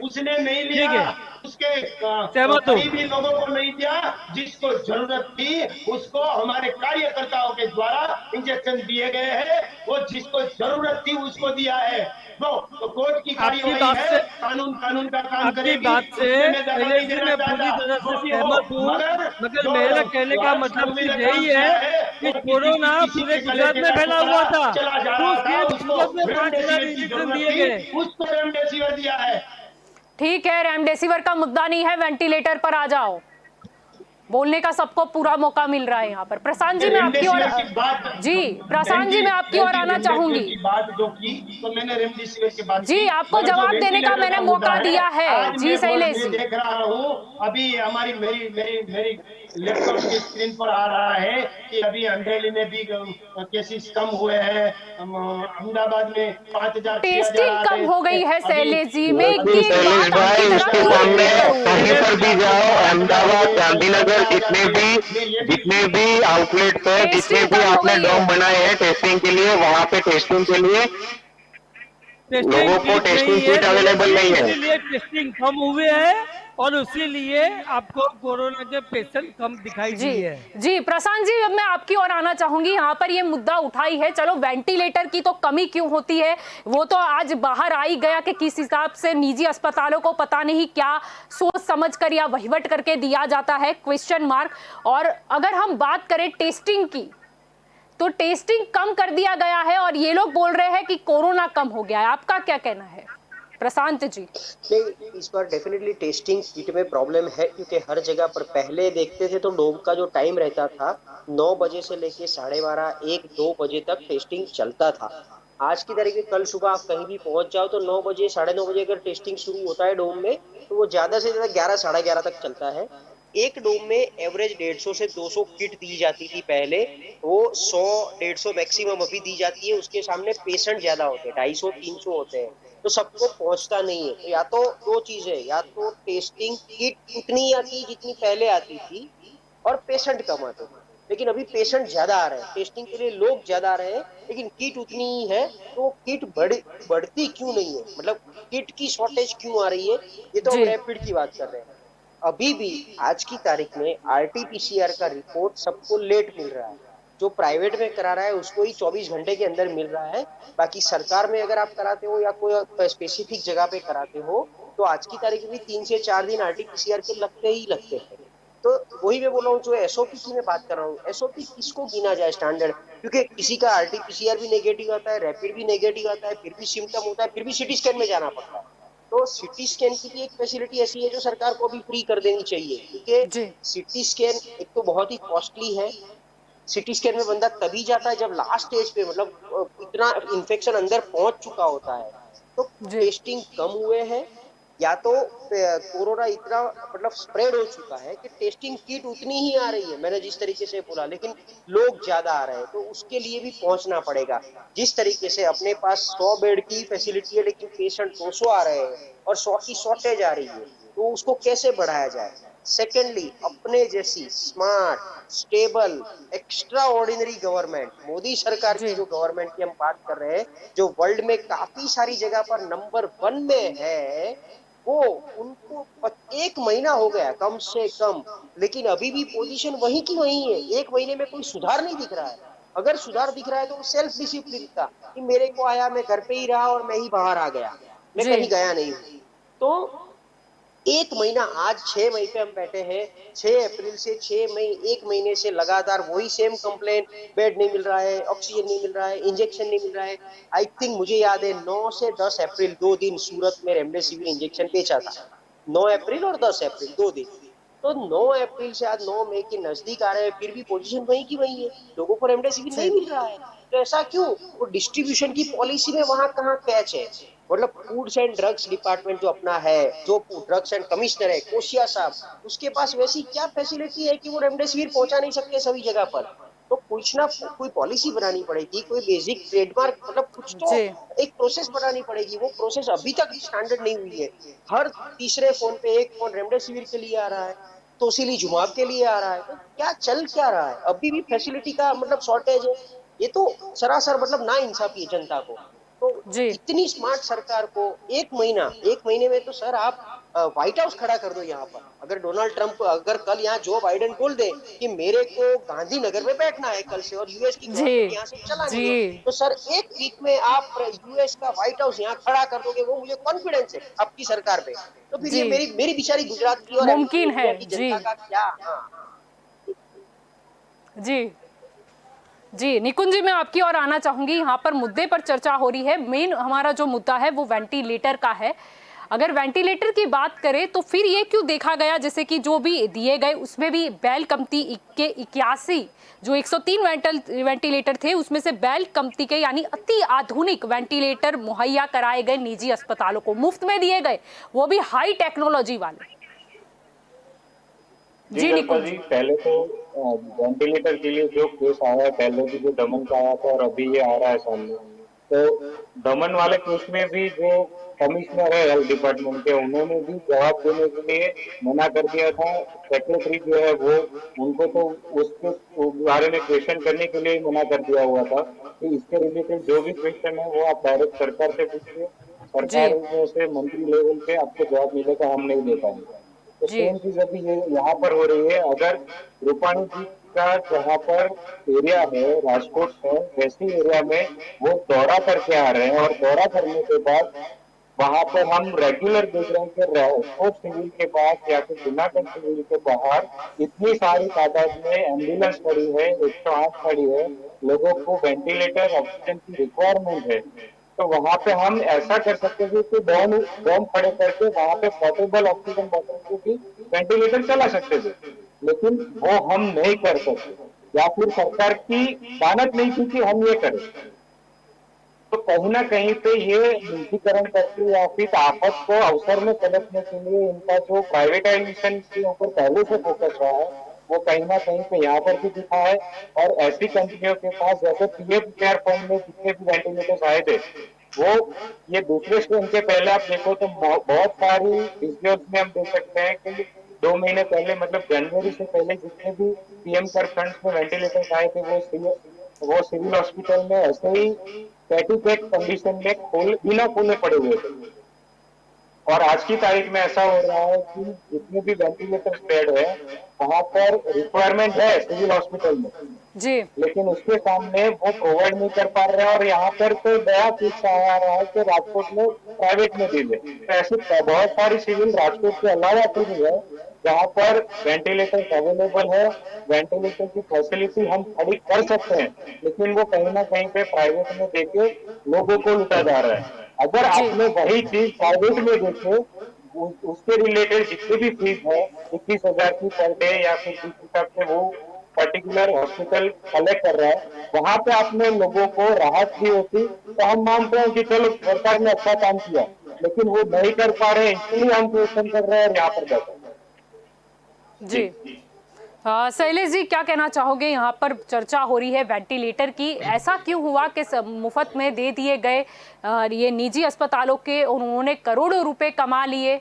उसने नहीं लिया,
ठीक है,
उसके
सहमत हूँ।
करीबी लोगों को नहीं दिया, जिसको जरूरत थी उसको हमारे कार्यकर्ताओं के द्वारा इंजेक्शन दिए गए हैं, वो जिसको जरूरत थी उसको दिया है। तो कोर्ट की
आपकी
कार्यवाही
बात
है,
से
कानून का काम
आपकी
करेगी,
बात से
उसमें मैं दखल नहीं
शैलेश जी
देना
मैं
चाहता,
पूरी तरह से
जो भी हो,
सहमत हूँ, मगर
जो
मेरा कहने का
हर्ष
मतलब
संघवी ने
सिर्फ
काम
यही
किया
है
है,
कि
वो
कोरोना
किसी
पूरे
के गले
गुजरात
के
में फैला
टुकड़ा
हुआ था,
चला जा
तो
रहा था,
सिर्फ
उसको
सूरत में 5,000
रेमडेसिविर की
इंजेक्शन
जरूरत
दिए
थी,
गए।
उसको रेमडेसिविर दिया है।
ठीक है, रेमडेसिविर का मुद्दा नहीं है, वेंटिलेटर पर आ जाओ। बोलने का सबको पूरा मौका मिल रहा है यहाँ पर। प्रशांत जी मैं आपकी ओर,
रेमडेसिविर की बात,
जी प्रशांत जी मैं आपकी ओर आना
रेमडेसिविर
चाहूंगी।
की बात जो की, तो मैंने रेमडेसिविर की बात
जी
की,
आपको
मगर जो
जवाब देने का
वेंटिलेटर
मैंने
का मुद्दा
मौका दिया है।
आज
जी शैलेश
मैं
जी।
देख रहा हूँ, अभी हमारी मेरी मेरी मेरी लैपटॉप की स्क्रीन पर आ रहा है कि अभी अमरेली में भी केसेस कम हुए हैं, अहमदाबाद में 5,000 6,000
टेस्टिंग
आ
कम
रहे
हो
थे,
गई है
अभी
शैलेश जी। मैं
लेकिन
एक
शैलेश
बात आपकी
भाई
तरफ
उसके
की
सामने
रिपीट
कहीं
करूं।
पर भी जाओ, अहमदाबाद, गांधीनगर, जितने भी आउटलेट्स है, जितने
टेस्टिंग
भी
कम हो
आपने
गई है।
डोम बनाए हैं टेस्टिंग के लिए, वहां पे टेस्टिंग के लिए
टेस्टिंग
लोगों को
किट नहीं
टेस्टिंग
है
किट
शैलेश
अवेलेबल
जी,
नहीं है।
इसीलिए टेस्टिंग कम हुए है और इसीलिए आपको कोरोना के पेशेंट कम दिखाई
जी
दिए है।
जी प्रशांत जी, अब मैं आपकी ओर आना चाहूंगी। यहाँ पर ये मुद्दा उठाई है, चलो वेंटिलेटर की तो कमी क्यों होती है वो तो आज बाहर आ ही गया कि किस हिसाब से निजी अस्पतालों को पता नहीं क्या सोच समझ कर या वहीवट करके दिया जाता है, क्वेश्चन मार्क। और अगर हम बात करें टेस्टिंग की, तो टेस्टिंग कम कर दिया गया है और ये लोग बोल रहे हैं कि कोरोना कम हो गया है। आपका क्या कहना है प्रशांत जी?
नहीं, इस बार डेफिनेटली टेस्टिंग किट में प्रॉब्लम है, क्योंकि हर जगह पर पहले देखते थे तो डोम का जो टाइम रहता था 9 बजे से लेके 12:30 1 2 बजे तक टेस्टिंग चलता था। आज की तारीख में कल सुबह आप कहीं भी पहुंच जाओ तो 9 बजे 9:30 बजे अगर टेस्टिंग शुरू होता है डोम में, तो वो ज्यादा से ज्यादा 11 11:30 तक चलता है। एक डोम में एवरेज 150 से 200 किट दी जाती थी पहले, वो 100 150 मैक्सिमम अभी दी जाती है। उसके सामने पेशेंट ज्यादा होते हैं, 250 300 होते हैं, तो सबको पहुंचता नहीं है। तो या तो दो चीज है, या तो टेस्टिंग किट उतनी आती जितनी पहले आती थी और पेशेंट कम आते थे। लेकिन अभी पेशेंट ज्यादा आ रहे हैं, टेस्टिंग के लिए लोग ज्यादा आ रहे हैं, लेकिन किट उतनी ही है। तो किट बढ़ती क्यों नहीं है, मतलब किट की शॉर्टेज क्यों आ रही है? ये तो हम
जी
रैपिड की बात कर रहे हैं। अभी भी आज की तारीख में आरटीपीसीआर का रिपोर्ट सबको लेट मिल रहा है। जो प्राइवेट में करा रहा है उसको ही 24 घंटे के अंदर मिल रहा है। बाकी सरकार में अगर आप कराते हो या कोई स्पेसिफिक जगह पे कराते हो, तो आज की तारीख में भी 3 से 4 दिन आरटीपीसीआर के लगते ही लगते हैं। तो वही मैं बोल रहा हूँ, जो एसओपी की मैं बात कर रहा हूँ, एसओपी किसको गिना जाए स्टैंडर्ड? क्योंकि किसी का आरटीपीसीआर भी नेगेटिव आता है, रैपिड भी नेगेटिव आता है, फिर भी सिम्टम होता है, फिर भी सिटी स्कैन में जाना पड़ता है। तो सिटी स्कैन की भी एक फैसिलिटी ऐसी है जो सरकार को भी फ्री कर देनी चाहिए, क्योंकि
जी
सिटी स्कैन एक तो बहुत ही कॉस्टली है। सिटी स्कैन में बंदा तभी जाता है जब लास्ट स्टेज पे, मतलब इतना इन्फेक्शन अंदर पहुंच चुका होता है। तो
जी
टेस्टिंग कम हुए हैं, या तो कोरोना इतना मतलब स्प्रेड हो चुका है कि टेस्टिंग किट उतनी ही आ रही है, मैंने जिस तरीके से बोला, लेकिन लोग ज्यादा आ रहे हैं, तो उसके लिए भी पहुंचना पड़ेगा। जिस तरीके से अपने पास 100 बेड की फैसिलिटी है लेकिन पेशेंट 200 आ रहे हैं और 100 की शॉर्टेज आ रही है, तो उसको कैसे बढ़ाया जाए? सेकेंडली, अपने जैसी smart, stable, extra ordinary government, Modi सरकार
जी
की जो गवर्नमेंट की हम बात कर रहे हैं, जो वर्ल्ड में काफी सारी जगह पर नंबर 1 में है, वो उनको 1 महीना हो गया कम से कम, लेकिन अभी भी पोजीशन वही की वही है। 1 महीने में कोई सुधार नहीं दिख रहा है। अगर सुधार दिख रहा है तो सेल्फ डिसिप्लिन का, कि मेरे को आया, मैं घर पे ही रहा और मैं ही बाहर आ गया, मैं
जी
कहीं गया नहीं हूँ। तो 1 महीना, आज 6 मई पे हम बैठे हैं, 6 अप्रैल से 6 मई, 1 महीने से लगातार वही सेम कंप्लेंट, बेड नहीं मिल रहा है, ऑक्सीजन नहीं मिल रहा है, इंजेक्शन नहीं मिल रहा है। आई थिंक मुझे याद है 9 से 10 अप्रैल 2 दिन सूरत में रेमडेसिविर इंजेक्शन बेचा था। 9 अप्रैल और 10 अप्रैल 2 दिन। तो 9 अप्रैल से आज 9 मई के नजदीक आ रहे हैं, फिर भी पोजीशन वही की वही है, लोगों को रेमडेसिविर नहीं मिल रहा है। तो ऐसा क्यों? वो डिस्ट्रीब्यूशन की पॉलिसी में वहां कहाँ कैच है? मतलब फूड्स एंड ड्रग्स डिपार्टमेंट जो अपना है, जो ड्रग्स एंड कमिश्नर है कोशिया साहब, उसके पास वैसी क्या फैसिलिटी है कि वो रेमडेसिविर पहुंचा नहीं सकते सभी जगह पर? तो कुछ ना कोई पॉलिसी बनानी पड़ेगी, कोई बेसिक ट्रेडमार्क, मतलब कुछ तो
जी
एक प्रोसेस बनानी पड़ेगी। वो प्रोसेस अभी तक स्टैंडर्ड नहीं हुई है। हर तीसरे फोन पे एक फोन रेमडेसिविर के लिए आ रहा है, तोसिलीजुमाब के लिए आ रहा है। तो क्या चल क्या रहा है? अभी भी फैसिलिटी का मतलब शॉर्टेज है। ये तो सरासर मतलब ना इंसाफी है जनता को। तो
जी
इतनी स्मार्ट सरकार को एक महीने में तो सर आप व्हाइट हाउस खड़ा कर दो यहाँ पर। अगर डोनाल्ड ट्रंप, अगर कल यहाँ जो बाइडेन बोल दे कि मेरे को गांधीनगर में बैठना है कल से और यूएस की
जी
गवर्नमेंट यहाँ से चलानी
जी
है, तो सर एक वीक में आप यूएस का व्हाइट हाउस यहाँ खड़ा कर दोगे, वो मुझे कॉन्फिडेंस है आपकी सरकार पे। तो फिर ये
जी
मेरी मेरी बेचारी गुजरात की और
मुमकिन है।
इंडिया की
जी
जनता का क्या? हाँ।
जी जी निकुंज जी, मैं आपकी ओर आना चाहूंगी। यहाँ पर मुद्दे पर चर्चा हो रही है। मेन हमारा जो मुद्दा है वो वेंटिलेटर का है। अगर वेंटिलेटर की बात करें तो फिर ये क्यों देखा गया, जैसे कि जो भी दिए गए उसमें भी बैल कंपनी के 81 जो 103 वेंटिलेटर थे उसमें से बैल कंपनी के यानी अति आधुनिक वेंटिलेटर मुहैया कराए गए निजी अस्पतालों को, मुफ्त में दिए गए, वो भी हाई टेक्नोलॉजी वाले।
जी
जी
कल्पा
निकुंज
जी,
जी।
पहले तो वेंटिलेटर के लिए जो केस आया है, पहले भी जो दमन का आया था और अभी ये आ रहा है सामने, तो दमन वाले केस में भी जो कमिश्नर है हेल्थ डिपार्टमेंट के, उन्होंने भी जवाब देने के लिए मना कर दिया था। सेक्रेटरी जो है वो, उनको तो उसके बारे में क्वेश्चन करने के लिए मना कर दिया हुआ था कि इसके रिलेटेड जो भी क्वेश्चन है वो आप डायरेक्ट सरकार से पूछिए,
जी
सरकार में से मंत्री लेवल पे आपको जवाब मिलेगा, हम नहीं दे पाएंगे। तो
जी
सेम चीज अभी ये यहाँ पर हो रही है। अगर रूपाणी जी का जहाँ पर एरिया है, राजकोट है, वैसे एरिया में वो दौरा करके आ रहे हैं और दौरा करने के बाद वहां पर हम रेगुलर देख रहे हैं कि राजकोट सिविल के पास या फिर जूनागढ़ सिविल के बाहर इतनी सारी तादाद में एम्बुलेंस खड़ी है, 108 खड़ी है, लोगों को वेंटिलेटर ऑक्सीजन की रिक्वायरमेंट है। तो वहां पे हम ऐसा कर सकते थे कि बॉम्ब बॉम्ब खड़े करके वहां पे पोर्टेबल ऑक्सीजन बॉटल को भी वेंटिलेटर चला सकते थे, लेकिन वो हम नहीं कर सकते, या फिर सरकार की मानत नहीं थी कि हम ये करें। तो कहीं ना कहीं पे ये निजीकरण करके या फिर आफत को अवसर में पलटने के लिए इनका जो प्राइवेटाइजेशन के ऊपर पहले से फोकस रहा है, वो कहीं ना कहीं पे यहाँ पर भी दिखा है। और ऐसी कंपनियों के पास, जैसे पीएम केयर फंड में जितने भी वेंटिलेटर्स आए थे, वो ये दूसरे स्ट्रेन के पहले आप देखो तो बहुत सारी विजुअल्स में हम देख सकते हैं कि 2 महीने पहले, मतलब जनवरी से पहले जितने भी पीएम केयर फंड में वेंटिलेटर्स आए थे, वो सिविल हॉस्पिटल में ऐसे ही स्टैटिक कंडीशन में बिना खोले पड़े हुए थे। और आज की तारीख में ऐसा हो रहा है कि जितने भी वेंटिलेटर बेड है, वहां पर रिक्वायरमेंट है सिविल हॉस्पिटल में,
जी
लेकिन उसके सामने वो प्रोवाइड नहीं कर पा रहे हैं। और यहाँ पर तो नया केस आ रहा है कि राजकोट में प्राइवेट में दी गई। तो ऐसी बहुत सारी सिविल राजकोट के अलावा भी है जहाँ पर वेंटिलेटर अवेलेबल है, वेंटिलेटर की फैसिलिटी हम खड़ी कर सकते हैं, लेकिन वो कहीं ना कहीं पे प्राइवेट में देके लोगों को लूटा जा रहा है। अगर
जी
आपने वही चीज प्राइवेट में देखे, उसके रिलेटेड जितनी भी फीस है 21,000 की पर डे या फिर जिस हिसाब से वो पर्टिकुलर हॉस्पिटल कलेक्ट कर रहा है, वहां पे आपने लोगों को राहत दी होती तो हम मानते हैं कि चलो सरकार ने अच्छा काम किया, लेकिन वो नहीं कर पा रहे, इसलिए हम क्वेश्चन कर रहे हैं और यहाँ पर बैठे।
जी शैलेश जी, क्या कहना चाहोगे? यहाँ पर चर्चा हो रही है वेंटिलेटर की, ऐसा क्यों हुआ कि मुफ्त में दे दिए गए ये निजी अस्पतालों के, उन्होंने करोड़ों रुपए कमा लिए?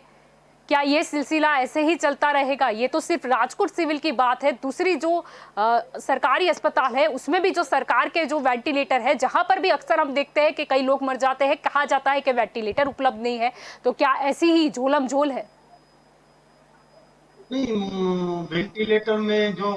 क्या ये सिलसिला ऐसे ही चलता रहेगा? ये तो सिर्फ राजकोट सिविल की बात है, दूसरी जो सरकारी अस्पताल है उसमें भी जो सरकार के जो वेंटिलेटर है, जहां पर भी अक्सर हम देखते हैं कि कई लोग मर जाते हैं, कहा जाता है कि वेंटिलेटर उपलब्ध नहीं है, तो क्या ऐसी ही झोलम झोल है?
नहीं, वेंटिलेटर में जो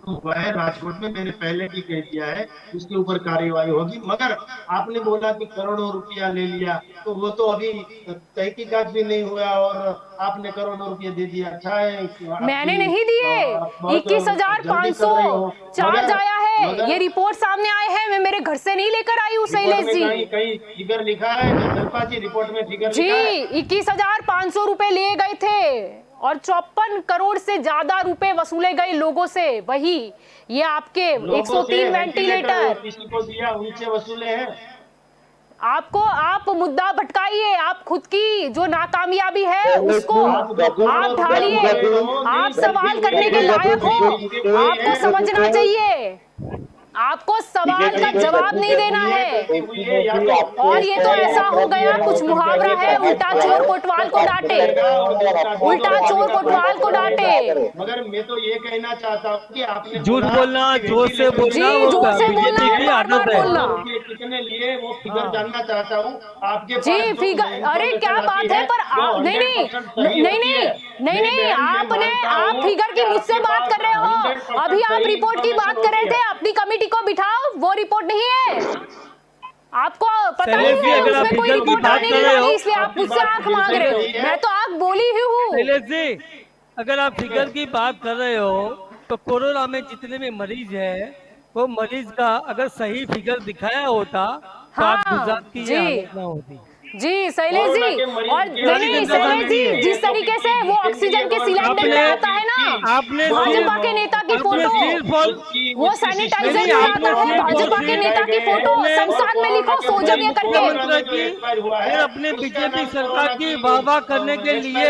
हुआ है राजकोट में, मैंने पहले भी कह दिया है, उसके ऊपर कार्यवाही होगी। मगर आपने बोला कि करोड़ों रुपया ले लिया, तो वो तो अभी तहकीकात भी नहीं हुआ और आपने करोड़ों रुपये दे दिया। अच्छा है,
मैंने नहीं दिए।
आप बहुत
21,500
जल्दी कर रही हो।
चार्ज आया है,
मगर
ये रिपोर्ट सामने आए हैं, मैं मेरे घर से नहीं लेकर आई हूँ
रिपोर्ट
शैलेश
में
जी।
कहीं फिगर लिखा है? कल्पा जी, रिपोर्ट में फिगर
जी
लिखा है?
21,500 रुपए लिए गए थे और 54 करोड़ से ज्यादा रुपए वसूले गए लोगों से। वही ये आपके
लोगों से
103 वेंटिलेटर।
किसी को दिया उनसे वसूले हैं।
आपको आप मुद्दा भटकाइए, आप खुद की जो नाकामयाबी है उसको आप ढालिए। आप सवाल करने के लायक हो, आपको समझना चाहिए, आपको सवाल का जवाब नहीं देना है। और ये तो ऐसा हो गया, कुछ मुहावरा है, उल्टा चोर कोतवाल को डांटे, उल्टा चोर कोतवाल को डांटे।
मगर मैं तो ये कहना चाहता हूँ कि आपने
झूठ बोलना, जोर से बोलना,
जी,
वो
जोर से बोलना,
बीजेपी की
बार-बार
आदत है।
बोलना।
कितने लिए वो फिगर जानना चाहता हूँ आपके
जी
पास जो
फिगर, अरे क्या बात है, पर आप नहीं नहीं नहीं नहीं नहीं नहीं आपने, आप फिगर की मुझसे बात कर रहे हो, अभी आप रिपोर्ट की बात कर रहे थे। अपनी कमेटी को बिठाओ, वो रिपोर्ट नहीं है, आपको पता नहीं है
अगर आप
उसमें कोई
फिगर की
रिपोर्ट
बात
आने
कर
नहीं
रहे हो,
वाली, इसलिए आप मुझसे आंख मांग रहे हो। मैं तो आंख बोली ही हूँ।
शैलेश जी, अगर आप फिगर की बात कर रहे हो तो कोरोना में जितने भी मरीज हैं, वो मरीज का अगर सही फिगर दिखाया होता तो आज
हाँ,
गुजरात की ये
जी।
हालत ना होती।
जी शैलेश जी,
कोरोना के मरीज
और
की
नहीं नहीं शैलेश जी, जिस तरीके से वो ऑक्सीजन के सिलेंडर में आता है ना,
आपने
भाजपा के नेता की फोटो, वो सैनिटाइजर में आता है, भाजपा के नेता की फोटो, शमशान में लिखो सौजन्य करके।
फिर अपने बीजेपी सरकार की वाह करने के लिए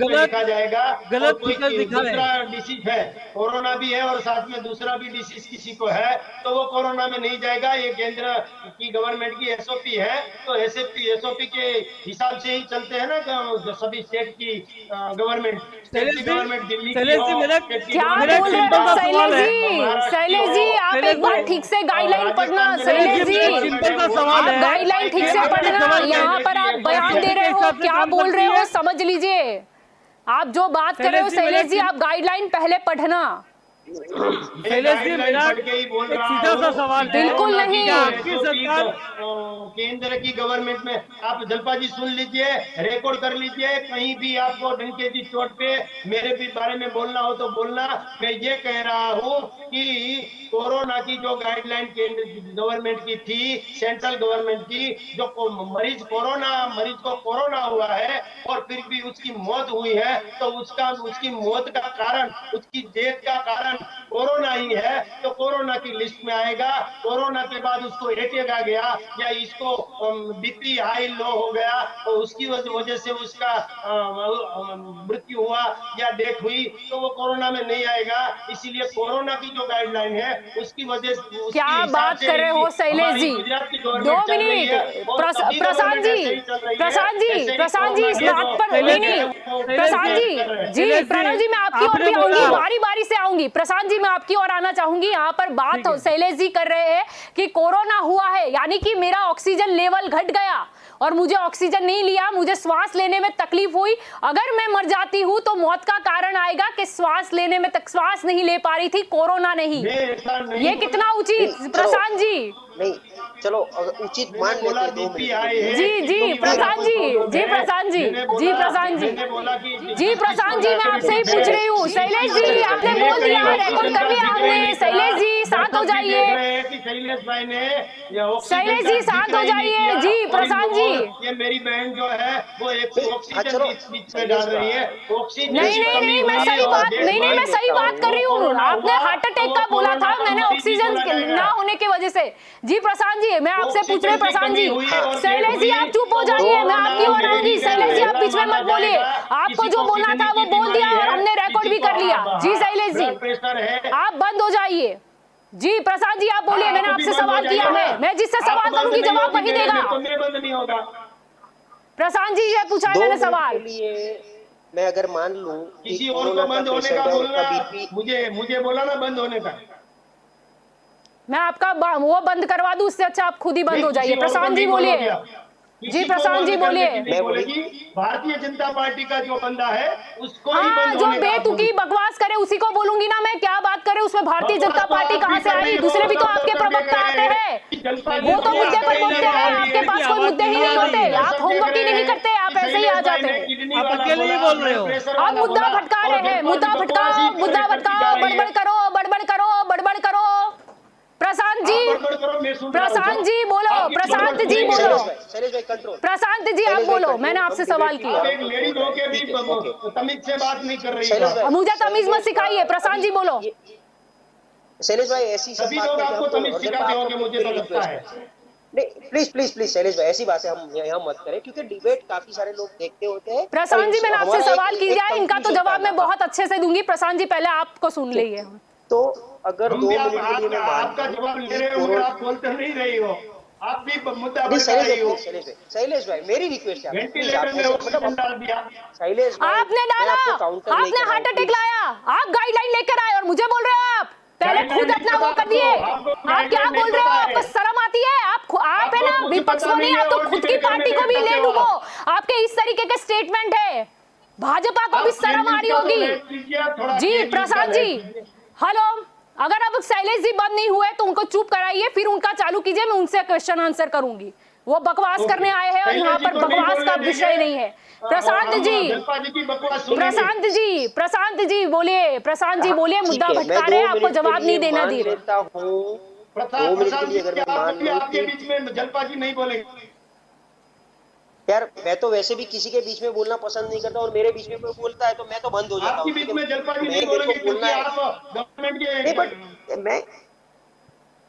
गलत फिगर दिखाए।
डिसीज है, कोरोना भी है और साथ में दूसरा भी डिसीज किसी को है तो वो कोरोना में नहीं जाएगा। ये केंद्र की गवर्नमेंट की एसओपी है, तो एसओपी के हिसाब से ही चलते हैं ना जो सभी स्टेट की गवर्नमेंट। स्टेट की गवर्नमेंट दिल्ली की
शैलेश जी,
हो,
मेरा
स्टेट की
क्या
गवर्नमेंट
बोल रहे
सिंपल
हो
सा सवाल
शैलेश
है।
जी? शैलेश जी आप एक बार ठीक से गाइडलाइन पढ़ना। शैलेश जी
सिंपल सा सवाल
आप
है,
गाइडलाइन ठीक से पढ़ना। यहाँ पर आप बयान दे रहे हो, क्या बोल रहे हो समझ लीजिए। आप जो बात कर रहे हो शैलेश जी, आप गाइडलाइन पहले पढ़ना।
शैलेश जी, मेरा एक सीधा सा सवाल है,
बिल्कुल नहीं।
कि आपकी सरकार
केंद्र की गवर्नमेंट में आप जलपा जी सुन लीजिए, रिकॉर्ड कर लीजिए, कहीं भी आपको डंके की चोट पे मेरे भी बारे में बोलना हो तो बोलना। मैं ये कह रहा हूँ कि कोरोना की जो गाइडलाइन केंद्र गवर्नमेंट की थी, सेंट्रल गवर्नमेंट की, जो मरीज को कोरोना हुआ है और फिर भी उसकी मौत हुई है, तो उसकी मौत का कारण, उसकी डेथ का कारण कोरोना ही है, तो कोरोना की लिस्ट में आएगा। कोरोना के बाद उसको अटैक आ गया या इसको बीपी हाई लो हो गया तो उसकी वजह से उसका मृत्यु हुआ या डेथ हुई, तो वो कोरोना में नहीं आएगा। इसीलिए कोरोना की जो गाइडलाइन है उसकी वजह से
क्या बात कर रहे हो शैलेश जी? 2 मिनट प्रशांत जी इस बात पर नहीं नहीं प्रशांत जी प्रणव जी मैं आपकी ओर भी आऊंगी, बारी बारी से आऊंगी। प्रशांत जी मैं आपकी ओर आना चाहूंगी। यहाँ पर बात शैलेश जी कर रहे हैं कि कोरोना हुआ है, यानी कि मेरा ऑक्सीजन लेवल घट गया और मुझे ऑक्सीजन नहीं लिया, मुझे श्वास लेने में तकलीफ हुई। अगर मैं मर जाती हूँ तो मौत का कारण आएगा कि श्वास लेने में तक श्वास नहीं ले पा रही थी, कोरोना नहीं। ये कितना उचित प्रशांत जी?
नहीं, चलो उचित मान लेते हैं 2 मिनट।
जी प्रशांत जी मैं आपसे ही पूछ रही हूँ। शैलेश जी आपने बोल दिया, रिकॉर्ड कर लिया हमने। शैलेश जी शांत हो जाइए, शैलेश जी शांत हो जाइए। जी प्रशांत जी,
ये मेरी बहन जो है वो एक ऑक्सीजन बीच में डाल रही है, ऑक्सीजन
नहीं मैं सही बात मैं सही बात कर रही हूँ। आपने हार्ट अटैक का बोला था, मैंने ऑक्सीजन ना होने की वजह से। जी प्रशांत जी मैं आपसे पूछ रहे प्रशांत जी। शैलेश जी आप चुप हो जाइए, मैं आपकी ओर आऊंगी। शैलेश जी आप बीच में मत बोलिए, आपको जो बोलना था वो बोल दिया और हमने रिकॉर्ड भी कर लिया। जी शैलेश जी आप बंद हो जाइए। जी प्रसाद जी आप बोलिए, मैंने आपसे सवाल किया है, मैं जिससे सवाल करूंगी जवाब वही देगा।
बंद नहीं होगा।
प्रशांत जी से पूछा है मैंने सवाल।
मैं अगर मान लूं
किसी और को बंद होने का बोलना, मुझे बोला ना बंद होने का,
मैं आपका वो बंद करवा दूं, उससे अच्छा आप खुद ही बंद हो जाइए। प्रशांत जी बोलिए। जी प्रशांत जी बोलिए।
भारतीय जनता पार्टी का जो बंदा है उसको
हाँ, जो बेतुकी बकवास करे उसी को बोलूंगी ना मैं। क्या बात करे उसमें भारतीय जनता पार्टी कहाँ से आई? दूसरे भी तो आपके प्रवक्ता आते हैं, वो तो मुद्दे पर बोलते हैं। आपके पास कोई मुद्दे ही नहीं होते, आप होमवर्क ही नहीं करते, आप ऐसे ही आ जाते हैं।
आप अकेले ही बोल रहे हो।
आप मुद्दा भटका रहे हैं, मुद्दा भटकाओ, बड़बड़ करो। प्रशांत जी
सुन रहा हूँ।
प्रशांत जी बोलो,
आपकी
प्रशांत
बात
जी
नहीं
बोलो,
है।
शैलेश भाई कंट्रोल।
प्रशांत जी आप
शैलेश भाई
बोलो,
कंट्रोल,
मैंने आपसे
हम
सवाल
डिबेट
किया।
आप एक लेडीज होके भी
ठीक है, ओके।
तमीज से बात नहीं कर रही हो
शैलेश
आप।
भाई,
मुझे तमीज मत
शैलेश
सिखाइए, प्रशांत जी बोलो।
शैलेश भाई ऐसी सब
सभी
बात
लोग
करके
आपको
हम तो,
तमीज
और जब
सिखाते
आपको
होंगे, मुझे
मेरी
तो लगता
रिक्वेस्ट
है।
है, नहीं प्लीज प्लीज प्लीज शैलेश भाई ऐसी बातें हम यहाँ मत करें, क्योंकि डिबेट काफी सारे लोग देखते होते हैं और
प्रशांत जी मैंने आपसे
हमारा
सवाल
एक
किया है, इनका तो
कंक्लूजन पे
जवाब
आना।
मैं
हाँ,
बहुत अच्छे से दूंगी। प्रशांत जी पहले आपको सुन
ठीक।
लिए।
तो अगर
हम भी
2 मिनट के लिए मैं मान
आपका
लूं
जवाब ले
कि
रहे हो, मगर
कोरोना,
आप बोलते नहीं रही हो। आप भी मुद्दा
नहीं
भड़का
शैलेश भाई
रही हो।
प्लीज, शैलेश भाई मेरी रिक्वेस्ट है आपसे, प्लीज
वेंटिलेटर
आप
में
ऐसे मतलब
ऑक्सीजन
हम,
डाल दिया।
शैलेश भाई
आपने
मैं
डाला,
आपको काउंटर नहीं
आपने
कर रहा हूँ
हार्ट अटैक
प्लीज।
लाया, आप गाइडलाइन लेकर आए और मुझे बोल रहे हो आप पहले
गाइडलाइन
खुद
नहीं
अपना
पता
वो कर
आपको,
दिए।
आपको
आप क्या
गाइडलाइन नहीं
बोल रहे हो?
पता
आपको
है।
शर्म आती है? आप है
आपको
ना
कुछ
विपक्ष
पता
को
नहीं
नहीं,
है
आप तो
और
खुद की
डिबेट करने
पार्टी को
बैठ
भी ले
जाते हो
डूबो।
आप।
आपके इस तरीके के स्टेटमेंट है, भाजपा को भी
आप
शर्म आ
केजरीवाल
रही
का तो
होगी।
लैंड कीजिए, थोड़ा
जी
केजरीवाल का
प्रसाद जी,
लैंड कीजिए।
हेलो, अगर अब शैलेश जी बंद नहीं हुए तो उनको चुप कराइए, फिर उनका चालू कीजिए, मैं उनसे क्वेश्चन आंसर करूंगी। वो बकवास
ओके।
करने आए हैं और यहाँ
शैलेश जी
पर
को नहीं
बकवास
बोलने
का
देंगे।
विषय नहीं है। प्रशांत
हम
जी,
जलपा जी की बकवास सुनेंगे।
प्रशांत जी बोलिए, प्रशांत जी
हाँ,
बोलिए,
ठीक
मुद्दा
है, मैं
भटका रहे
दो
हैं, आपको
मिनट के
जवाब
लिए
नहीं देना
मान
दे रहे।
लेता हूँ, 2 मिनट के
प्रशांत
लिए
जी,
अगर मैं
आप
मान
बोलिए,
लूं
आपके
कि,
बीच में जलपा जी नहीं बोलेंगे।
यार मैं तो वैसे भी किसी के बीच में बोलना पसंद नहीं करता, और मेरे बीच में कोई बोलता है तो मैं तो बंद हो जाता
आपके
हूँ,
बीच
क्योंकि
में जलपा जी नहीं
मेरे को
बोलेंगे
बोलना
क्योंकि
है।
आप गवर्नमेंट
नहीं बट
के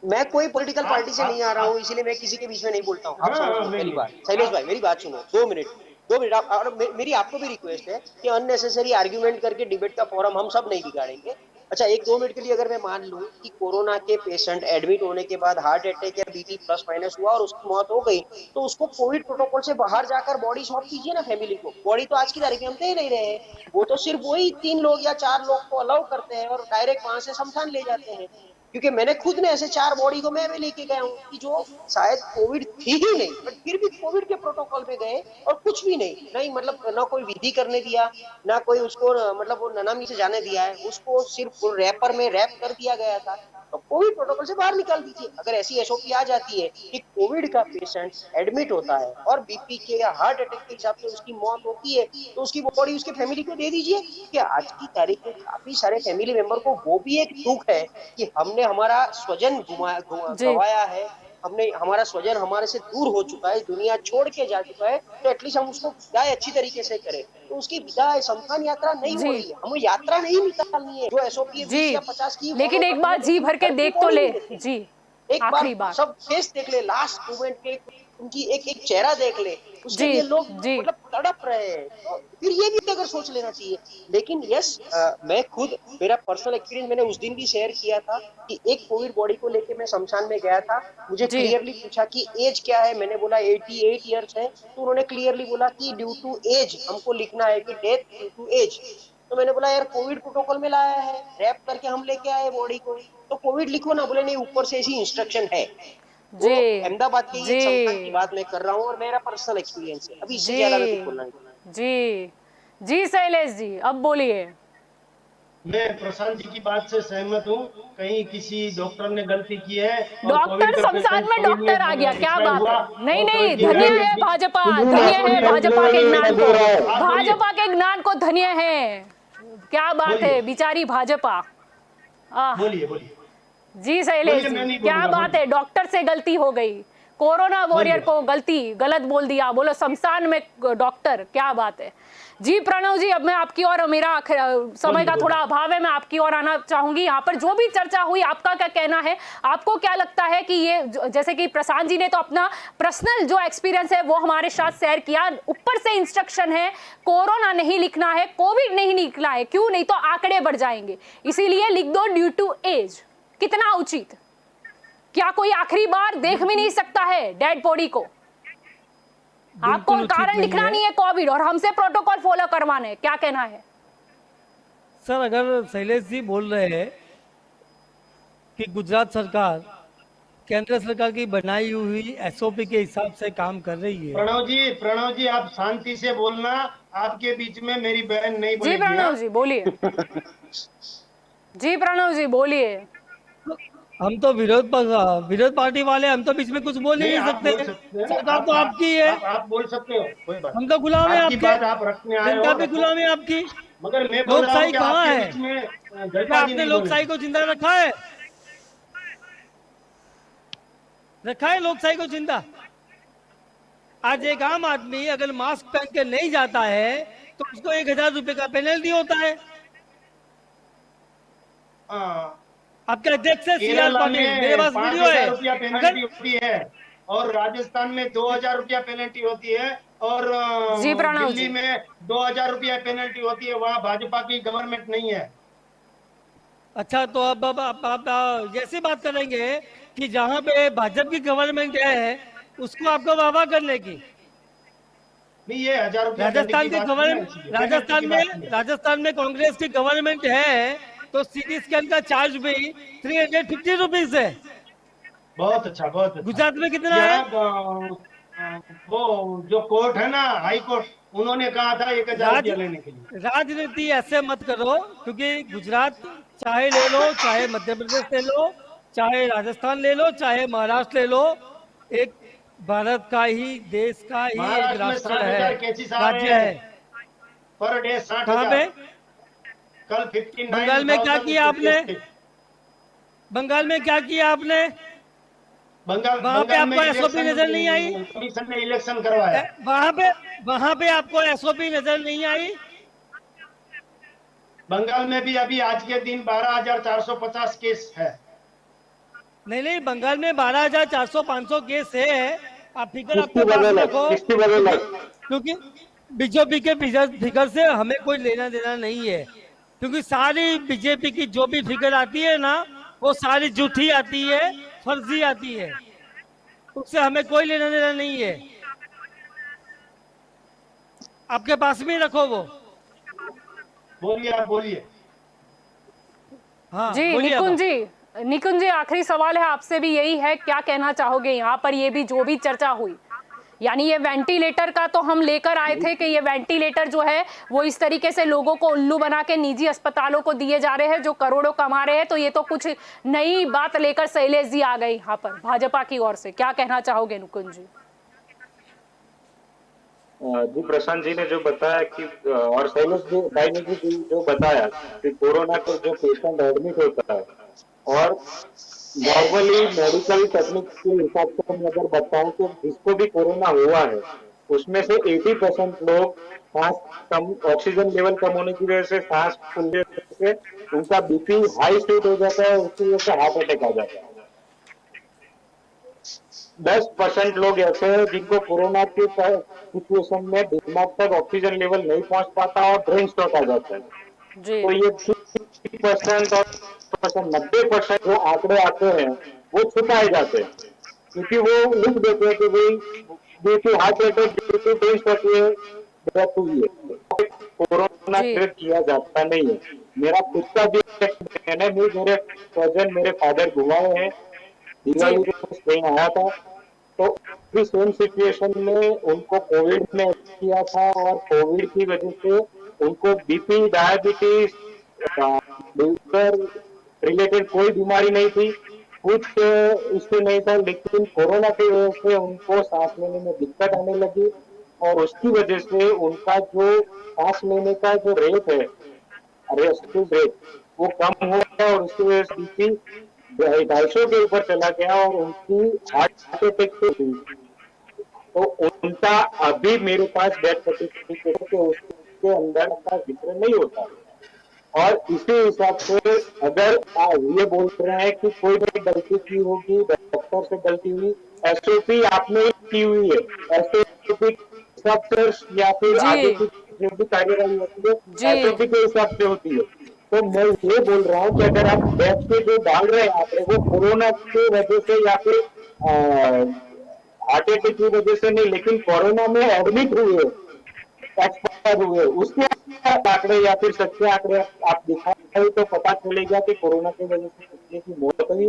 मैं कोई पॉलिटिकल पार्टी से नहीं आ रहा हूँ,
आप
इसीलिए मैं किसी के बीच में नहीं बोलता हूँ। आप
हाँ
समझ
हाँ,
लो
नहीं
मेरी
नहीं
बात, शैलेश भाई
आप
मेरी बात सुनो, 2 मिनट, 2 मिनट आप, और मेरी आपको भी रिक्वेस्ट है कि अननेसेसरी आर्ग्यूमेंट करके डिबेट का फोरम हम सब नहीं बिगाड़ेंगे। अच्छा 1-2 मिनट के लिए अगर मैं मान लूं कि कोरोना के पेशेंट एडमिट होने के बाद हार्ट अटैक या बीपी प्लस माइनस हुआ और उसकी मौत हो गई, तो उसको कोविड प्रोटोकॉल से बाहर जाकर बॉडी सौंप दीजिए ना फैमिली को। बॉडी तो आज की तारीख में हम दे नहीं रहे हैं, वो तो सिर्फ वही 3 लोग या 4 लोग को अलाउ करते हैं और डायरेक्ट वहां से शमशान ले जाते हैं। क्योंकि मैंने खुद ने ऐसे 4 बॉडी को मैं भी लेके गया हूँ कि जो शायद कोविड थी ही नहीं, बट फिर भी कोविड के प्रोटोकॉल पे गए और कुछ भी नहीं, नहीं मतलब ना कोई विधि करने दिया, ना कोई उसको मतलब वो ननामी से जाने दिया है, उसको सिर्फ रैपर में रैप कर दिया गया था। तो कोविड प्रोटोकॉल से बाहर निकाल दीजिए। अगर ऐसी एसओपी आ जाती है कि कोविड का पेशेंट एडमिट होता है और बीपी के या हार्ट अटैक के हिसाब से उसकी मौत होती है, तो उसकी बॉडी उसके फैमिली को दे दीजिए। कि आज की तारीख में काफी सारे फैमिली मेंबर को वो भी एक दुख है कि हमने हमारा स्वजन
जी
गवाया है, हमने हमारा स्वजन हमारे से दूर हो चुका है, दुनिया छोड़ के जा चुका है, तो एटलीस्ट हम उसको विदाई अच्छी तरीके से करें। तो उसकी विदाई शमशान यात्रा नहीं हो
जी
रही है, हमें यात्रा नहीं निकालनी है। जो एसओपी है
जी,
20 या 50 की
लेकिन
फॉलो
एक
करनी
बार
है,
जी
लेकिन
भर के
घर पे
देख तो
बॉडी
ले।
नहीं देते।
जी,
एक बार
आखिरी बार।
सब फेस देख ले, लास्ट मोमेंट के उनकी एक एक चेहरा देख ले, उसके
जी
लिए लोग
जी
मतलब तड़प रहे हैं। तो फिर ये भी अगर सोच लेना चाहिए। लेकिन यस, मैं खुद, मेरा पर्सनल एक्सपीरियंस मैंने उस दिन भी शेयर किया था कि एक कोविड बॉडी को लेके मैं शमशान में गया था। मुझे
जी
क्लियरली पूछा कि एज क्या है, मैंने बोला 88 ईयर्स है, तो उन्होंने क्लियरली बोला कि ड्यू टू एज हमको लिखना है कि डेथ ड्यू टू एज। तो मैंने बोला यार कोविड प्रोटोकॉल में लाया है, रैप करके हम लेके आए बॉडी को, तो कोविड लिखो ना। बोले नहीं, ऊपर से ऐसी इंस्ट्रक्शन है। तो
जी
अहमदाबाद के ही
जी
एक शमशान की बात मैं कर रहा हूँ और मेरा पर्सनल एक्सपीरियंस है, अभी इससे ज्यादा मैं कुछ
जी
बोलना नहीं चाहता।
जी जी शैलेश जी अब बोलिए।
मैं प्रशांत जी की बात से सहमत हूँ। कहीं किसी डॉक्टर ने गलती की है और कोविड
डॉक्टर
का
शमशान
पेशेंट
में
कोविड
डॉक्टर आ गया,
में
क्या
एक्सपायर
बात
हुआ
है? नहीं
और
नहीं,
कोविड की
धन्य
दवाई
है
मिली।
भाजपा,
सुनिए,
धन्य
आप
है
बोलिए,
भाजपा के ज्ञान को,
बोल रहा है।
आप बोलिए।
भाजपा के ज्ञान को धन्य है। क्या बात है,
बोलिए
बिचारी भाजपा। आह,
बोलिए बोलिए
जी शैलेश
बोलिए,
जी
मैं नहीं
क्या
बोलूंगा,
बात है,
बोलिए
डॉक्टर से गलती हो गई, कोरोना वॉरियर
बोलिए।
को गलत बोल दिया, बोलो शमशान में डॉक्टर, क्या बात है। जी प्रणव जी, अब मैं आपकी और, मेरा समय का
बोलिए।
थोड़ा अभाव है, मैं आपकी ओर आना चाहूंगी। यहाँ पर जो भी चर्चा हुई, आपका क्या कहना है? आपको क्या लगता है कि ये जैसे कि प्रशांत जी ने तो अपना पर्सनल जो एक्सपीरियंस है वो हमारे साथ शेयर किया, ऊपर से इंस्ट्रक्शन है कोरोना नहीं लिखना है, कोविड नहीं लिखना है, क्यों नहीं तो आंकड़े बढ़ जाएंगे, इसीलिए लिख दो ड्यू टू एज। कितना उचित? क्या कोई आखिरी बार देख भी नहीं सकता है डेड बॉडी को? आपको
बिल्कुल उचित
कारण लिखना नहीं है कोविड और हमसे प्रोटोकॉल फॉलो करवाने, क्या कहना है?
सर, अगर शैलेश जी बोल रहे हैं कि गुजरात सरकार केंद्र सरकार की बनाई हुई एसओपी के हिसाब से काम कर रही है,
प्रणव जी आप शांति से बोलना। आपके बीच में मेरी बहन नहीं
जी
बोलेगी।
प्रणव
हाँ?
जी बोलिए। जी प्रणव जी बोलिए।
हम तो विरोध पार्टी वाले, हम तो बीच में कुछ बोल ही नहीं
आप बोल
सकते।
सकते हैं।
सरकार तो आपकी है,
आप बोल सकते हो, कोई बात
हम
नहीं।
तो गुलाम है
आपकी
आपके,
बात आप रखने आए
जनता
हो,
भी
रखो।
गुलाम है आपकी।
मगर मैं बोल रहा हूँ
लोकशाही
कि
कहाँ
आपके
है?
बीच में
क्या
जलपा जी
आपने
नहीं
लोकशाही
बोलेगी।
को जिंदा रखा है? रखा है लोकशाही को जिंदा। आज एक आम आदमी अगर मास्क पहन के नहीं जाता है तो उसको 1,000 रुपए का पेनल्टी होता है।
हाँ,
आपके अध्यक्ष है सीआर
केरला
पाटिल, मेरे
में
पास
पांच
वीडियो है।
हजार रुपया पेनल्टी
अगर
होती है और राजस्थान में 2,000 रुपया पेनल्टी होती है और
जी प्रणव
दिल्ली
जी।
में 2,000 रुपया पेनल्टी होती है। वहां भाजपा की गवर्नमेंट नहीं है।
अच्छा, तो अब आप जैसे बात करेंगे कि जहां पे भाजपा की गवर्नमेंट है उसको आपको वाह करने की।
नहीं, ये 1,000 रुपया दंड
राजस्थान
की
की
बात की ना,
गवर्नमेंट
इसलिए पेनल्टी की बात की है।
राजस्थान में कांग्रेस की गवर्नमेंट है तो सीटी स्कैन का चार्ज भी 350 रुपीज है।
बहुत अच्छा, बहुत अच्छा।
गुजरात में कितना है?
यहाँ वो जो कोर्ट है ना, हाई कोर्ट, उन्होंने कहा था 1,000
राज
रुपया लेने के लिए।
राजनीति ऐसे मत करो, क्योंकि गुजरात चाहे ले लो, चाहे मध्य प्रदेश ले लो, चाहे राजस्थान ले लो, चाहे महाराष्ट्र ले लो, एक भारत का ही, देश का ही एक
महाराष्ट्र में
राष्ट्र
60,000
है,
केसेस आ रहे
राज्य
हैं
है।
Per day. साठ
कहाँ पे?
हजार कल 59,000
बंगाल में क्या किया आपने?
केस थे।
बंगाल में क्या किया आपने?
बंगाल
वहां पे
बंगाल में
आपको एसओपी
इलेक्शन,
नजर नहीं आई?
कमीशन ने इलेक्शन करवाया।
वहां पे आपको एसओपी नजर नहीं आई?
बंगाल में भी अभी आज के दिन 12,450 केस है।
नहीं, बंगाल में 12,400-500 केस है। आप फिगर
किसकी
आपके पास
बदौलत,
रखो,
किसकी बदौलत?
क्योंकि बीजेपी के फिगर से हमें कोई लेना देना नहीं है, क्योंकि सारी बीजेपी की जो भी फिगर आती है ना, वो सारी झूठी आती है, फर्जी आती है, उससे हमें कोई लेना देना नहीं है। आपके पास में रखो वो।
बोलिए, आप बोलिए।
हाँ,
जी
बोलिए
निकुंज
अब।
जी, निकुंज जी, आखिरी सवाल है आपसे भी यही है, क्या कहना चाहोगे यहाँ पर? ये भी जो भी चर्चा हुई, यानी ये वेंटिलेटर का तो हम लेकर आए थे कि ये वेंटिलेटर जो है वो इस तरीके से लोगों को उल्लू बना के निजी अस्पतालों को दिए जा रहे हैं जो करोड़ों कमा रहे हैं, तो ये तो कुछ नई बात लेकर शैलेश जी आ गए यहाँ पर भाजपा की ओर से। क्या कहना चाहोगे निकुंज जी?
जी प्रशांत जी ने जो बताया कि और शैलेश जी भाई ने भी जो बताया कि कोरोना के जो पेशेंट एडमिट होता है और नॉर्मली मेडिकल टेक्निक के हिसाब से मैं अगर बताऊं तो जिसको भी कोरोना हुआ है उसमें से 80% लोग सांस कम, ऑक्सीजन लेवल कम होने की वजह से, सांस फूलने से उनका बीपी हाई स्टेट हो जाता है, उसकी वजह से हार्ट अटैक आ जाता है। 10% लोग ऐसे हैं जिनको कोरोना की सिचुएशन में दिमाग तक ऑक्सीजन लेवल नहीं पहुंच पाता और ब्रेन स्ट्रोक आ जाता है।
जी
तो ये 30% और 90% जो आंकड़े आते हैं वो छुपाए जाते हैं, क्योंकि वो लिख देते हैं कि भाई due to heart attack, due to brain stroke ये डेथ हुई है। कोरोना
जी
ट्रीट किया जाता नहीं है। मेरा खुद का भी मैंने भी, मेरे कजन, मेरे फादर घुमाए हैं,
जी
दिवाली को स्पेन आया था, तो भी सेम सिचुएशन में उनको कोविड में किया था और कोविड की वजह से उनको बीपी, डायबिटीज, शुगर रिलेटेड कोई बीमारी नहीं थी, कुछ इश्यू नहीं था, लेकिन कोरोना की वजह से उनको सांस लेने में दिक्कत आने लगी और उसकी वजह से उनका जो सांस लेने का जो रेट है, रेस्पिरेटरी रेट, वो कम हुआ और उसकी वजह से बीपी 250 के ऊपर चला गया और उनकी हार्ट अटैक से हुई। तो उनका अभी मेरे पास डेथ सर्टिफिकेट के उसके अंदर का जिक्र नहीं होता और इसी हिसाब से अगर ये बोल रहे हैं कि कोई भी गलती की होगी, डॉक्टर से गलती हुई, एसओपी आपने की हुई है, एसओपी हिसाब से या फिर आगे की
जी
जो भी कार्यवाही होती है
जी
एसओपी के हिसाब से होती है। तो मैं ये बोल रहा हूँ कि अगर आप डेथ के जो डाल रहे हैं आंकड़े वो कोरोना की वजह से या फिर हार्ट अटैक की वजह से नहीं, लेकिन कोरोना में एडमिट हुए, एक्सपायर हुए, उसके आंकड़े या फिर सच्चे आंकड़े आप दिखाए तो पता चलेगा कि कोरोना की वजह से कितने की मौत हुई।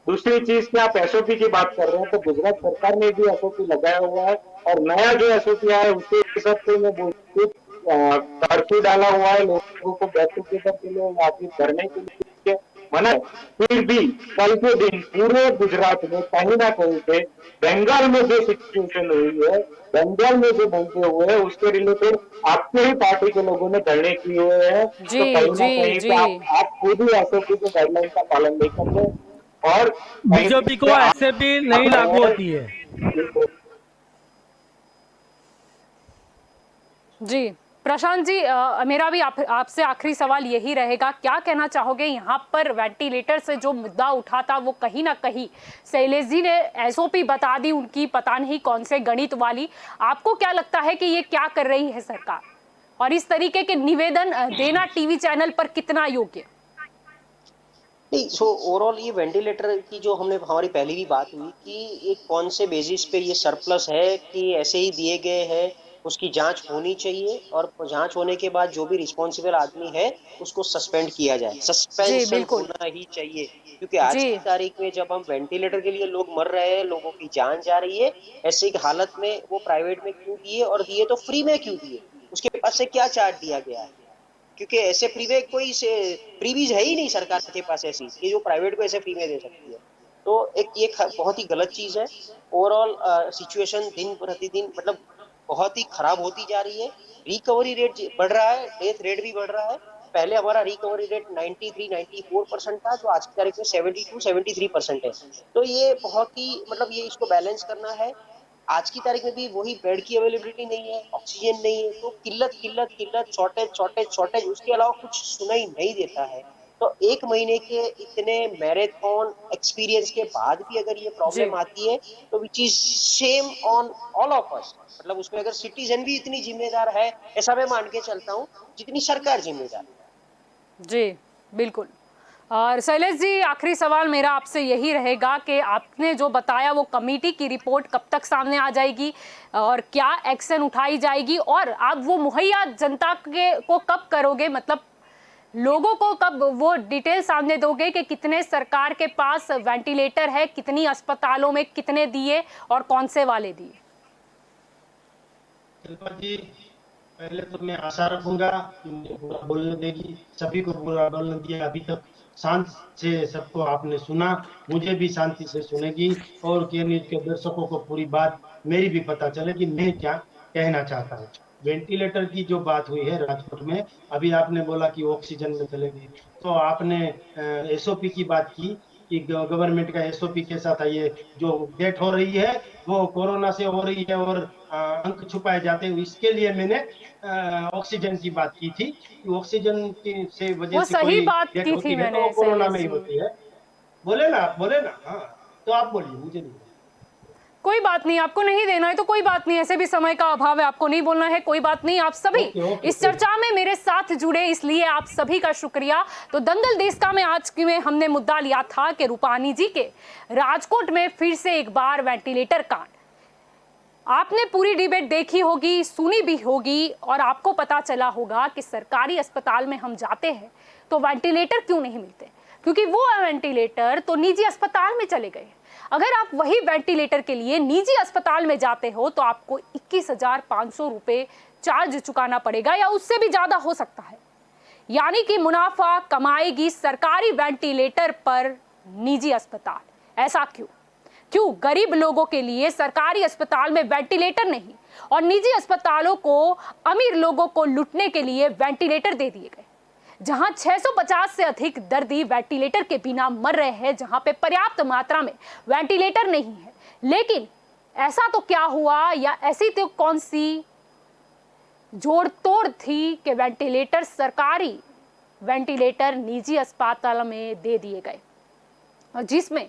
दूसरी चीज की आप एसओपी की बात कर रहे हैं तो गुजरात सरकार ने भी एसओपी लगाया हुआ है और नया जो एसओपी आया है उसके हिसाब से मैं बोलती कर्फ्यू डाला हुआ है, लोगों को गेट टूगेदर के लिए या फिर करने के लिए मना है। फिर भी कल के दिन पूरे गुजरात में कहीं ना कहीं पे बंगाल में जो सिचुएशन हुई है, बंगाल में जो दंगे हुए हैं उसके रिलेटेड आपके ही पार्टी के लोगों ने धरने किए हुए हैं। तो
जी
कहीं ना
जी
कहीं
जी
पे आप खुद ही एसओपी के गाइडलाइन का पालन नहीं कर रहे और
बीजेपी को एसएपी नहीं लागू होती है।
जी प्रशांत जी, मेरा भी आपसे आखिरी सवाल यही रहेगा, क्या कहना चाहोगे यहाँ पर वेंटिलेटर से जो मुद्दा उठा था वो कहीं ना कहीं शैलेश जी ने एसओपी बता दी उनकी, पता नहीं कौन से गणित वाली। आपको क्या लगता है कि ये क्या कर रही है सरकार, और इस तरीके के निवेदन देना टीवी चैनल पर कितना योग्य?
नहीं, सो ओवरऑल ये वेंटिलेटर की जो हमने हमारी पहले भी बात हुई कि एक कौन से बेसिस पे ये सरप्लस है कि ऐसे ही दिए गए हैं, उसकी जांच होनी चाहिए और जांच होने के बाद जो भी रिस्पॉन्सिबल आदमी है उसको सस्पेंड किया जाए,
जी
सस्पेंशन
बिल्कुल।
होना ही चाहिए। क्योंकि आज
जी
की तारीख में जब हम वेंटिलेटर के लिए लोग मर रहे हैं, लोगों की जान जा रही है, ऐसी हालत में वो प्राइवेट में क्यों दिए, और दिए तो फ्री में क्यों दिए, उसके पास से क्या चार्ज दिया गया है? क्योंकि ऐसे फ्री में कोई फ्रीबीज है ही नहीं सरकार के पास ऐसी कि जो प्राइवेट को ऐसे फ्री में दे सकती है। तो एक ये बहुत ही गलत चीज है। ओवरऑल सिचुएशन दिन प्रतिदिन मतलब बहुत ही खराब होती जा रही है। रिकवरी रेट बढ़ रहा है, डेथ रेट भी बढ़ रहा है। पहले हमारा रिकवरी रेट 93-94% था, जो आज की तारीख में 72-73% है। तो ये बहुत ही मतलब ये इसको बैलेंस करना है। आज की तारीख में भी वही बेड की अवेलेबिलिटी नहीं है, ऑक्सीजन नहीं है, तो किल्लत किल्लत किल्लत, शॉर्टेज शॉर्टेज शॉर्टेज, उसके अलावा कुछ सुनाई नहीं देता है। तो एक महीने के इतने मैराथन एक्सपीरियंस के बाद भी अगर ये
जी
प्रॉब्लम आती है तो which is shame on all of us. मतलब उसमें अगर सिटीजन भी इतनी जिम्मेदार है ऐसा मैं मान के चलता हूँ जितनी सरकार जिम्मेदार है।
जी बिल्कुल। और शैलेश जी, आखिरी सवाल मेरा आपसे यही रहेगा कि आपने जो बताया वो कमेटी की रिपोर्ट कब तक सामने आ जाएगी और क्या एक्शन उठाई जाएगी, और आप वो मुहैया जनता के को कब करोगे, मतलब लोगों को कब वो डिटेल सामने दोगे कि कितने सरकार के पास वेंटिलेटर है, कितनी अस्पतालों में कितने दिए और कौन से वाले दिए?
शिल्पा जी, पहले तो मैं आशा रखूंगा कि मुझे पूरा बोलने देगी, सभी को पूरा बोलने दिया। अभी तक शांत से सबको आपने सुना, मुझे भी शांति से सुनेगी और के न्यूज के दर्शकों को पूरी बात मेरी भी पता चले कि मैं क्या कहना चाहता हूँ। वेंटिलेटर की जो बात हुई है राजकोट में, अभी आपने बोला कि ऑक्सीजन में चलेगी, तो आपने एसओपी की बात की कि गवर्नमेंट का एसओपी के साथ ये जो डेथ हो रही है वो कोरोना से हो रही है और अंक छुपाए जाते हैं। इसके लिए मैंने ऑक्सीजन की बात की थी कि ऑक्सीजन की से वजह
वो
से
सही
कोई
बात
डेथ
की
होती
थी
है तो वो
मैंने
कोरोना
शैलेश
में ही
जी।
होती है। बोले ना, आप बोले ना। हाँ, तो आप बोलिए, मुझे नहीं।
कोई बात नहीं, आपको नहीं देना है तो कोई बात नहीं, ऐसे भी समय का अभाव है, आपको नहीं बोलना है, कोई बात नहीं। आप सभी इस चर्चा में मेरे साथ जुड़े, इसलिए आप सभी का शुक्रिया। तो दंगल देश का में आज में हमने मुद्दा लिया था कि रूपानी जी के राजकोट में फिर से एक बार वेंटिलेटर कांड। आपने पूरी डिबेट देखी होगी, सुनी भी होगी, और आपको पता चला होगा कि सरकारी अस्पताल में हम जाते हैं तो वेंटिलेटर क्यों नहीं मिलते, क्योंकि वो वेंटिलेटर तो निजी अस्पताल में चले गए। अगर आप वही वेंटिलेटर के लिए निजी अस्पताल में जाते हो तो आपको 21,500 रुपये चार्ज चुकाना पड़ेगा, या उससे भी ज्यादा हो सकता है। यानी कि मुनाफा कमाएगी सरकारी वेंटिलेटर पर निजी अस्पताल। ऐसा क्यों? क्यों गरीब लोगों के लिए सरकारी अस्पताल में वेंटिलेटर नहीं और निजी अस्पतालों को अमीर लोगों को लूटने के लिए वेंटिलेटर दे दिए गए? जहां 650 से अधिक दर्दी वेंटिलेटर के बिना मर रहे हैं, जहां पे पर्याप्त मात्रा में वेंटिलेटर नहीं है, लेकिन ऐसा तो क्या हुआ, या ऐसी तो कौन सी जोड़ तोड़ थी कि वेंटिलेटर सरकारी वेंटिलेटर निजी अस्पताल में दे दिए गए, और जिसमें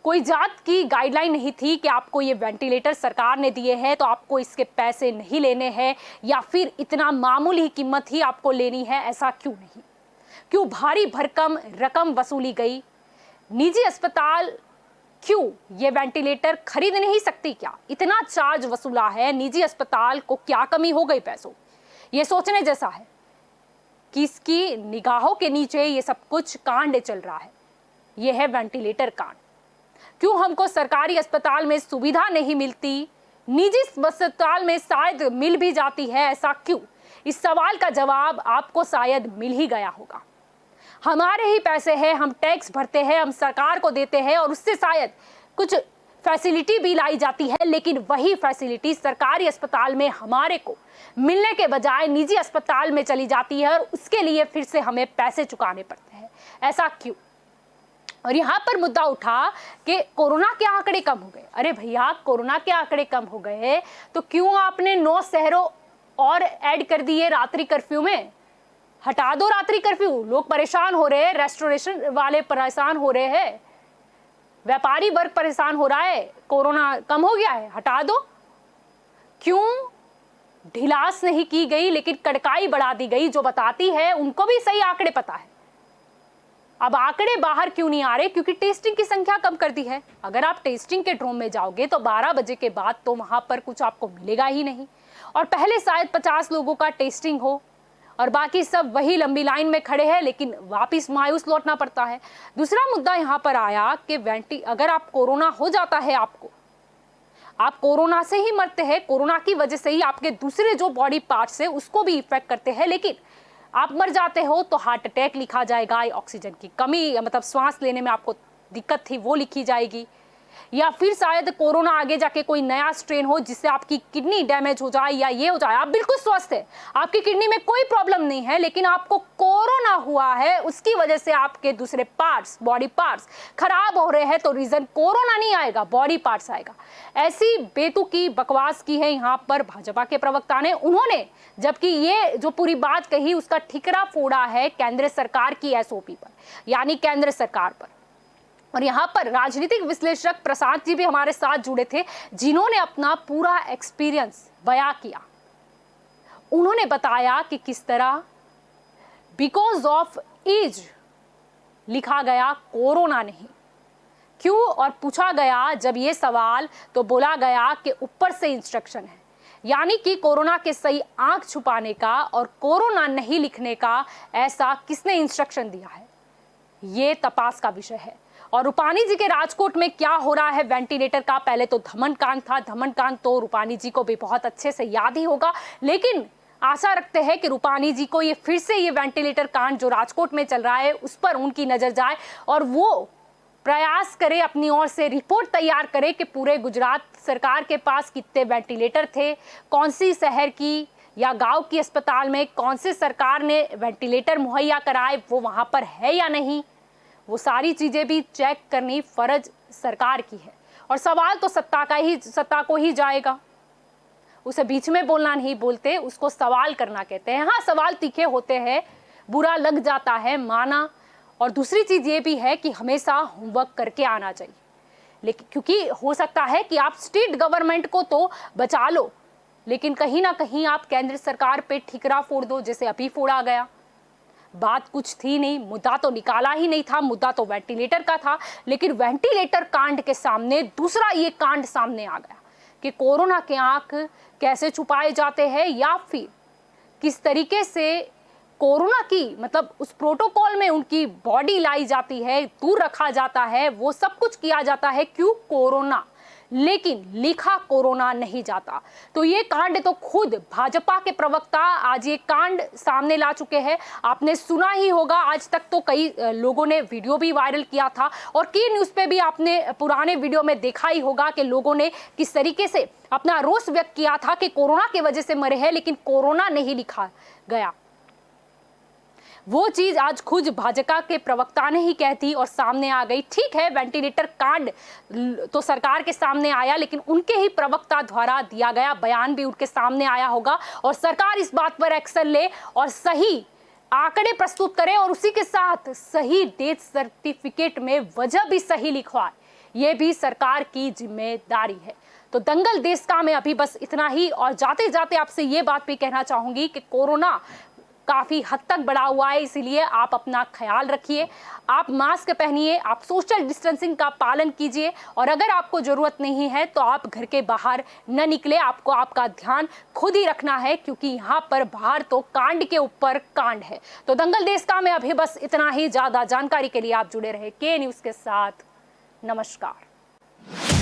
कोई जात की गाइडलाइन नहीं थी कि आपको ये वेंटिलेटर सरकार ने दिए हैं तो आपको इसके पैसे नहीं लेने हैं, या फिर इतना मामूली कीमत ही आपको लेनी है। ऐसा क्यों नहीं? क्यों भारी भरकम रकम वसूली गई? निजी अस्पताल क्यों ये वेंटिलेटर खरीद नहीं सकती? क्या इतना चार्ज वसूला है? निजी अस्पताल को क्या कमी हो गई पैसों? ये सोचने जैसा है कि इसकी निगाहों के नीचे ये सब कुछ कांड चल रहा है। ये है वेंटिलेटर कांड। क्यों हमको सरकारी अस्पताल में सुविधा नहीं मिलती, निजी अस्पताल में शायद मिल भी जाती है, ऐसा क्यों? इस सवाल का जवाब आपको शायद मिल ही गया होगा। हमारे ही पैसे हैं, हम टैक्स भरते हैं, हम सरकार को देते हैं और उससे शायद कुछ फैसिलिटी भी लाई जाती है, लेकिन वही फैसिलिटी सरकारी अस्पताल में हमारे को मिलने के बजाय निजी अस्पताल में चली जाती है और उसके लिए फिर से हमें पैसे चुकाने पड़ते हैं। ऐसा क्यों? और यहाँ पर मुद्दा उठा कि कोरोना के आंकड़े कम हो गए। अरे भैया, कोरोना के आंकड़े कम हो गए तो क्यों आपने 9 शहरों और ऐड कर दिए रात्रि कर्फ्यू में? हटा दो रात्रि कर्फ्यू, लोग परेशान हो रहे हैं, रेस्टोरेशन वाले परेशान हो रहे हैं, व्यापारी वर्ग परेशान हो रहा है, कोरोना कम हो गया है, हटा दो। क्यों ढिलास नहीं की गई लेकिन कड़काई बढ़ा दी गई, जो बताती है उनको भी सही आंकड़े पता है। अब आंकड़े बाहर क्यों नहीं आ रहे? क्योंकि टेस्टिंग की संख्या कम कर दी है। अगर आप टेस्टिंग के ड्रोन में जाओगे तो 12 बजे के बाद तो वहां पर कुछ आपको मिलेगा ही नहीं, और पहले शायद 50 लोगों का टेस्टिंग हो और बाकी सब वही लंबी लाइन में खड़े हैं, लेकिन वापिस मायूस लौटना पड़ता है। दूसरा मुद्दा यहाँ पर आया कि अगर आप कोरोना हो जाता है, आप कोरोना से ही मरते हैं, कोरोना की वजह से ही आपके दूसरे जो बॉडी पार्ट्स है उसको भी इफेक्ट करते हैं, लेकिन आप मर जाते हो तो हार्ट अटैक लिखा जाएगा, ऑक्सीजन की कमी, मतलब सांस लेने में आपको दिक्कत थी वो लिखी जाएगी, या फिर शायद कोरोना आगे जाके कोई नया स्ट्रेन हो जिससे आपकी किडनी डैमेज हो जाए या ये हो जाए। आप बिल्कुल स्वस्थ है, आपकी किडनी में कोई प्रॉब्लम नहीं है, लेकिन आपको कोरोना हुआ है, उसकी वजह से आपके दूसरे पार्ट्स, बॉडी पार्ट्स खराब हो रहे हैं, तो रीजन कोरोना नहीं आएगा, बॉडी पार्ट्स आएगा। ऐसी बेतुकी बकवास की है यहाँ पर भाजपा के प्रवक्ता ने। उन्होंने जबकि ये जो पूरी बात कही उसका ठिकरा फोड़ा है केंद्र सरकार की एसओपी पर, यानी केंद्र सरकार पर। और यहाँ पर राजनीतिक विश्लेषक प्रशांत जी भी हमारे साथ जुड़े थे, जिन्होंने अपना पूरा एक्सपीरियंस बयां किया। उन्होंने बताया कि किस तरह बिकॉज ऑफ एज लिखा गया, कोरोना नहीं। क्यों? और पूछा गया जब ये सवाल तो बोला गया कि ऊपर से इंस्ट्रक्शन है, यानी कि कोरोना के सही आंख छुपाने का और कोरोना नहीं लिखने का ऐसा किसने इंस्ट्रक्शन दिया है, ये तपास का विषय है। और रूपानी जी के राजकोट में क्या हो रहा है वेंटिलेटर का, पहले तो धमन कांड था, धमन कांड तो रूपानी जी को भी बहुत अच्छे से याद ही होगा, लेकिन आशा रखते हैं कि रूपानी जी को ये फिर से ये वेंटिलेटर कांड जो राजकोट में चल रहा है उस पर उनकी नजर जाए और वो प्रयास करे, अपनी ओर से रिपोर्ट तैयार करे कि पूरे गुजरात सरकार के पास कितने वेंटिलेटर थे, कौन सी शहर की या गांव की अस्पताल में कौन से सरकार ने वेंटिलेटर मुहैया कराए, वो वहां पर है या नहीं, वो सारी चीजें भी चेक करनी फर्ज सरकार की है। और सवाल तो सत्ता को ही जाएगा, उसे बीच में बोलना नहीं बोलते, उसको सवाल करना कहते हैं। हाँ, सवाल तीखे होते हैं, बुरा लग जाता है, माना। और दूसरी चीज ये भी है कि हमेशा होमवर्क करके आना चाहिए, लेकिन क्योंकि हो सकता है कि आप स्टेट गवर्नमेंट को तो बचा लो, लेकिन कहीं ना कहीं आप केंद्र सरकार पे ठिकरा फोड़ दो, जैसे अभी फोड़ा गया। बात कुछ थी नहीं, मुद्दा तो निकाला ही नहीं था, मुद्दा तो वेंटिलेटर का था, लेकिन वेंटिलेटर कांड के सामने दूसरा ये कांड सामने आ गया कि कोरोना के आंक कैसे छुपाए जाते हैं, या फिर किस तरीके से कोरोना की, मतलब उस प्रोटोकॉल में उनकी बॉडी लाई जाती है, दूर रखा जाता है, वो सब कुछ किया जाता है, क्यों? कोरोना, लेकिन लिखा कोरोना नहीं जाता। तो ये कांड तो खुद भाजपा के प्रवक्ता आज ये कांड सामने ला चुके हैं। आपने सुना ही होगा, आज तक तो कई लोगों ने वीडियो भी वायरल किया था और की न्यूज़ पे भी आपने पुराने वीडियो में देखा ही होगा कि लोगों ने किस तरीके से अपना रोष व्यक्त किया था कि कोरोना की वजह से मरे हैं, लेकिन कोरोना नहीं लिखा गया। वो चीज आज खुद भाजपा के प्रवक्ता ने ही कहती और सामने आ गई। ठीक है, वेंटिलेटर कांड तो सरकार के सामने आया, लेकिन उनके ही प्रवक्ता द्वारा दिया गया बयान भी उनके सामने आया होगा और सरकार इस बात पर एक्शन ले और सही आंकड़े प्रस्तुत करे और उसी के साथ सही डेथ सर्टिफिकेट में वजह भी सही लिखवाए। ये भी सरकार की जिम्मेदारी है। तो दंगल देश का में अभी बस इतना ही, और जाते जाते आपसे ये बात भी कहना चाहूंगी कि कोरोना काफ़ी हद तक बढ़ा हुआ है, इसीलिए आप अपना ख्याल रखिए, आप मास्क पहनिए, आप सोशल डिस्टेंसिंग का पालन कीजिए, और अगर आपको ज़रूरत नहीं है तो आप घर के बाहर न निकले। आपको आपका ध्यान खुद ही रखना है, क्योंकि यहाँ पर बाहर तो कांड के ऊपर कांड है। तो दंगल देश का में अभी बस इतना ही। ज़्यादा जानकारी के लिए आप जुड़े रहे के न्यूज़ के साथ। नमस्कार।